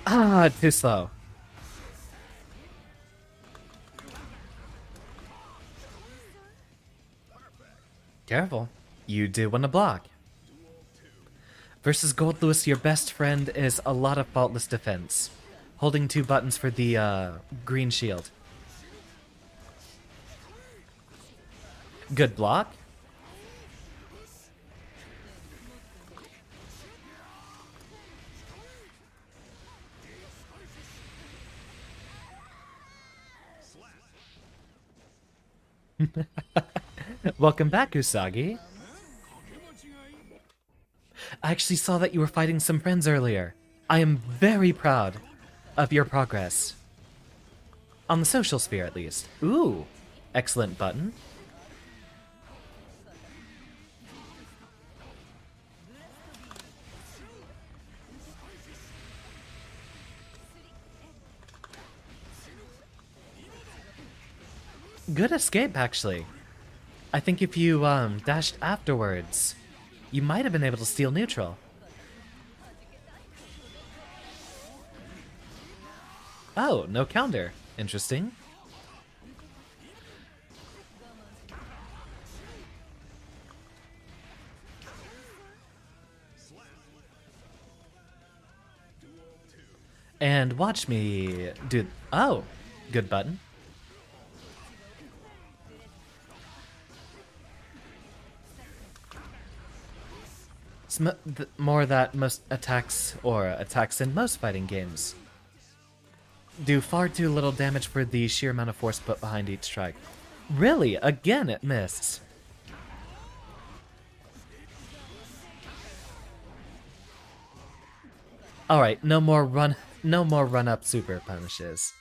Ah, too slow. Careful. You do want to block. Versus Gold Lewis, your best friend is a lot of faultless defense. Holding 2 buttons for the green shield. Good block. Welcome back, Usagi. I actually saw that you were fighting some friends earlier. I am very proud of your progress. On the social sphere, at least. Ooh, excellent button. Good escape, actually. I think if you dashed afterwards, you might have been able to steal neutral. Oh, no counter. Interesting. And watch me do... Oh, good button. More that most attacks in most fighting games do far too little damage for the sheer amount of force put behind each strike. Really? Again, it missed. Alright, no more run-up super punishes.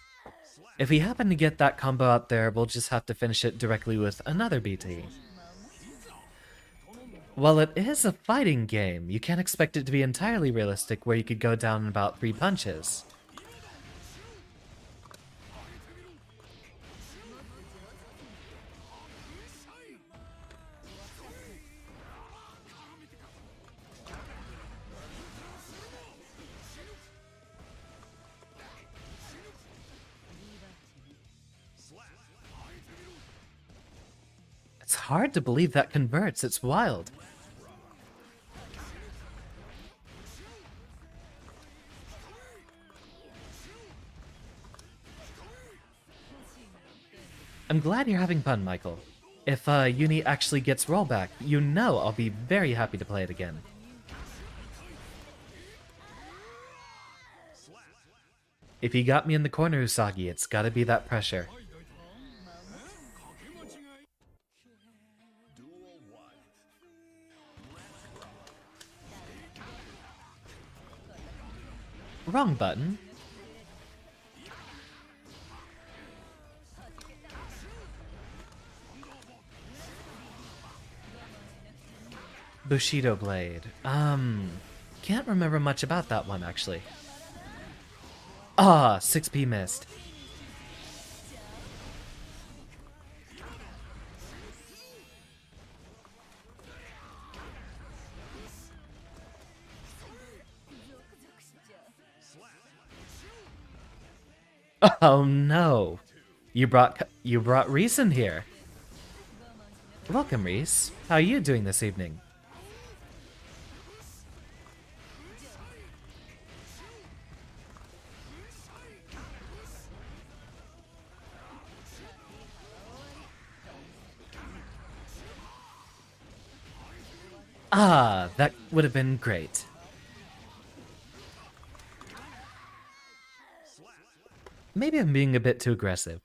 If we happen to get that combo out there, we'll just have to finish it directly with another BT. While it is a fighting game, you can't expect it to be entirely realistic where you could go down in about 3 punches. It's hard to believe that converts, it's wild. I'm glad you're having fun, Michael. If Uni actually gets rollback, you know I'll be very happy to play it again. If you got me in the corner, Usagi, it's gotta be that pressure. wrong button. Bushido Blade. Can't remember much about that one, actually. Ah, 6p missed. Oh no. You brought Reese in here. Welcome, Reese. How are you doing this evening? Ah, that would have been great. Maybe I'm being a bit too aggressive.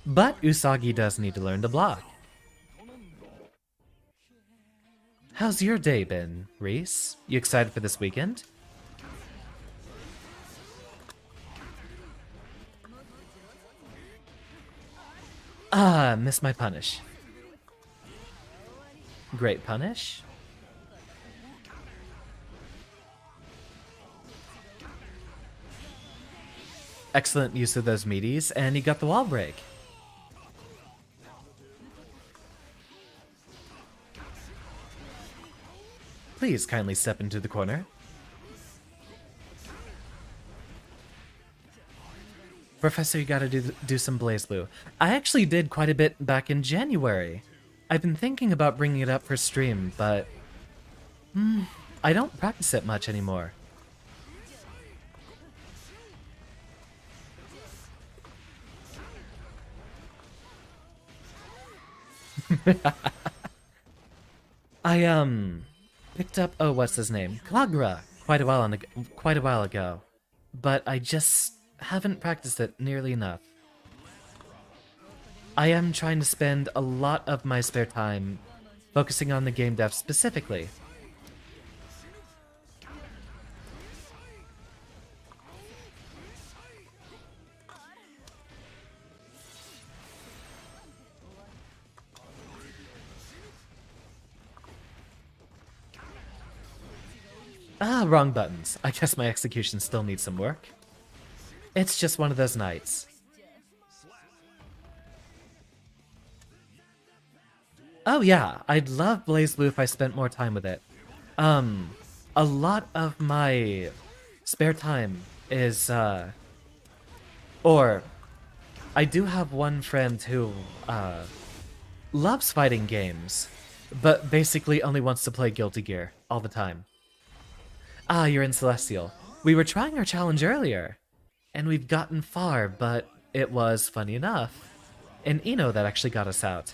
But Usagi does need to learn to block. How's your day been, Reese? You excited for this weekend? Ah, missed my punish. Great punish. Excellent use of those meaties, and he got the wall break. Please kindly step into the corner. Professor, you gotta do some BlazBlue. I actually did quite a bit back in January. I've been thinking about bringing it up for stream, but I don't practice it much anymore. I picked up what's his name? Kagura quite a while ago. But I just haven't practiced it nearly enough. I am trying to spend a lot of my spare time focusing on the game dev specifically. Ah, wrong buttons. I guess my execution still needs some work. It's just one of those nights. Oh yeah, I'd love BlazBlue if I spent more time with it. A lot of my spare time is, or I do have one friend who, loves fighting games, but basically only wants to play Guilty Gear all the time. Ah, you're in Celestial. We were trying our challenge earlier, and we've gotten far, but it was, funny enough, an Ino that actually got us out.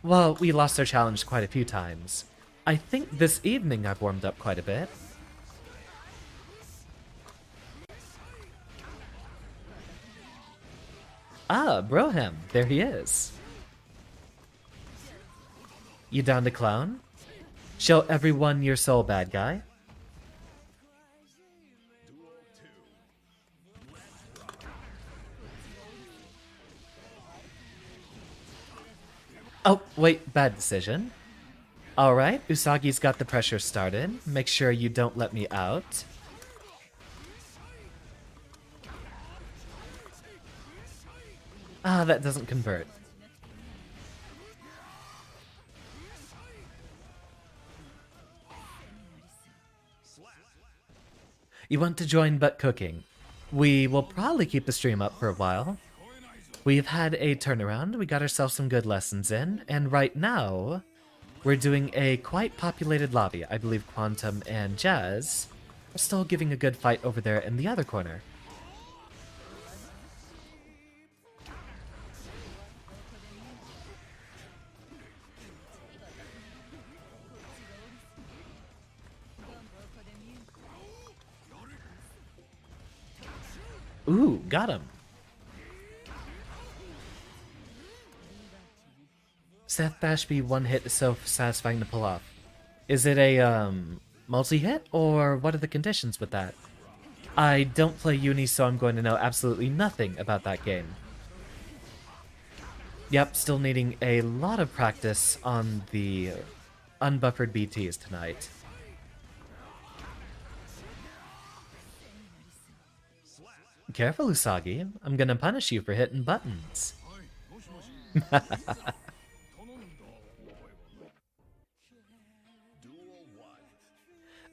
Well, we lost our challenge quite a few times. I think this evening I've warmed up quite a bit. Ah, Broham, there he is. You down to clown? Show everyone your soul, bad guy. Oh, wait, bad decision. Alright, Usagi's got the pressure started. Make sure you don't let me out. Ah, that doesn't convert. You want to join Butt Cooking? We will probably keep the stream up for a while. We've had a turnaround, we got ourselves some good lessons in, and right now, we're doing a quite populated lobby. I believe Quantum and Jazz are still giving a good fight over there in the other corner. Ooh, got him. Seth Bashby one hit is so satisfying to pull off. Is it a Multi-hit, or what are the conditions with that? I don't play Uni, so I'm going to know absolutely nothing about that game. Yep, still needing a lot of practice on the unbuffered BTs tonight. Careful, Usagi. I'm gonna punish you for hitting buttons.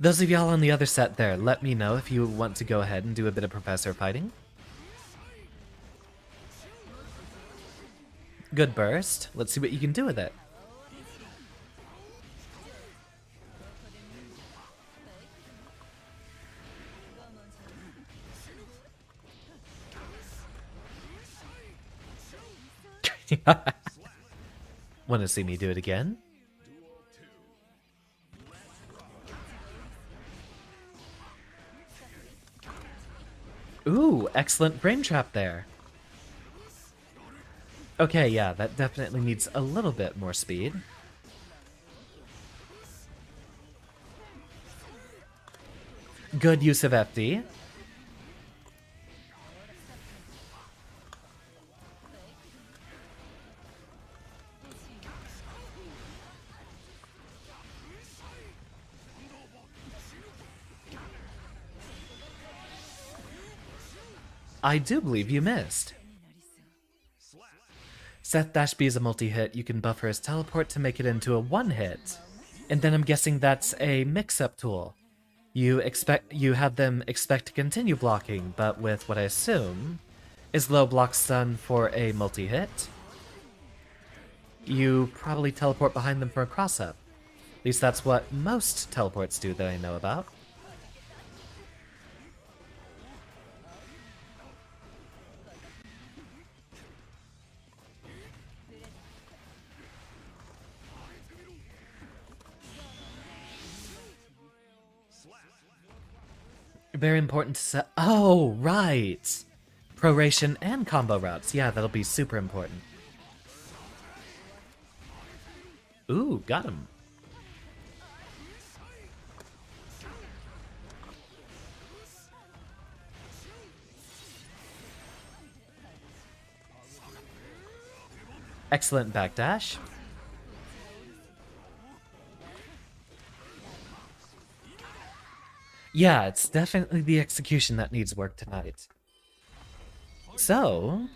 Those of y'all on the other set there, let me know if you want to go ahead and do a bit of professor fighting. Good burst. Let's see what you can do with it. Want to see me do it again? Ooh, excellent frame trap there. Okay, yeah, that definitely needs a little bit more speed. Good use of FD. I do believe you missed. Seth Dashby is a multi-hit. You can buffer his teleport to make it into a one-hit. And then I'm guessing that's a mix-up tool. You have them expect to continue blocking, but with what I assume is low block stun for a multi-hit. You probably teleport behind them for a cross-up. At least that's what most teleports do that I know about. Very important to set. Oh, right! Proration and combo routes. Yeah, that'll be super important. Ooh, got him. Excellent backdash. Yeah, it's definitely the execution that needs work tonight. So,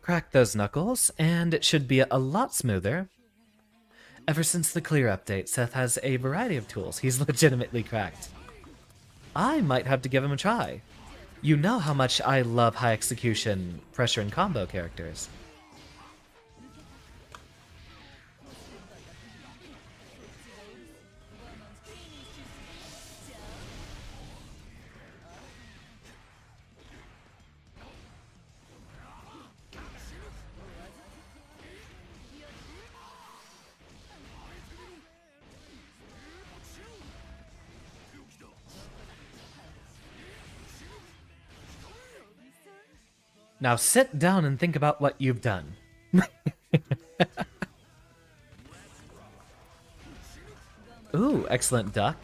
crack those knuckles, and it should be a lot smoother. Ever since the clear update, Seth has a variety of tools he's legitimately cracked. I might have to give him a try. You know how much I love high execution, pressure, and combo characters. Now sit down and think about what you've done. Ooh, excellent duck.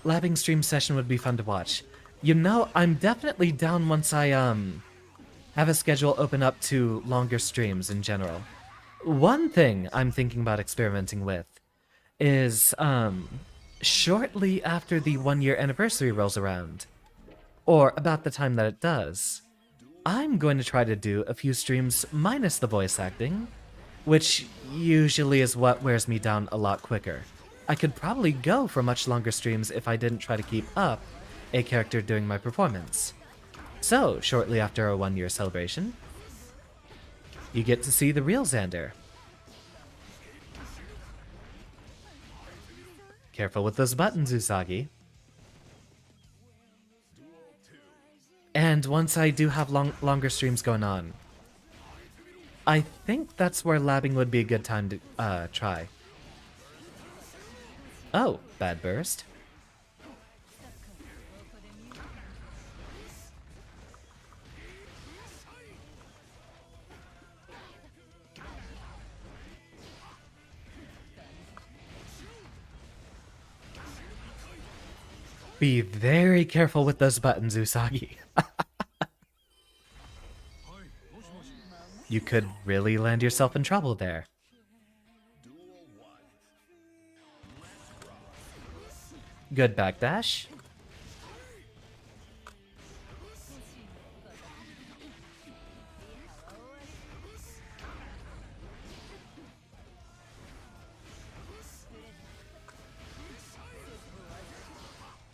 Labbing stream session would be fun to watch. You know, I'm definitely down once I, have a schedule open up to longer streams in general. One thing I'm thinking about experimenting with is, shortly after the 1-year anniversary rolls around, or about the time that it does, I'm going to try to do a few streams minus the voice acting, which usually is what wears me down a lot quicker. I could probably go for much longer streams if I didn't try to keep up a character doing my performance. So, shortly after our 1-year celebration, you get to see the real Xander. Careful with those buttons, Usagi. And once I do have longer streams going on, I think that's where labbing would be a good time to try. Oh, bad burst. Be very careful with those buttons, Usagi. You could really land yourself in trouble there. Good backdash.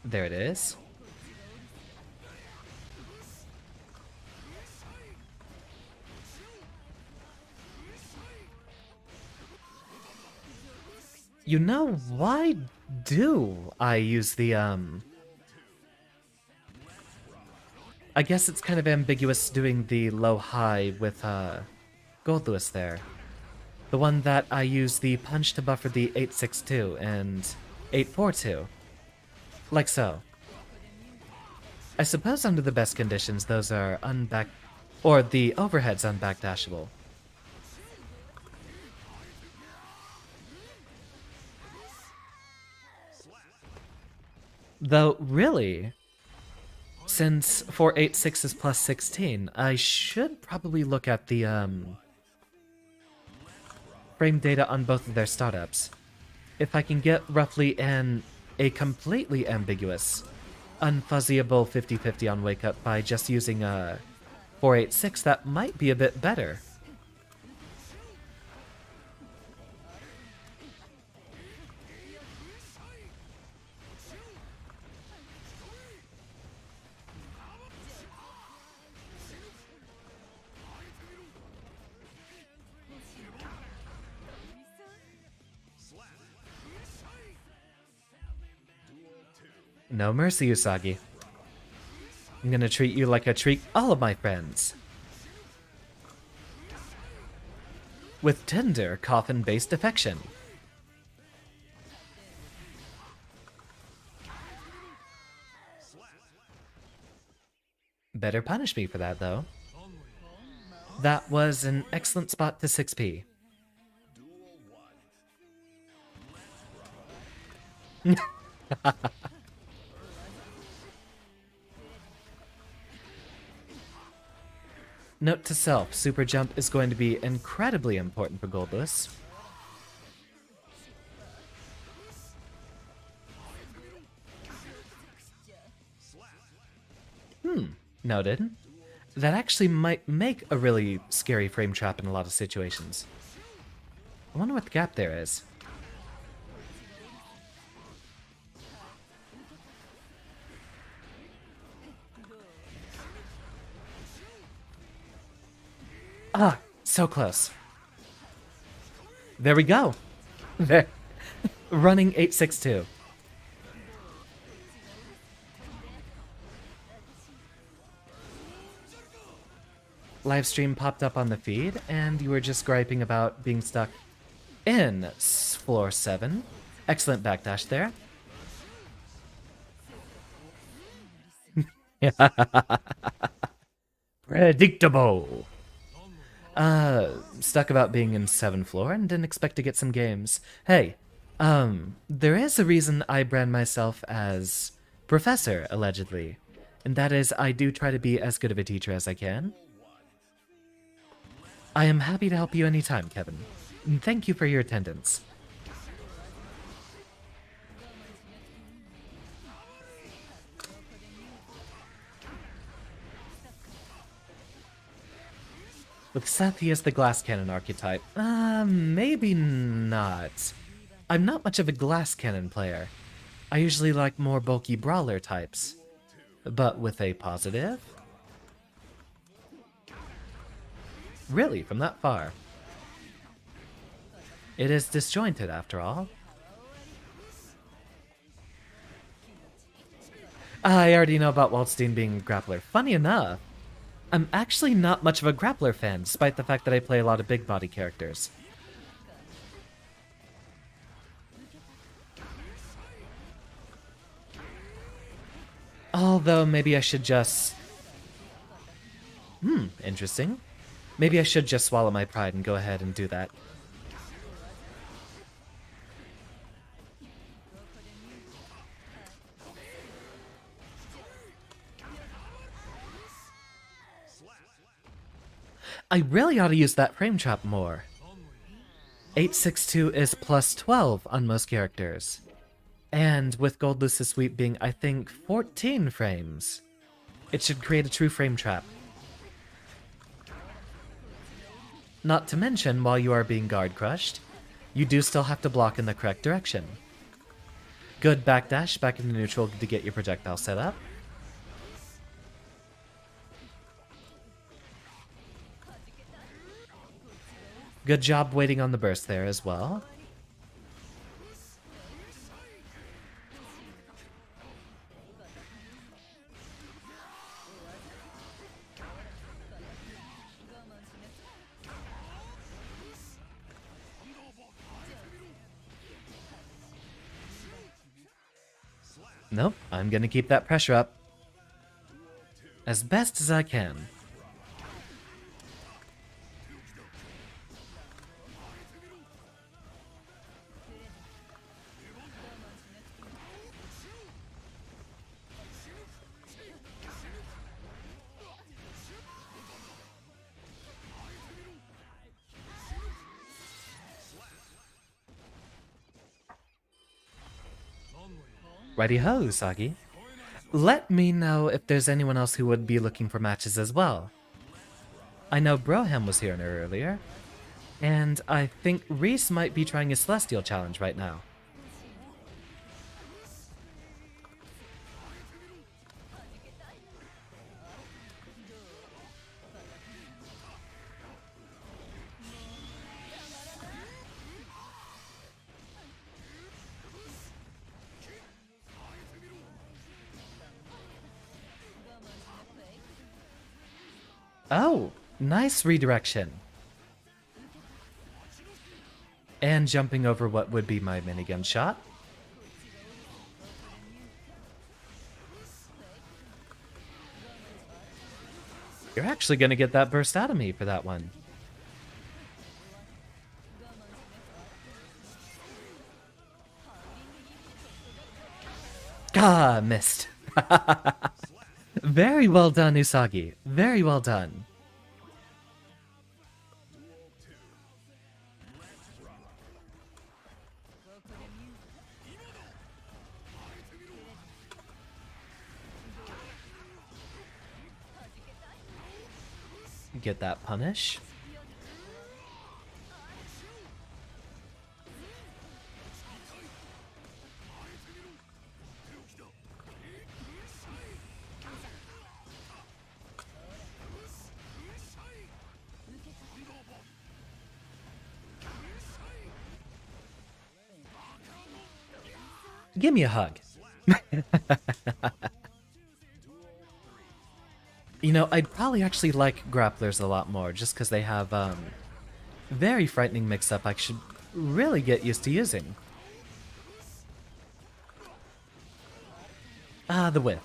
There it is. You know, why do I use the, I guess it's kind of ambiguous doing the low-high with, Goldlewis there. The one that I use the punch to buffer the 862 and 842. Like so. I suppose under the best conditions, those are unback... or the overhead's unbackdashable. Though, really, since 486 is plus 16, I should probably look at the, frame data on both of their startups. If I can get roughly a completely ambiguous, unfuzzyable 50-50 on Wake Up by just using a 486, that might be a bit better. No mercy, Usagi. I'm gonna treat you like I treat all of my friends. With tender, coffin-based affection. Better punish me for that, though. That was an excellent spot to 6p. Note to self, super jump is going to be incredibly important for Goldless. Noted. That actually might make a really scary frame trap in a lot of situations. I wonder what the gap there is. Ah, so close. There we go. There. Running 862. Livestream popped up on the feed, and you were just griping about being stuck in floor 7. Excellent backdash there. Predictable. Stuck about being in 7th floor and didn't expect to get some games. Hey, there is a reason I brand myself as Professor, allegedly. And that is, I do try to be as good of a teacher as I can. I am happy to help you anytime, Kevin. And thank you for your attendance. With Seth, he is the glass cannon archetype. Maybe not. I'm not much of a glass cannon player. I usually like more bulky brawler types. But with a positive? Really, from that far? It is disjointed, after all. I already know about Waldstein being a grappler. Funny enough, I'm actually not much of a grappler fan, despite the fact that I play a lot of big body characters. Although, maybe I should just... interesting. Maybe I should just swallow my pride and go ahead and do that. I really ought to use that frame trap more. 862 is plus 12 on most characters. And with Gold Lucis Sweep being, I think, 14 frames, it should create a true frame trap. Not to mention, while you are being guard crushed, you do still have to block in the correct direction. Good backdash back into neutral to get your projectile set up. Good job waiting on the burst there as well. Nope, I'm gonna keep that pressure up as best as I can. Righty-ho, Usagi. Let me know if there's anyone else who would be looking for matches as well. I know Broham was here earlier, and I think Reese might be trying a Celestial Challenge right now. Oh, nice redirection. And jumping over what would be my minigun shot. You're actually going to get that burst out of me for that one. Ah, missed. Very well done, Usagi. Very well done. Get that punish. Give me a hug. You know, I'd probably actually like grapplers a lot more, just because they have very frightening mix-up I should really get used to using. The whip.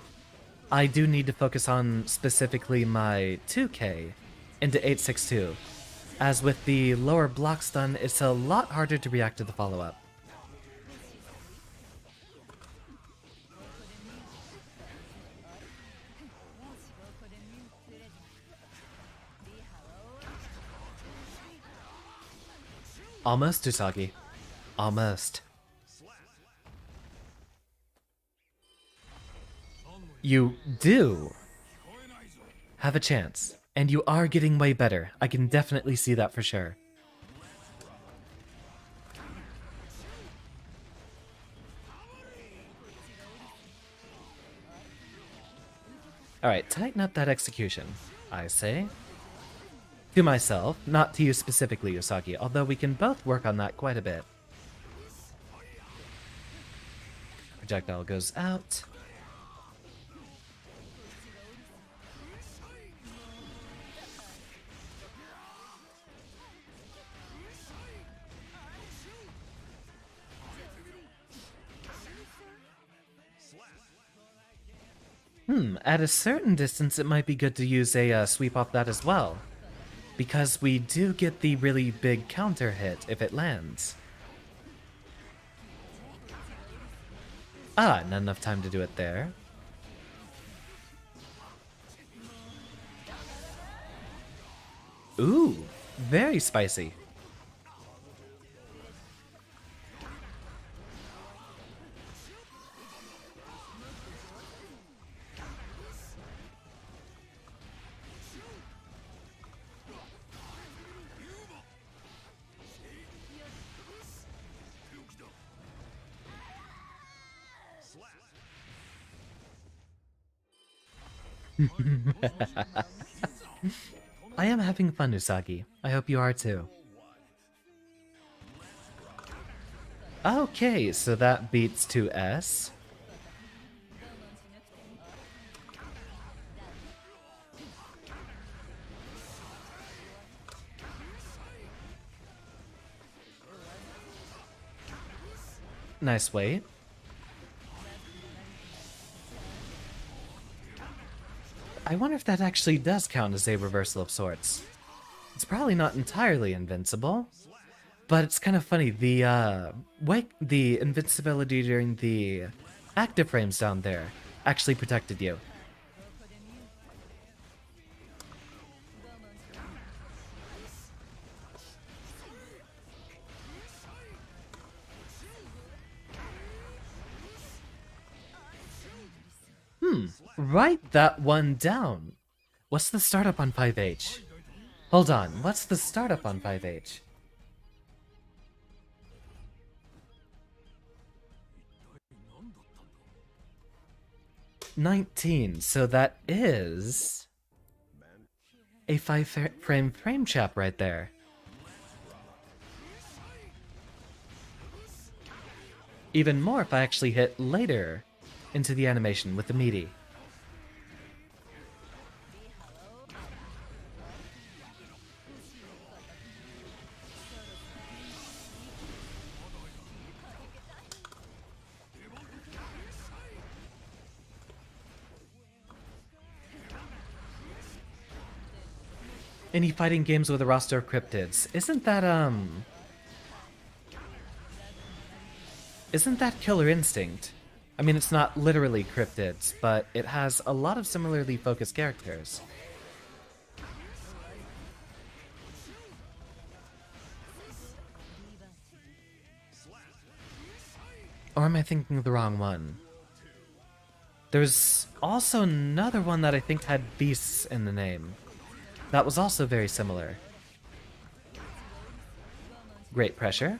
I do need to focus on specifically my 2K into 862, as with the lower block stun, it's a lot harder to react to the follow-up. Almost, Usagi. Almost. You do have a chance, and you are getting way better. I can definitely see that for sure. Alright, tighten up that execution, I say. To myself, not to you specifically, Usagi, although we can both work on that quite a bit. Projectile goes out. At a certain distance it might be good to use a sweep off that as well. Because we do get the really big counter hit if it lands. Ah, not enough time to do it there. Ooh, very spicy. I am having fun, Usagi. I hope you are too. Okay, so that beats 2S. Nice weight. I wonder if that actually does count as a reversal of sorts. It's probably not entirely invincible, but it's kind of funny. The invincibility during the active frames down there actually protected you. Write that one down. What's the startup on 5H? Hold on, what's the startup on 5H? $19, so that is a 5 frame chap right there. Even more if I actually hit later into the animation with the meaty. Any fighting games with a roster of cryptids. Isn't that Killer Instinct? I mean, it's not literally cryptids, but it has a lot of similarly focused characters. Or am I thinking of the wrong one? There's also another one that I think had beasts in the name. That was also very similar. Great pressure.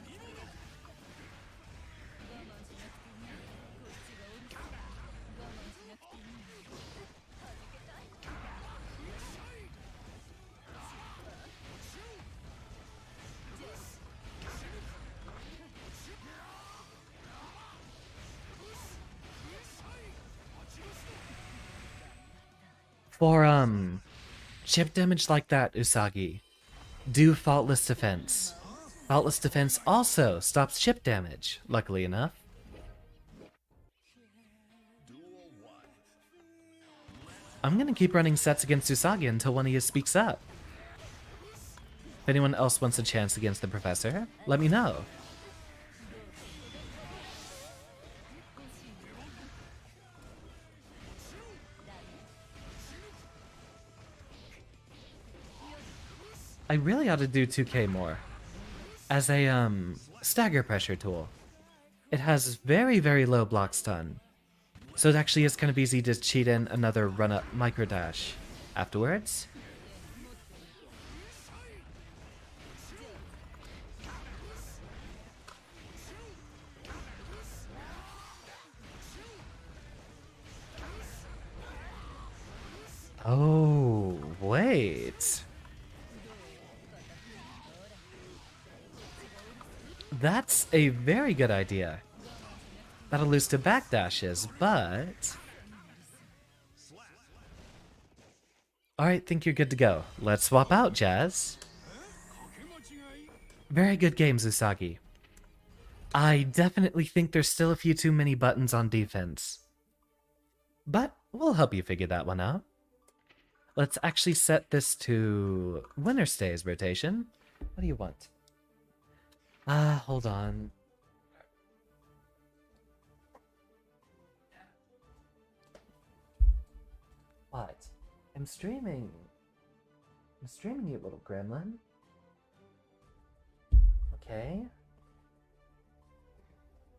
For, chip damage like that, Usagi, do Faultless Defense. Faultless Defense also stops chip damage, luckily enough. I'm gonna keep running sets against Usagi until one of you speaks up. If anyone else wants a chance against the professor, let me know. I really ought to do 2K more. As a, stagger pressure tool. It has very, very low block stun. So it actually is kind of easy to cheat in another run-up micro dash afterwards. Oh, wait. That's a very good idea. That'll lose to backdashes, but... Alright, think you're good to go. Let's swap out, Jazz. Very good games, Usagi. I definitely think there's still a few too many buttons on defense. But we'll help you figure that one out. Let's actually set this to winner stays rotation. What do you want? Hold on. What? I'm streaming. I'm streaming you, little gremlin. Okay.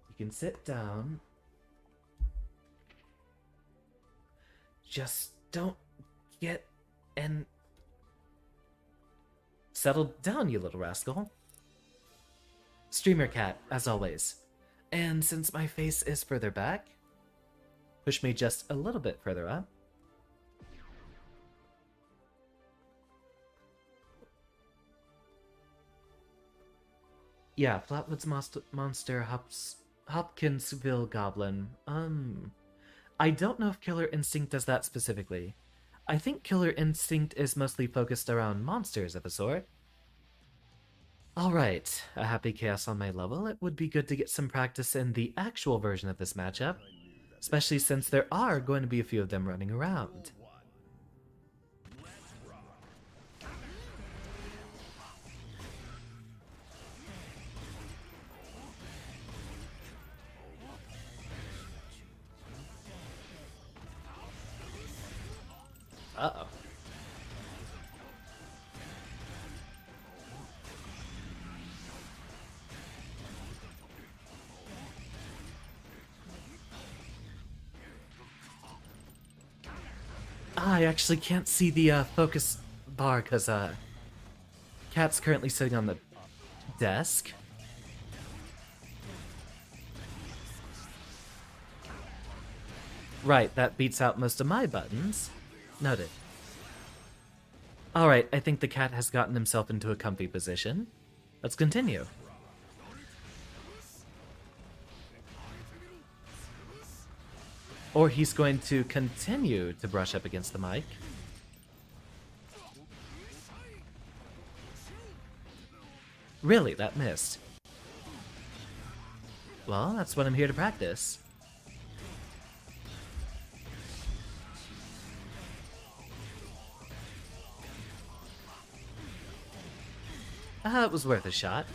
You can sit down. Just don't get and settle down, you little rascal. Streamer cat, as always. And since my face is further back, push me just a little bit further up. Yeah, Flatwoods Monster Hopkinsville Goblin. I don't know if Killer Instinct does that specifically. I think Killer Instinct is mostly focused around monsters of a sort. Alright, a happy chaos on my level. It would be good to get some practice in the actual version of this matchup, especially since there are going to be a few of them running around. Uh-oh. I actually can't see the focus bar because Cat's currently sitting on the desk. Right, that beats out most of my buttons. Noted. Alright, I think the cat has gotten himself into a comfy position. Let's continue. Or he's going to continue to brush up against the mic. Really, that missed. Well, that's what I'm here to practice. It was worth a shot.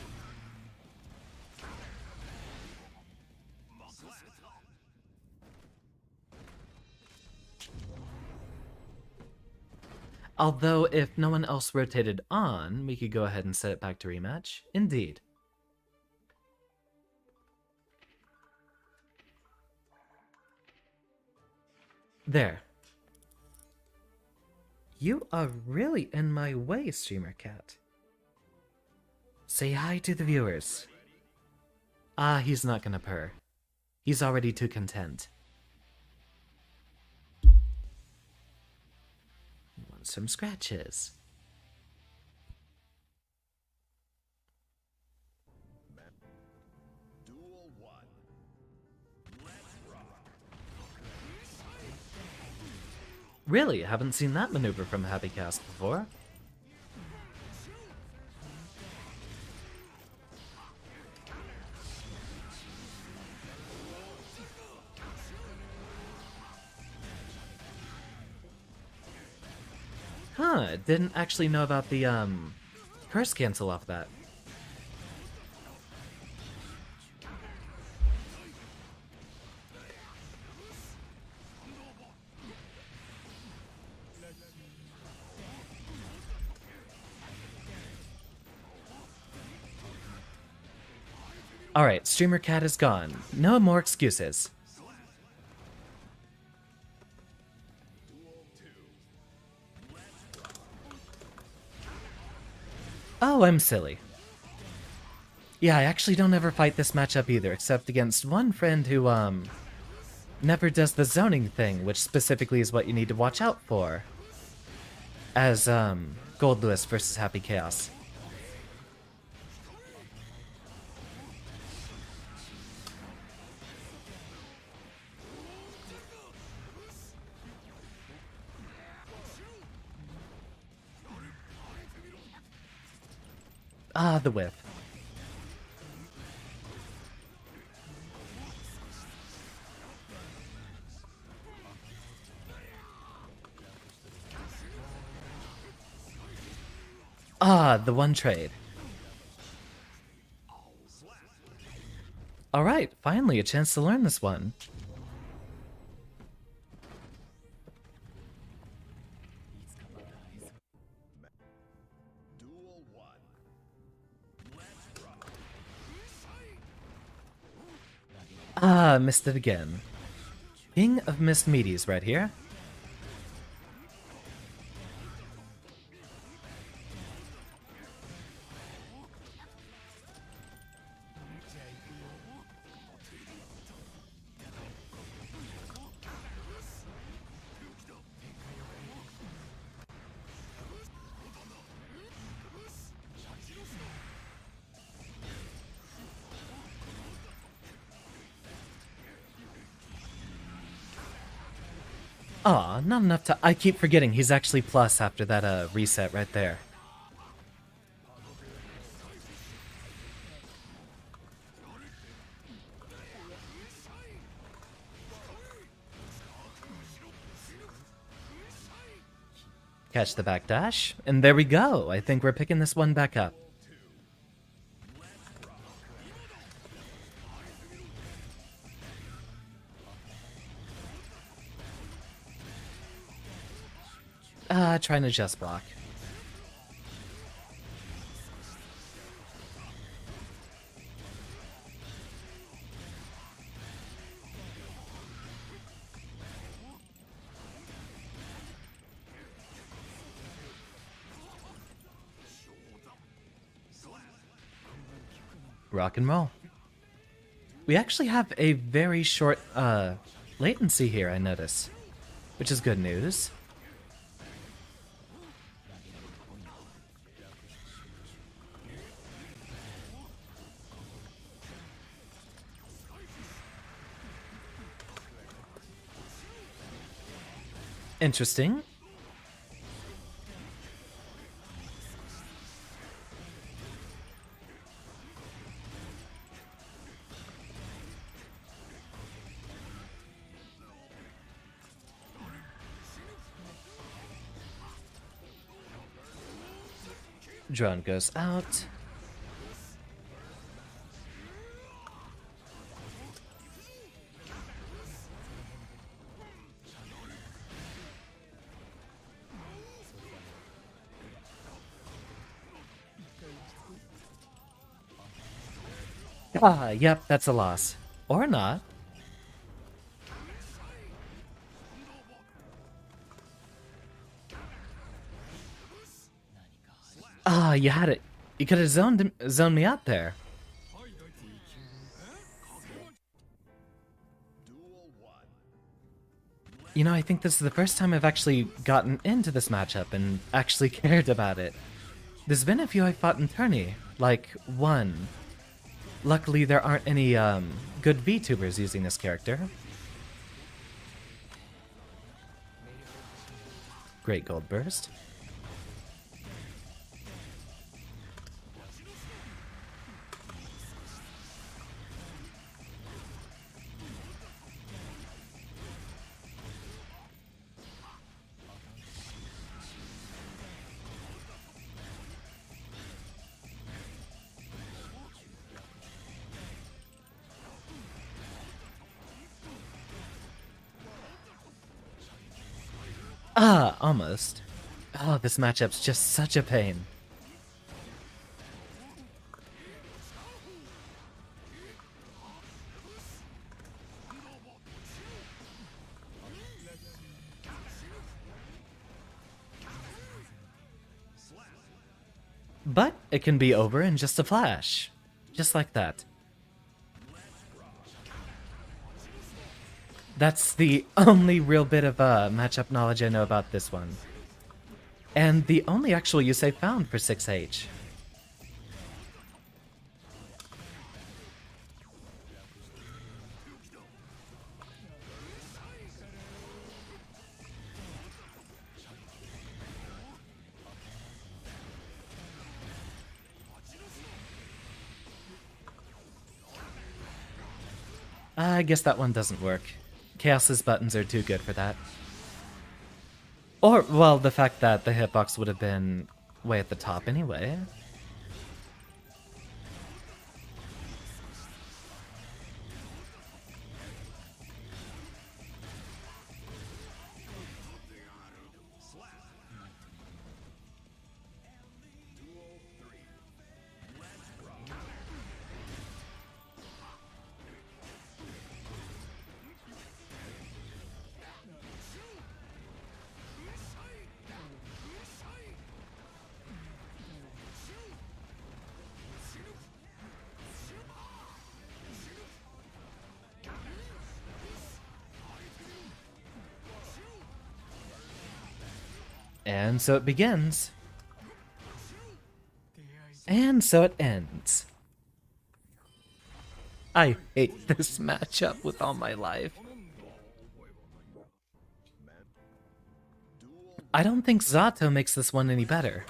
Although, if no one else rotated on, we could go ahead and set it back to rematch. Indeed. There. You are really in my way, Streamer Cat. Say hi to the viewers. Ah, he's not gonna purr. He's already too content. Want some scratches? Duel 1. Let's rock. Really? Haven't seen that maneuver from Happy Cast before. Huh, didn't actually know about the, curse cancel off that. Alright, Streamer Cat is gone. No more excuses. Oh, I'm silly. Yeah, I actually don't ever fight this matchup either, except against one friend who, never does the zoning thing, which specifically is what you need to watch out for. As, Gold Lewis versus Happy Chaos. Ah, the whiff. Ah, the one trade. Alright, finally a chance to learn this one. Ah, missed it again. King of missed meaties right here. Aw, not enough to— I keep forgetting he's actually plus after that reset right there. Catch the backdash, and there we go. I think we're picking this one back up. Trying to just block. Rock and roll. We actually have a very short latency here, I notice, which is good news. Interesting. Drone goes out. Ah, yep, that's a loss. Or not. Ah, you had it. You could have zoned me out there. You know, I think this is the first time I've actually gotten into this matchup and actually cared about it. There's been a few I fought in tourney, like one. Luckily, there aren't any good VTubers using this character. Great gold burst. Ah, almost. Oh, this matchup's just such a pain. But it can be over in just a flash. Just like that. That's the only real bit of matchup knowledge I know about this one. And the only actual use I found for 6H. I guess that one doesn't work. Chaos's buttons are too good for that. Or, well, the fact that the hitbox would have been way at the top anyway. And so it begins. And so it ends. I hate this matchup with all my life. I don't think Zato makes this one any better.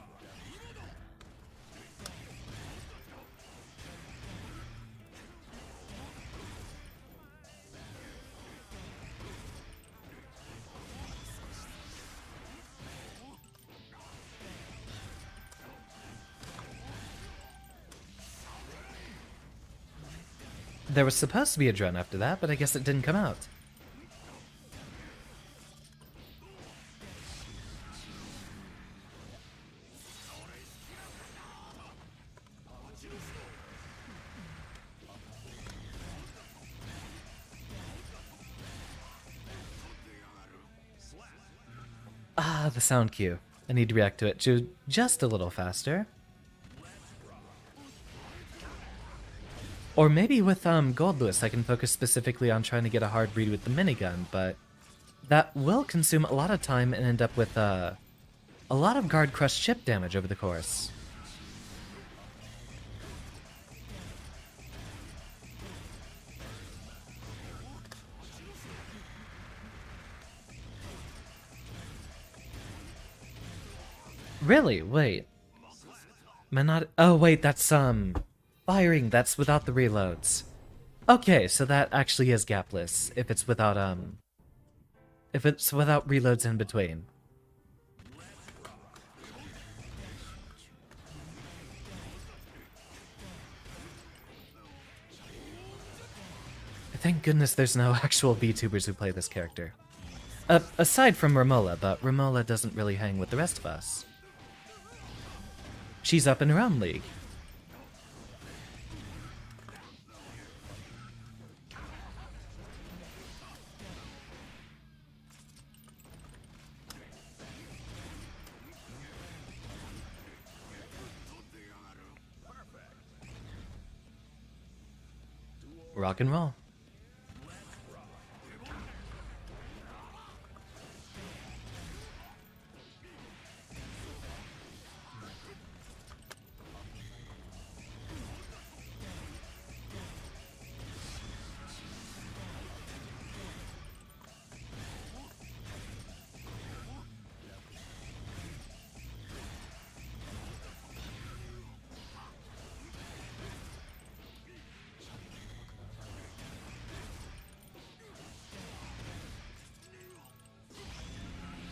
There was supposed to be a drone after that, but I guess it didn't come out. Ah, the sound cue. I need to react to it just a little faster. Or maybe with Gold Lewis I can focus specifically on trying to get a hard read with the minigun, but that will consume a lot of time and end up with a lot of guard crush chip damage over the course. Really? Wait. Am I not? Oh wait, that's firing. That's without the reloads. Okay, so that actually is gapless if it's without reloads in between. Thank goodness there's no actual VTubers who play this character. Aside from Romola, but Romola doesn't really hang with the rest of us. She's up in her own league. Rock and roll.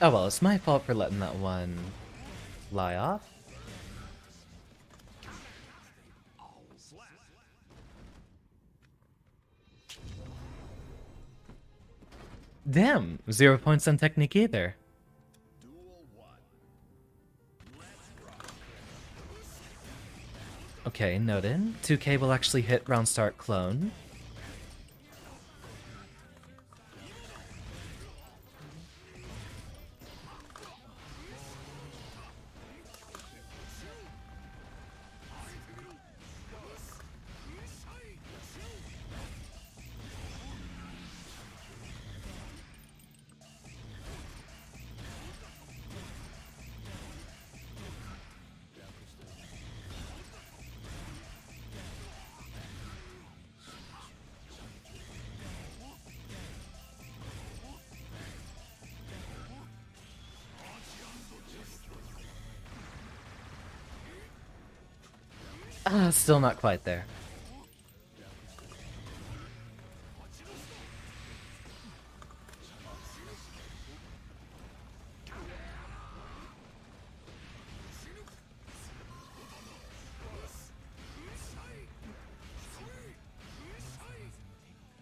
Oh well, it's my fault for letting that one lie off. Damn, 0 points on technique either. Okay, noted. 2K will actually hit round start clone. Ah, still not quite there.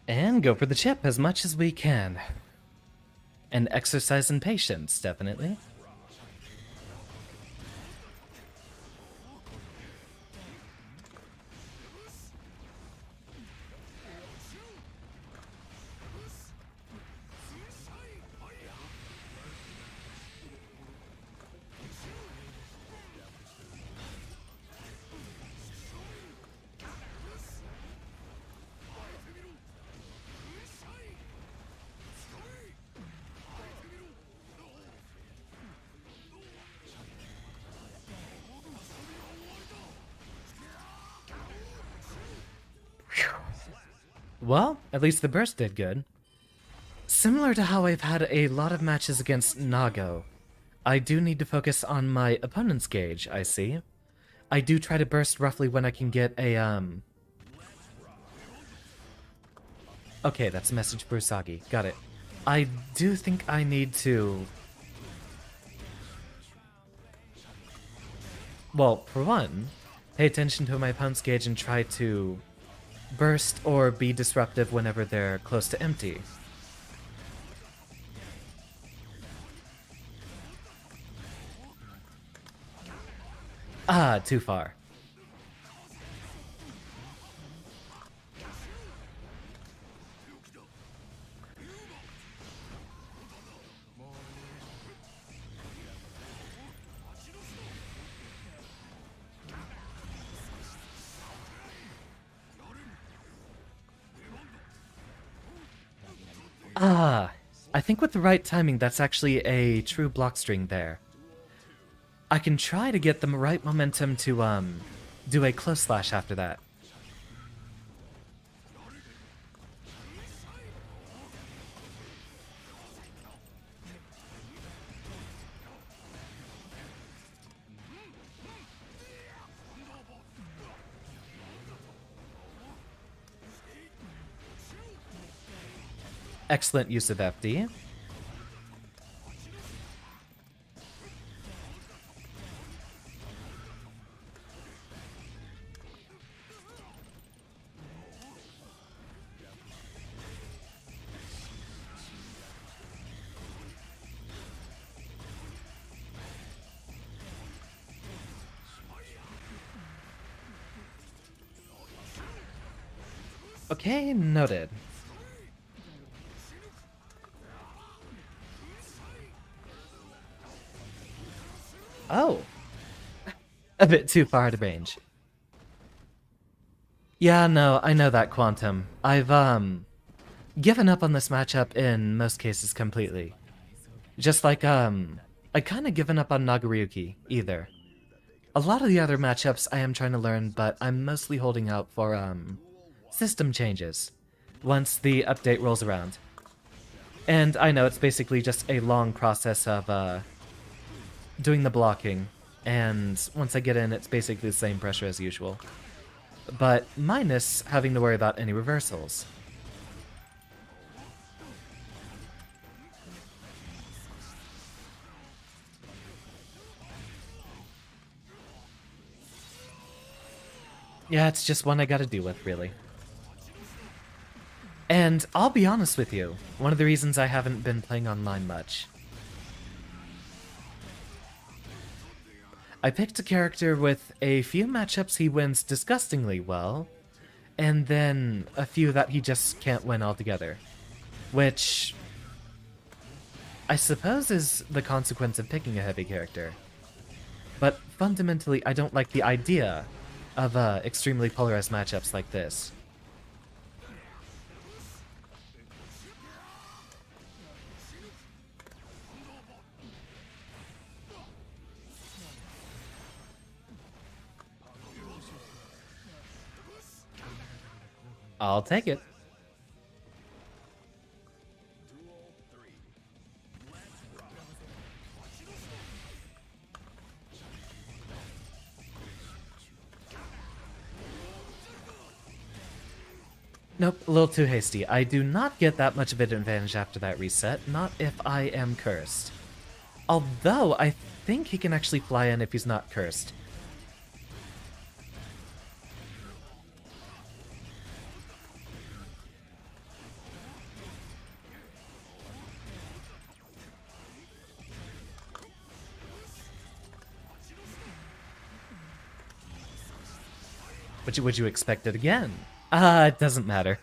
And go for the chip as much as we can. And exercise in patience, definitely. Well, at least the burst did good. Similar to how I've had a lot of matches against Nago, I do need to focus on my opponent's gauge, I see. I do try to burst roughly when I can get a, Okay, that's a message for Usagi. Got it. I do think I need to... Well, for one, pay attention to my opponent's gauge and try to burst or be disruptive whenever they're close to empty. Ah, too far. Ah, I think with the right timing, that's actually a true block string there. I can try to get the right momentum to, do a close slash after that. Excellent use of FD. Okay, noted. Oh. A bit too far out of range. Yeah, no, I know that, Quantum. I've, given up on this matchup in most cases completely. Just like, I kinda given up on Nagaryuki, either. A lot of the other matchups I am trying to learn, but I'm mostly holding out for, system changes once the update rolls around. And I know it's basically just a long process of, doing the blocking, and once I get in, it's basically the same pressure as usual. But minus having to worry about any reversals. Yeah, it's just one I gotta deal with, really. And I'll be honest with you, one of the reasons I haven't been playing online much. I picked a character with a few matchups he wins disgustingly well, and then a few that he just can't win altogether. Which, I suppose is the consequence of picking a heavy character. But fundamentally, I don't like the idea of extremely polarized matchups like this. I'll take it. Nope, a little too hasty. I do not get that much of an advantage after that reset, not if I am cursed. Although, I think he can actually fly in if he's not cursed. Would you expect it again? It doesn't matter.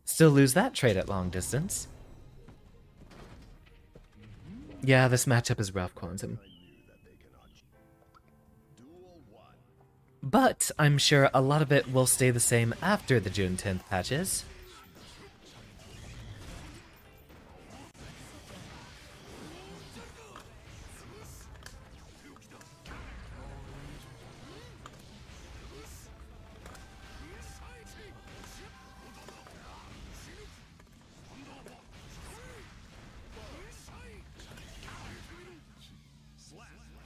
Still lose that trade at long distance. Yeah, this matchup is rough, Quantum. But I'm sure a lot of it will stay the same after the June 10th patches.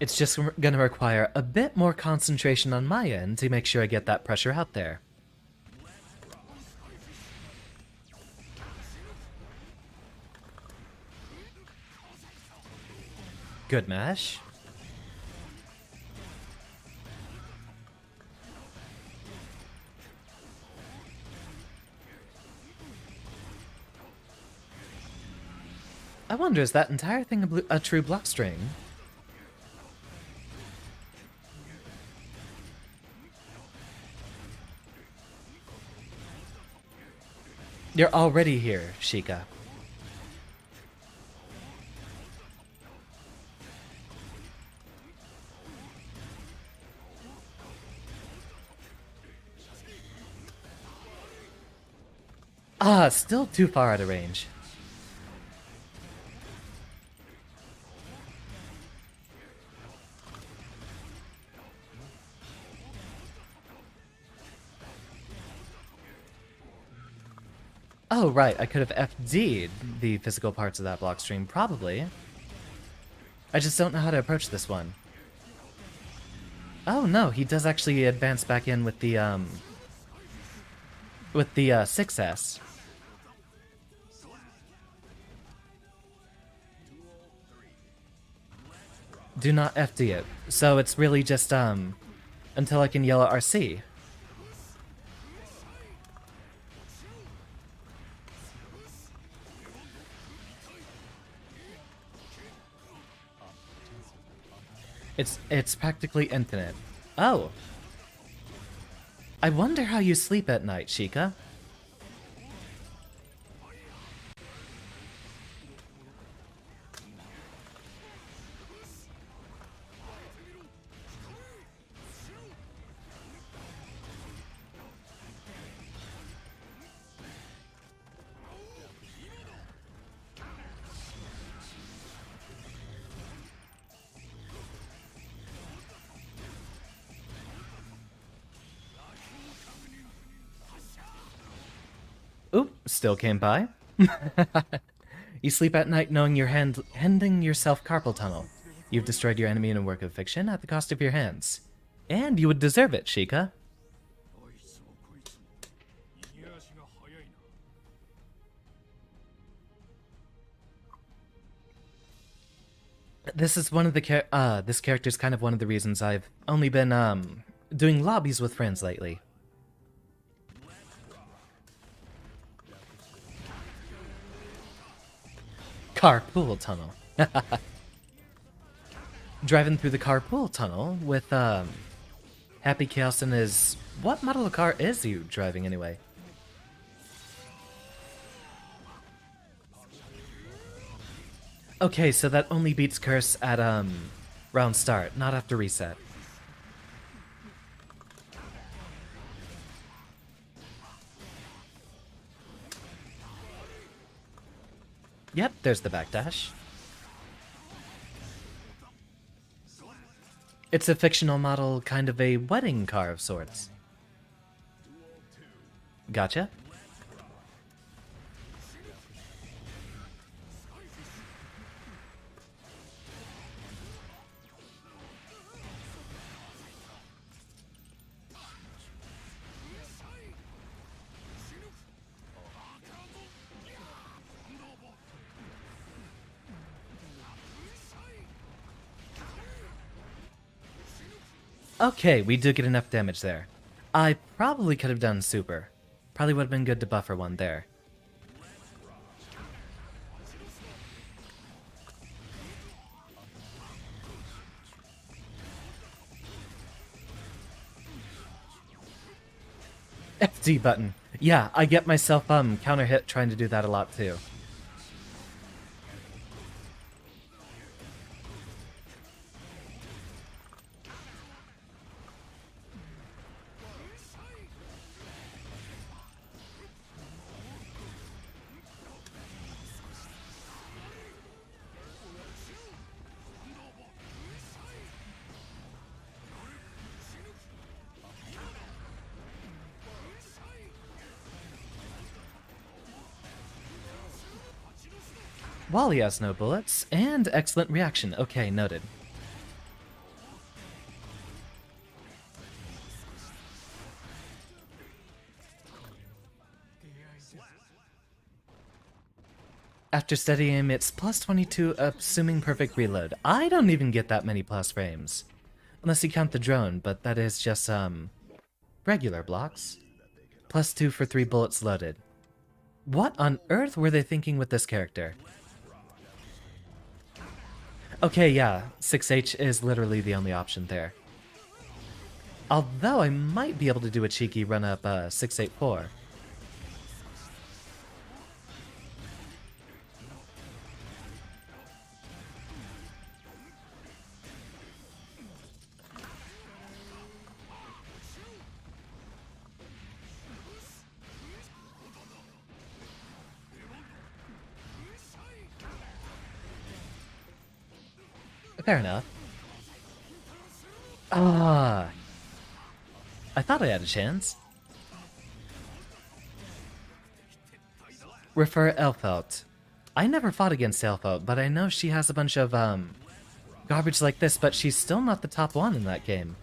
It's just gonna require a bit more concentration on my end to make sure I get that pressure out there. Good mash. I wonder, is that entire thing a true block string? You're already here, Sheikah. Ah, still too far out of range. Oh, right, I could have FD'd the physical parts of that block stream, probably. I just don't know how to approach this one. Oh no, he does actually advance back in with the 6S. Do not FD it. So it's really just, until I can yell at RC. It's practically infinite. Oh. I wonder how you sleep at night, Sheikah. Oop, still came by. You sleep at night knowing you're handing yourself carpal tunnel. You've destroyed your enemy in a work of fiction at the cost of your hands. And you would deserve it, Sheikah. This is one of the this character's kind of one of the reasons I've only been doing lobbies with friends lately. Carpool tunnel. Driving through the carpool tunnel with Happy Chaos in his... What model of car is you driving anyway? Okay, so that only beats Curse at round start, not after reset. Yep, there's the backdash. It's a fictional model, kind of a wedding car of sorts. Gotcha. Okay, we do get enough damage there. I probably could have done super. Probably would have been good to buffer one there. FD button. Yeah, I get myself counter hit trying to do that a lot too. Wally has no bullets, and excellent reaction. Okay, noted. After steady aim, it's plus 22, assuming perfect reload. I don't even get that many plus frames. Unless you count the drone, but that is just, regular blocks. Plus 2 for 3 bullets loaded. What on earth were they thinking with this character? Okay, yeah, 6H is literally the only option there. Although I might be able to do a cheeky run up 684. Fair enough. Ah, I thought I had a chance. Refer Elfelt. I never fought against Elfelt, but I know she has a bunch of, garbage like this, but she's still not the top one in that game.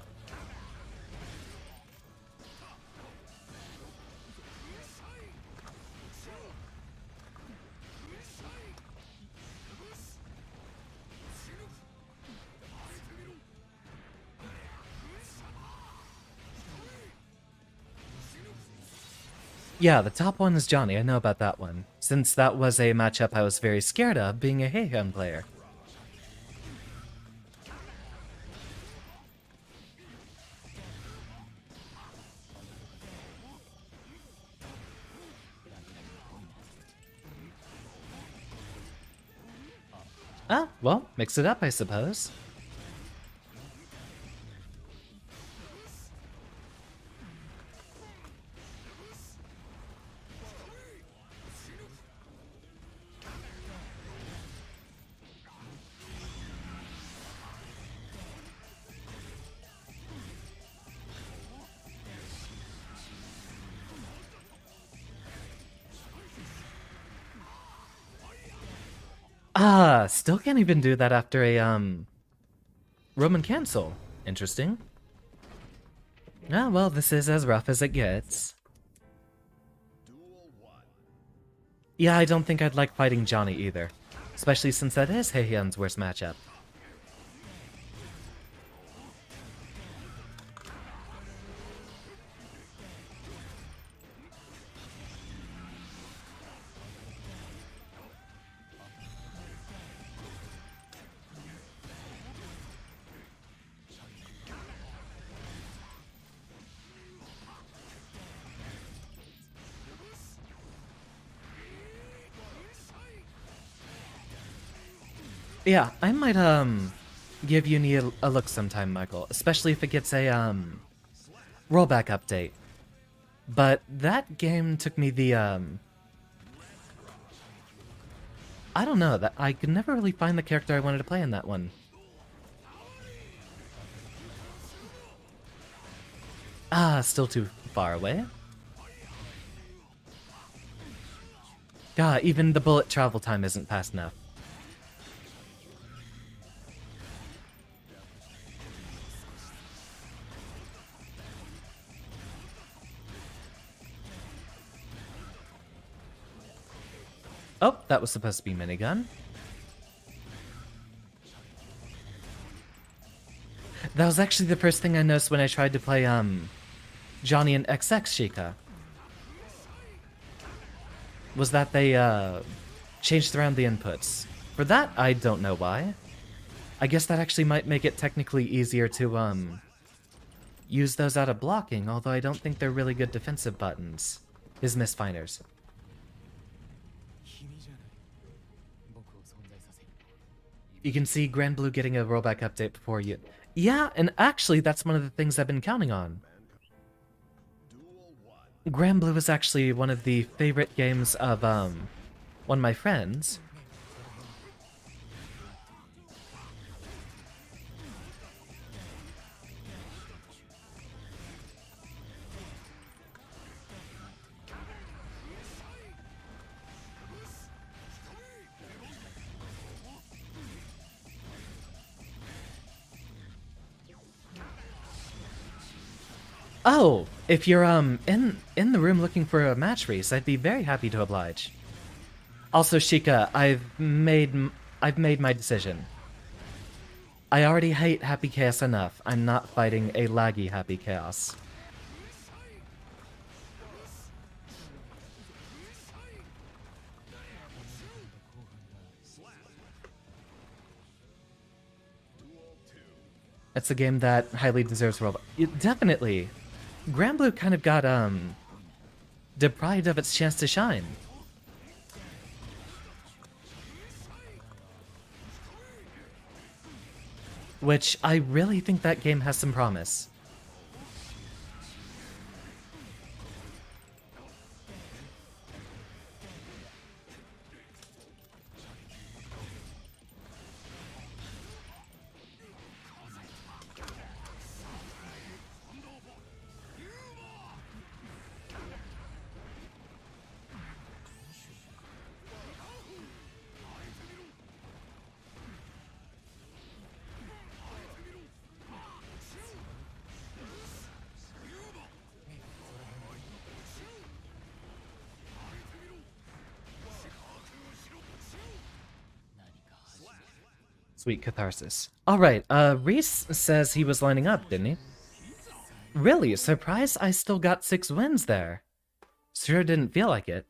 Yeah, the top one is Johnny, I know about that one, since that was a matchup I was very scared of, being a Heian player. Ah, well, mix it up, I suppose. Ah, still can't even do that after a, Roman cancel. Interesting. Ah, well, this is as rough as it gets. Yeah, I don't think I'd like fighting Johnny either. Especially since that is Heian's worst matchup. Yeah, I might, give Uni a look sometime, Michael. Especially if it gets a, rollback update. But that game took me the, I don't know, that I could never really find the character I wanted to play in that one. Ah, still too far away. God, even the bullet travel time isn't fast enough. Oh, that was supposed to be minigun. That was actually the first thing I noticed when I tried to play, Johnny and XX Sheikah. Was that they, changed around the inputs. For that, I don't know why. I guess that actually might make it technically easier to, use those out of blocking, although I don't think they're really good defensive buttons. His misfinders. You can see Grand Blue getting a rollback update before you. Yeah, and actually that's one of the things I've been counting on. Grand Blue is actually one of the favorite games of, one of my friends. Oh, if you're in the room looking for a match race, I'd be very happy to oblige. Also, Shika, I've made my decision. I already hate Happy Chaos enough. I'm not fighting a laggy Happy Chaos. It's a game that highly deserves world. Definitely. Granblue kind of got deprived of its chance to shine. Which I really think that game has some promise. Sweet catharsis. Alright, Reese says he was lining up, didn't he? Really? Surprised I still got 6 wins there. Sure didn't feel like it.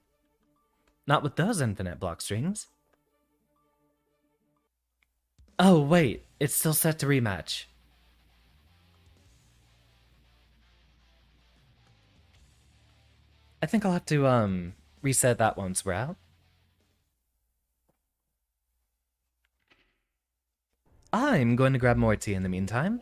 Not with those infinite block strings. Oh, wait. It's still set to rematch. I think I'll have to, reset that once we're out. I'm going to grab more tea in the meantime.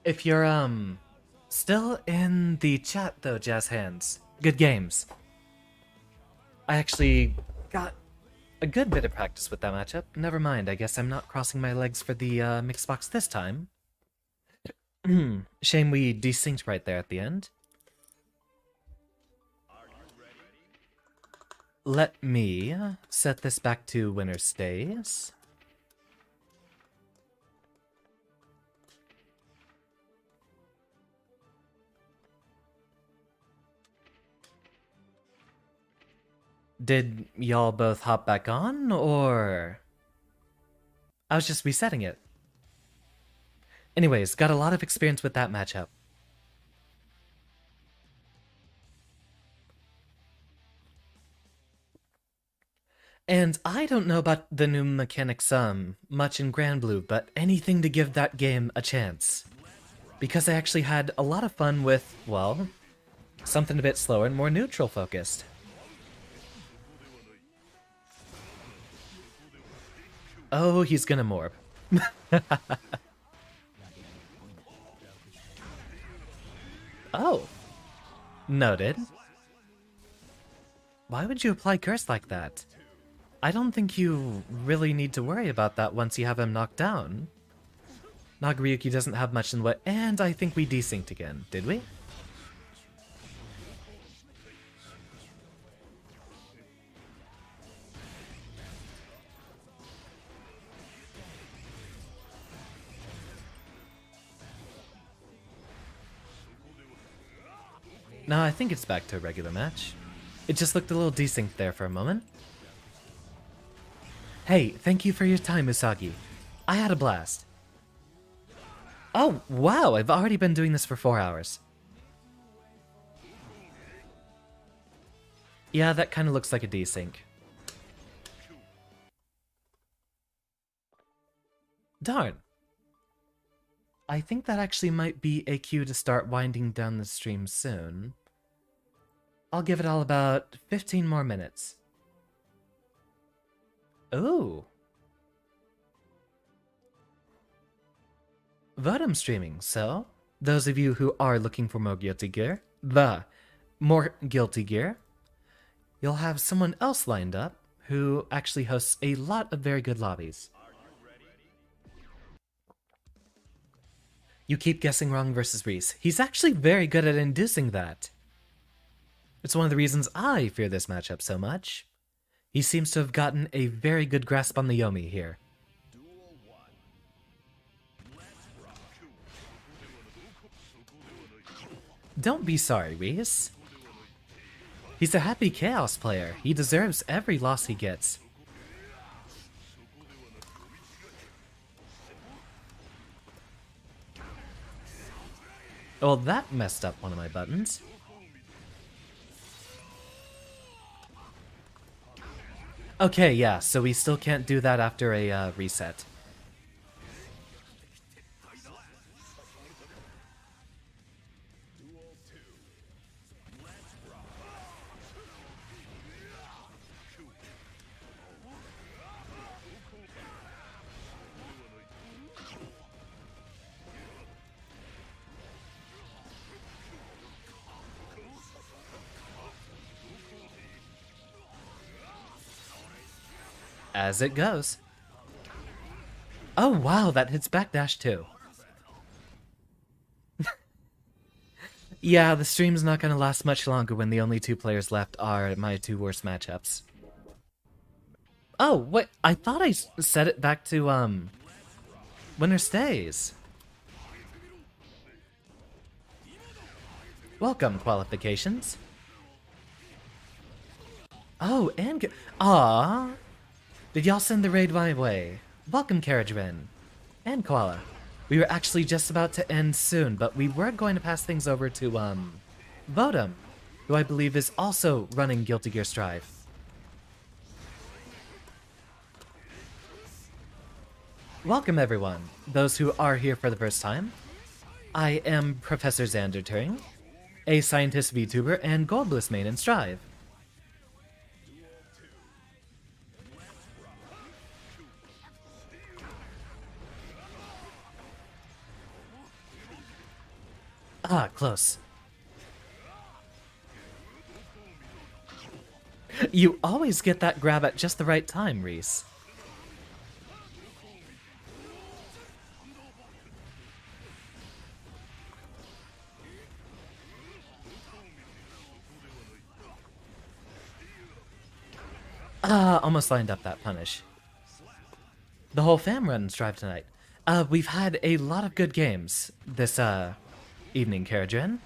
If you're, still in the chat though, Jazz Hands, good games. I actually got a good bit of practice with that matchup. Never mind, I guess I'm not crossing my legs for the mixed box this time. Shame we desynced right there at the end. Let me set this back to winner stays. Did y'all both hop back on, or...? I was just resetting it. Anyways, got a lot of experience with that matchup. And I don't know about the new mechanics much in Grand Blue, but anything to give that game a chance. Because I actually had a lot of fun with, well, something a bit slower and more neutral focused. Oh, he's gonna morb. Oh. Noted. Why would you apply curse like that? I don't think you really need to worry about that once you have him knocked down. Nagoriyuki doesn't have much in the way, and I think we desynced again, did we? No, I think it's back to a regular match. It just looked a little desynced there for a moment. Hey, thank you for your time, Usagi. I had a blast. Oh, wow, I've already been doing this for 4 hours. Yeah, that kind of looks like a desync. Darn. I think that actually might be a cue to start winding down the stream soon. I'll give it all about 15 more minutes. Ooh. Vodum streaming, so those of you who are looking for more Guilty Gear, you'll have someone else lined up who actually hosts a lot of very good lobbies. You keep guessing wrong versus Reese. He's actually very good at inducing that. It's one of the reasons I fear this matchup so much. He seems to have gotten a very good grasp on the Yomi here. Don't be sorry, Reese. He's a happy Chaos player. He deserves every loss he gets. Well, that messed up one of my buttons. Okay, yeah, so we still can't do that after a reset. As it goes. Oh wow, that hits backdash too. Yeah, the stream's not gonna last much longer when the only 2 players left are my 2 worst matchups. Oh, wait, I thought I set it back to, winner stays. Welcome, qualifications. Oh, and Aww. Did y'all send the raid my way? Welcome, Carriage Ren. And Koala. We were actually just about to end soon, but we were going to pass things over to, Vodum, who I believe is also running Guilty Gear Strive. Welcome, everyone, those who are here for the first time. I am Professor Xander Turing, a scientist VTuber and Gold Bliss main in Strive. Ah, close. You always get that grab at just the right time, Reese. Ah, almost lined up that punish. The whole fam runs Strive tonight. We've had a lot of good games this, evening, Karajan.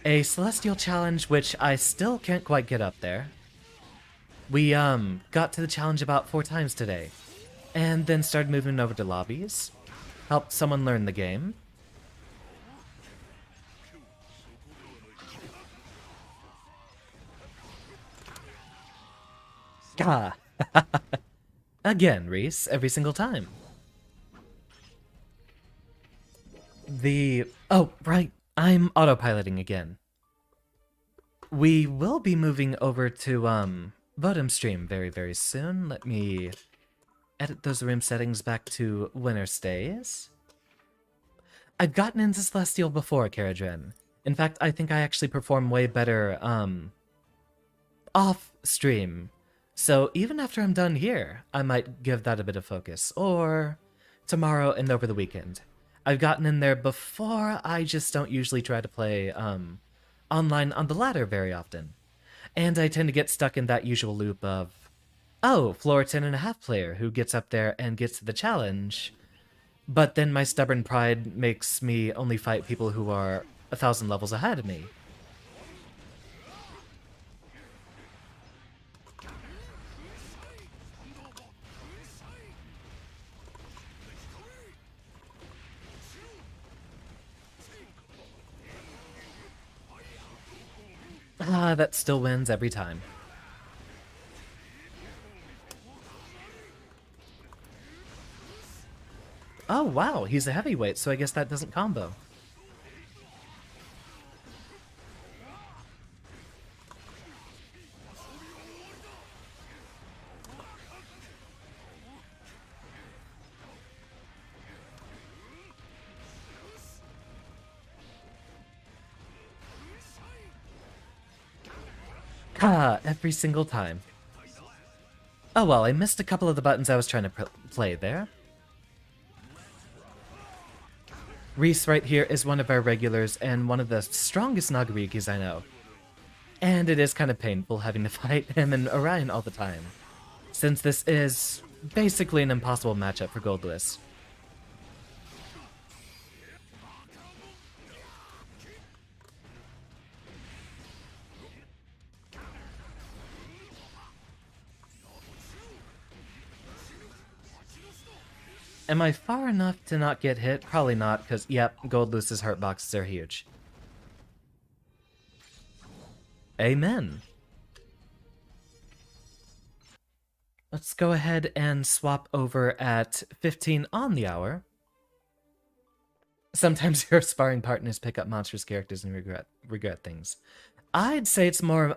A Celestial Challenge, which I still can't quite get up there. We, got to the challenge about 4 times today. And then started moving over to lobbies. Helped someone learn the game. Gah. Again, Reese, every single time. Oh, right, I'm autopiloting again. We will be moving over to, Bottom Stream very, very soon. Let me edit those room settings back to winter stays. I've gotten into Celestial before, Caradren. In fact, I think I actually perform way better, off stream. So even after I'm done here, I might give that a bit of focus. Or tomorrow and over the weekend. I've gotten in there before, I just don't usually try to play, online on the ladder very often. And I tend to get stuck in that usual loop of, oh, floor 10.5 player who gets up there and gets to the challenge, but then my stubborn pride makes me only fight people who are 1,000 levels ahead of me. Ah, that still wins every time. Oh wow, he's a heavyweight, so I guess that doesn't combo. Ah, every single time. Oh well, I missed a couple of the buttons I was trying to play there. Reese right here is one of our regulars and one of the strongest Nagarikis I know. And it is kind of painful having to fight him and Orion all the time, since this is basically an impossible matchup for Goldless. Am I far enough to not get hit? Probably not, because, yep, Goldless's hurt boxes are huge. Amen. Let's go ahead and swap over at 15 on the hour. Sometimes your sparring partners pick up monstrous characters and regret things. I'd say it's more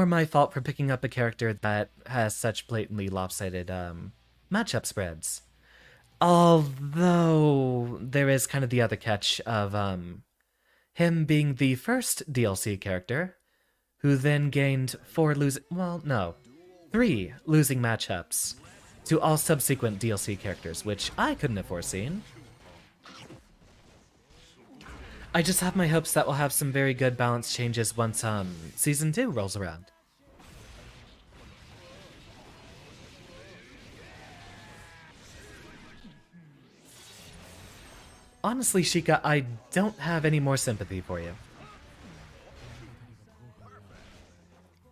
my fault for picking up a character that has such blatantly lopsided matchup spreads. Although there is kind of the other catch of him being the first DLC character, who then gained 3 losing matchups to all subsequent DLC characters, which I couldn't have foreseen. I just have my hopes that we'll have some very good balance changes once Season 2 rolls around. Honestly, Sheikah, I don't have any more sympathy for you.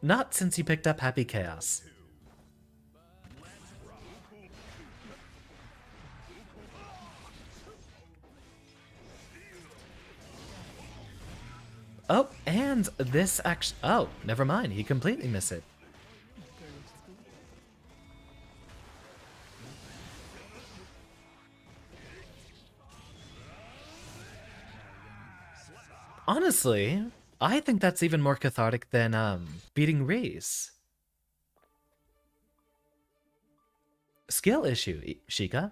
Not since you picked up Happy Chaos. Oh, and this actually... Oh, never mind. He completely missed it. Honestly, I think that's even more cathartic than, beating Reese. Skill issue, Sheikah.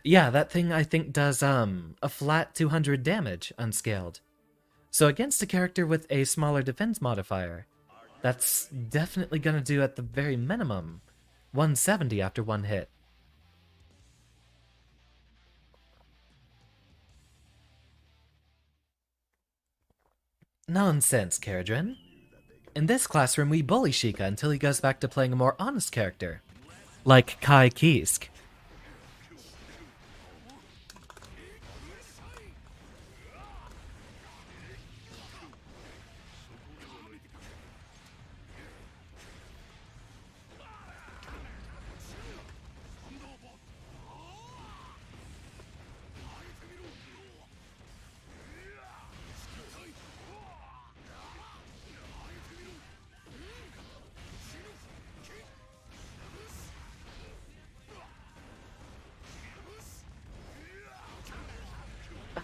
Yeah, that thing I think does, a flat 200 damage unscaled. So against a character with a smaller defense modifier, that's definitely gonna do at the very minimum 170 after one hit. Nonsense, Caradren. In this classroom, we bully Sheikah until he goes back to playing a more honest character. Like Kai Kisk.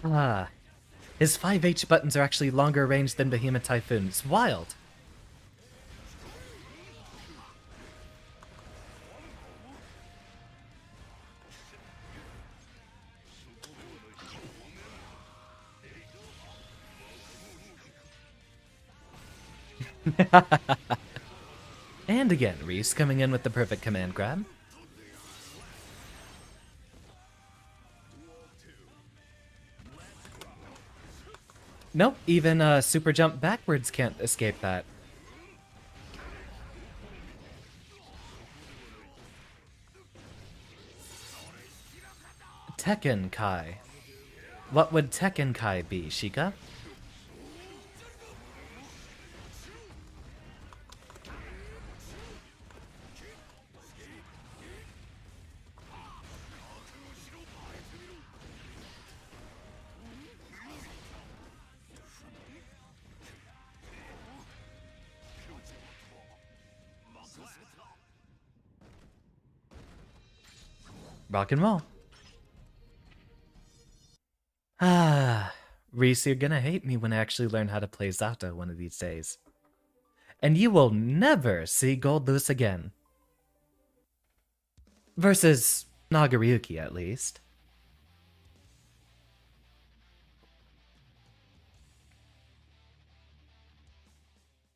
Ah, his 5H buttons are actually longer range than Behemoth Typhoon. It's wild. And again, Reese coming in with the perfect command grab. Nope, even super jump backwards can't escape that. Tekken Kai. What would Tekken Kai be, Sheikah? Rock and roll. Ah, Reese, you're gonna hate me when I actually learn how to play Zato one of these days. And you will never see Gold Loose again. Versus Nagariuki, at least.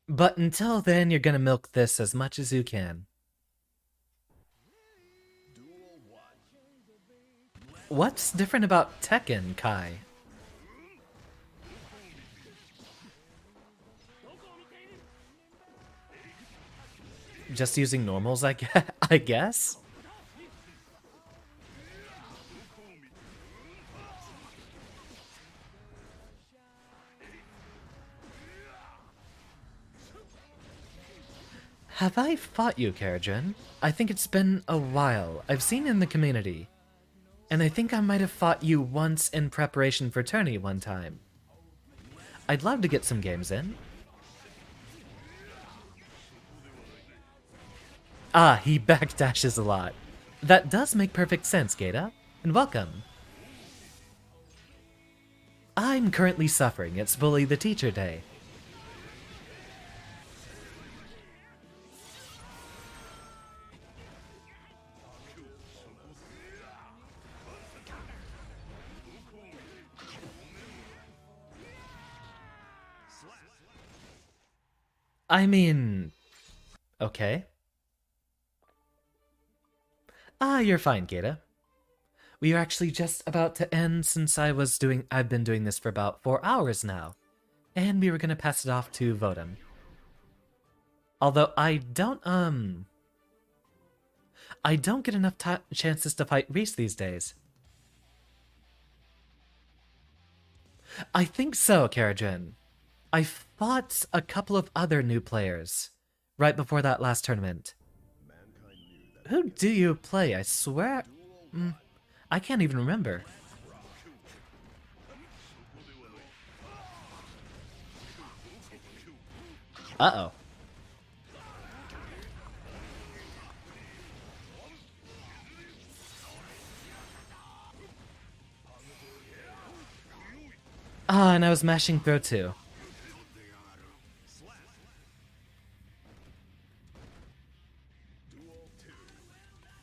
But until then, you're gonna milk this as much as you can. What's different about Tekken, Kai? Just using normals, I guess? Have I fought you, Karajan? I think it's been a while. I've seen you in the community. And I think I might have fought you once in preparation for tourney one time. I'd love to get some games in. Ah, he backdashes a lot. That does make perfect sense, Gata. And welcome. I'm currently suffering. It's Bully the Teacher Day. I mean... okay. Ah, you're fine, Gata. We are actually just about to end since I've been doing this for about 4 hours now. And we were gonna pass it off to Vodem. Although I don't get enough chances to fight Reese these days. I think so, Karajan. I fought a couple of other new players right before that last tournament. Who do you play? I swear... I can't even remember. Uh-oh. Ah, and I was mashing through too.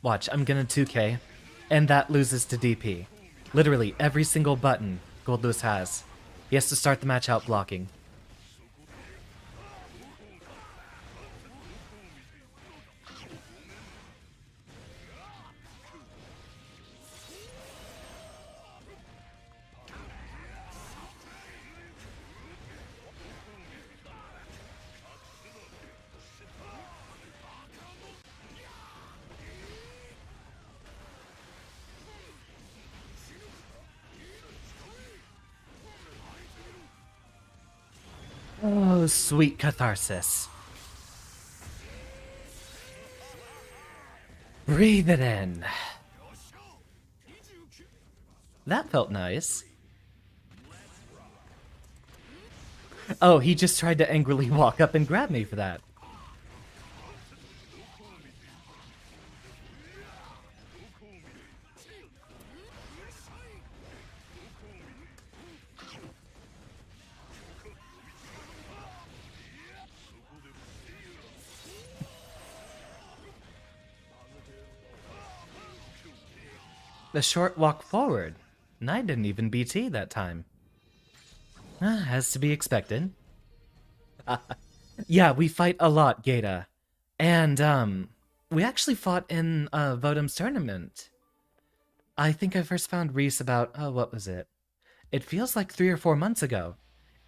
Watch, I'm gonna 2K, and that loses to DP. Literally every single button Goldlewis has. He has to start the match out blocking. Oh, sweet catharsis. Breathe it in. That felt nice. Oh, he just tried to angrily walk up and grab me for that. The short walk forward. And I didn't even BT that time. As to be expected. Yeah, we fight a lot, Gata. And, we actually fought in Votum's tournament. I think I first found Reese about, oh, what was it? It feels like 3 or 4 months ago.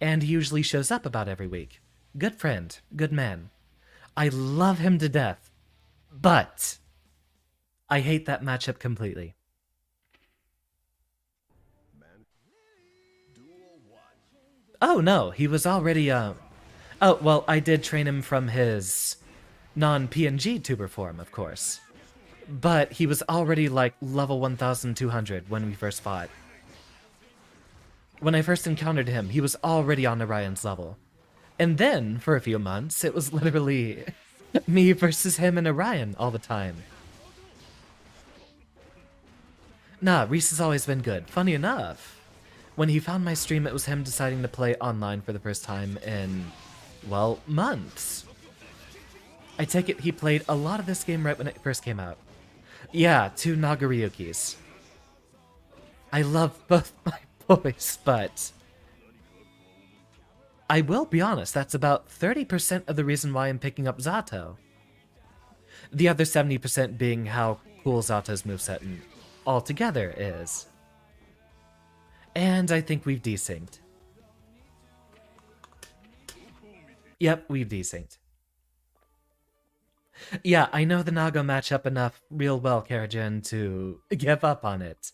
And he usually shows up about every week. Good friend, good man. I love him to death. But I hate that matchup completely. Oh no, he was already oh well, I did train him from his non-PNG tuber form, of course. But he was already like level 1200 when we first fought. When I first encountered him, he was already on Orion's level. And then, for a few months, it was literally me versus him and Orion all the time. Nah, Reese has always been good. Funny enough, when he found my stream, it was him deciding to play online for the first time in, well, months. I take it he played a lot of this game right when it first came out. Yeah, 2 Nagaryukis. I love both my boys, but I will be honest, that's about 30% of the reason why I'm picking up Zato. The other 70% being how cool Zato's moveset altogether is. And I think we've desynced. Yep, we've desynced. Yeah, I know the Nago match up enough real well, Karajan, to give up on it.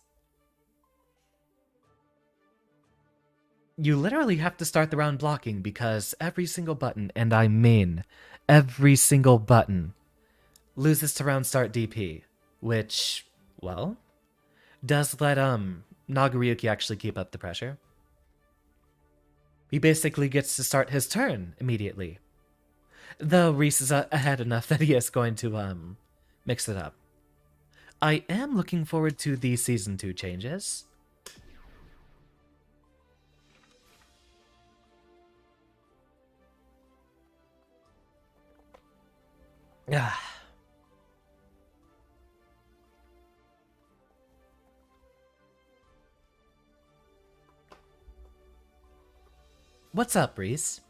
You literally have to start the round blocking because every single button, and I mean every single button, loses to round start DP, which, well, does let Nagaryuki actually keep up the pressure. He basically gets to start his turn immediately. Though Reese is ahead enough that he is going to mix it up. I am looking forward to the Season 2 changes. Ah. What's up, Reese?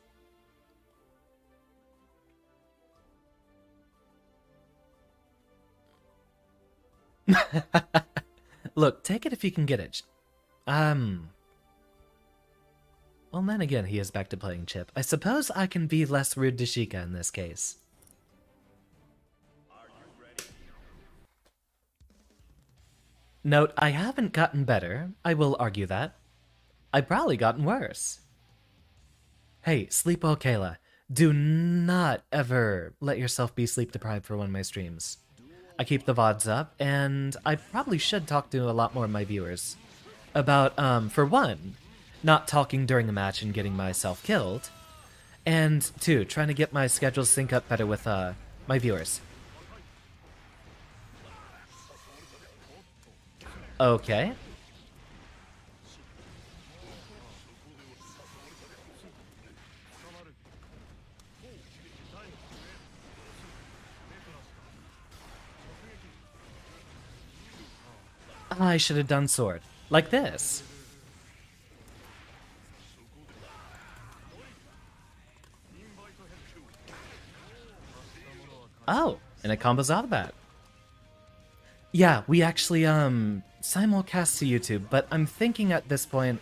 Look, take it if you can get it. Well, then again, he is back to playing Chip. I suppose I can be less rude to Sheikah in this case. Note, I haven't gotten better. I will argue that. I've probably gotten worse. Hey, sleep well, Kayla. Do not ever let yourself be sleep deprived for one of my streams. I keep the VODs up, and I probably should talk to a lot more of my viewers about, for one, not talking during a match and getting myself killed, and two, trying to get my schedules sync up better with, my viewers. Okay. I should have done sword. Like this. Oh, and it combos out of that. Yeah, we actually, simulcast to YouTube, but I'm thinking at this point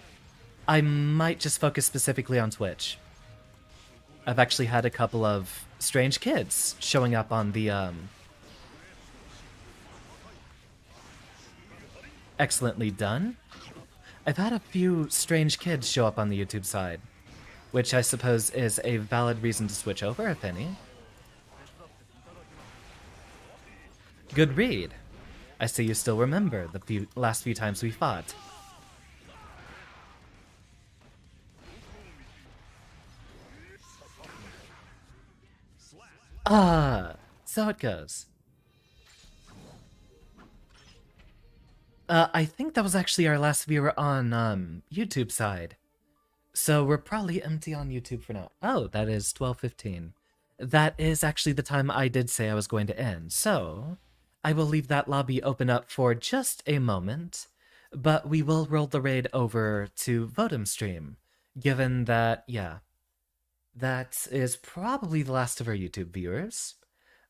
I might just focus specifically on Twitch. I've actually had a couple of strange kids showing up on the, excellently done. I've had a few strange kids show up on the YouTube side, which I suppose is a valid reason to switch over, if any. Good read. I see you still remember the last few times we fought. So it goes. I think that was actually our last viewer on, YouTube side. So we're probably empty on YouTube for now. Oh, that is 12:15. That is actually the time I did say I was going to end, so I will leave that lobby open up for just a moment, but we will roll the raid over to Votum stream, given that, yeah, that is probably the last of our YouTube viewers.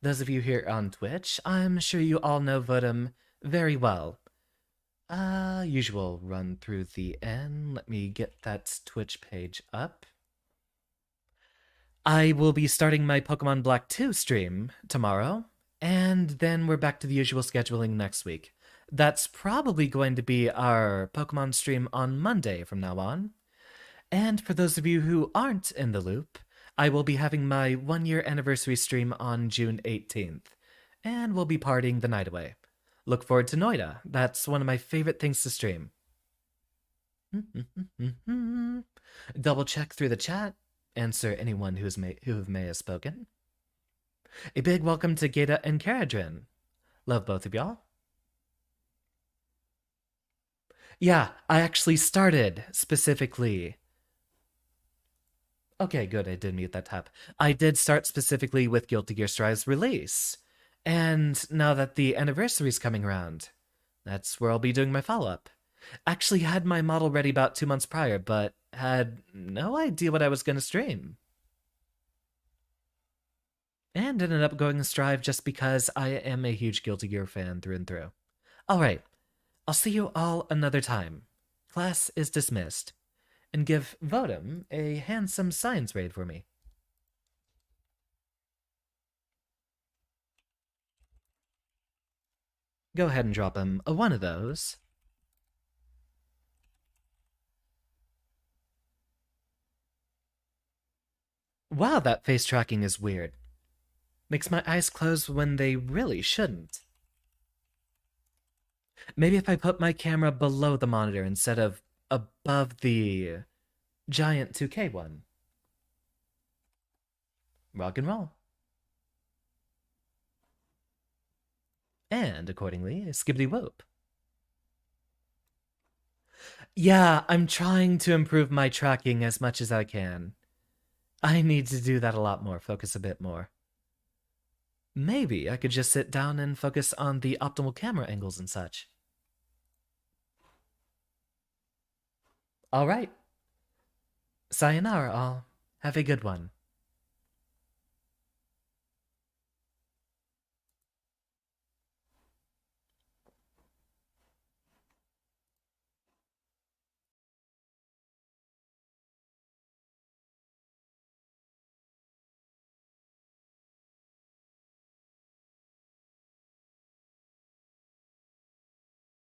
Those of you here on Twitch, I'm sure you all know Votum very well. Usual run through the end. Let me get that Twitch page up. I will be starting my Pokemon Black 2 stream tomorrow, and then we're back to the usual scheduling next week. That's probably going to be our Pokemon stream on Monday from now on. And for those of you who aren't in the loop, I will be having my 1-year anniversary stream on June 18th, and we'll be partying the night away. Look forward to Noida. That's one of my favorite things to stream. Double check through the chat. Answer anyone who may have spoken. A big welcome to Geta and Caradrin. Love both of y'all. Yeah, I actually started specifically. Okay, good, I did mute that tab. I did start specifically with Guilty Gear Strive's release. And now that the anniversary's coming around, that's where I'll be doing my follow-up. Actually had my model ready about 2 months prior, but had no idea what I was going to stream. And ended up going to Strive just because I am a huge Guilty Gear fan through and through. Alright, I'll see you all another time. Class is dismissed. And give Votum a handsome science raid for me. Go ahead and drop him a one of those. Wow, that face tracking is weird. Makes my eyes close when they really shouldn't. Maybe if I put my camera below the monitor instead of above the giant 2K one. Rock and roll. And accordingly, skibbity whoop. Yeah, I'm trying to improve my tracking as much as I can. I need to do that a lot more, focus a bit more. Maybe I could just sit down and focus on the optimal camera angles and such. Alright. Sayonara all. Have a good one.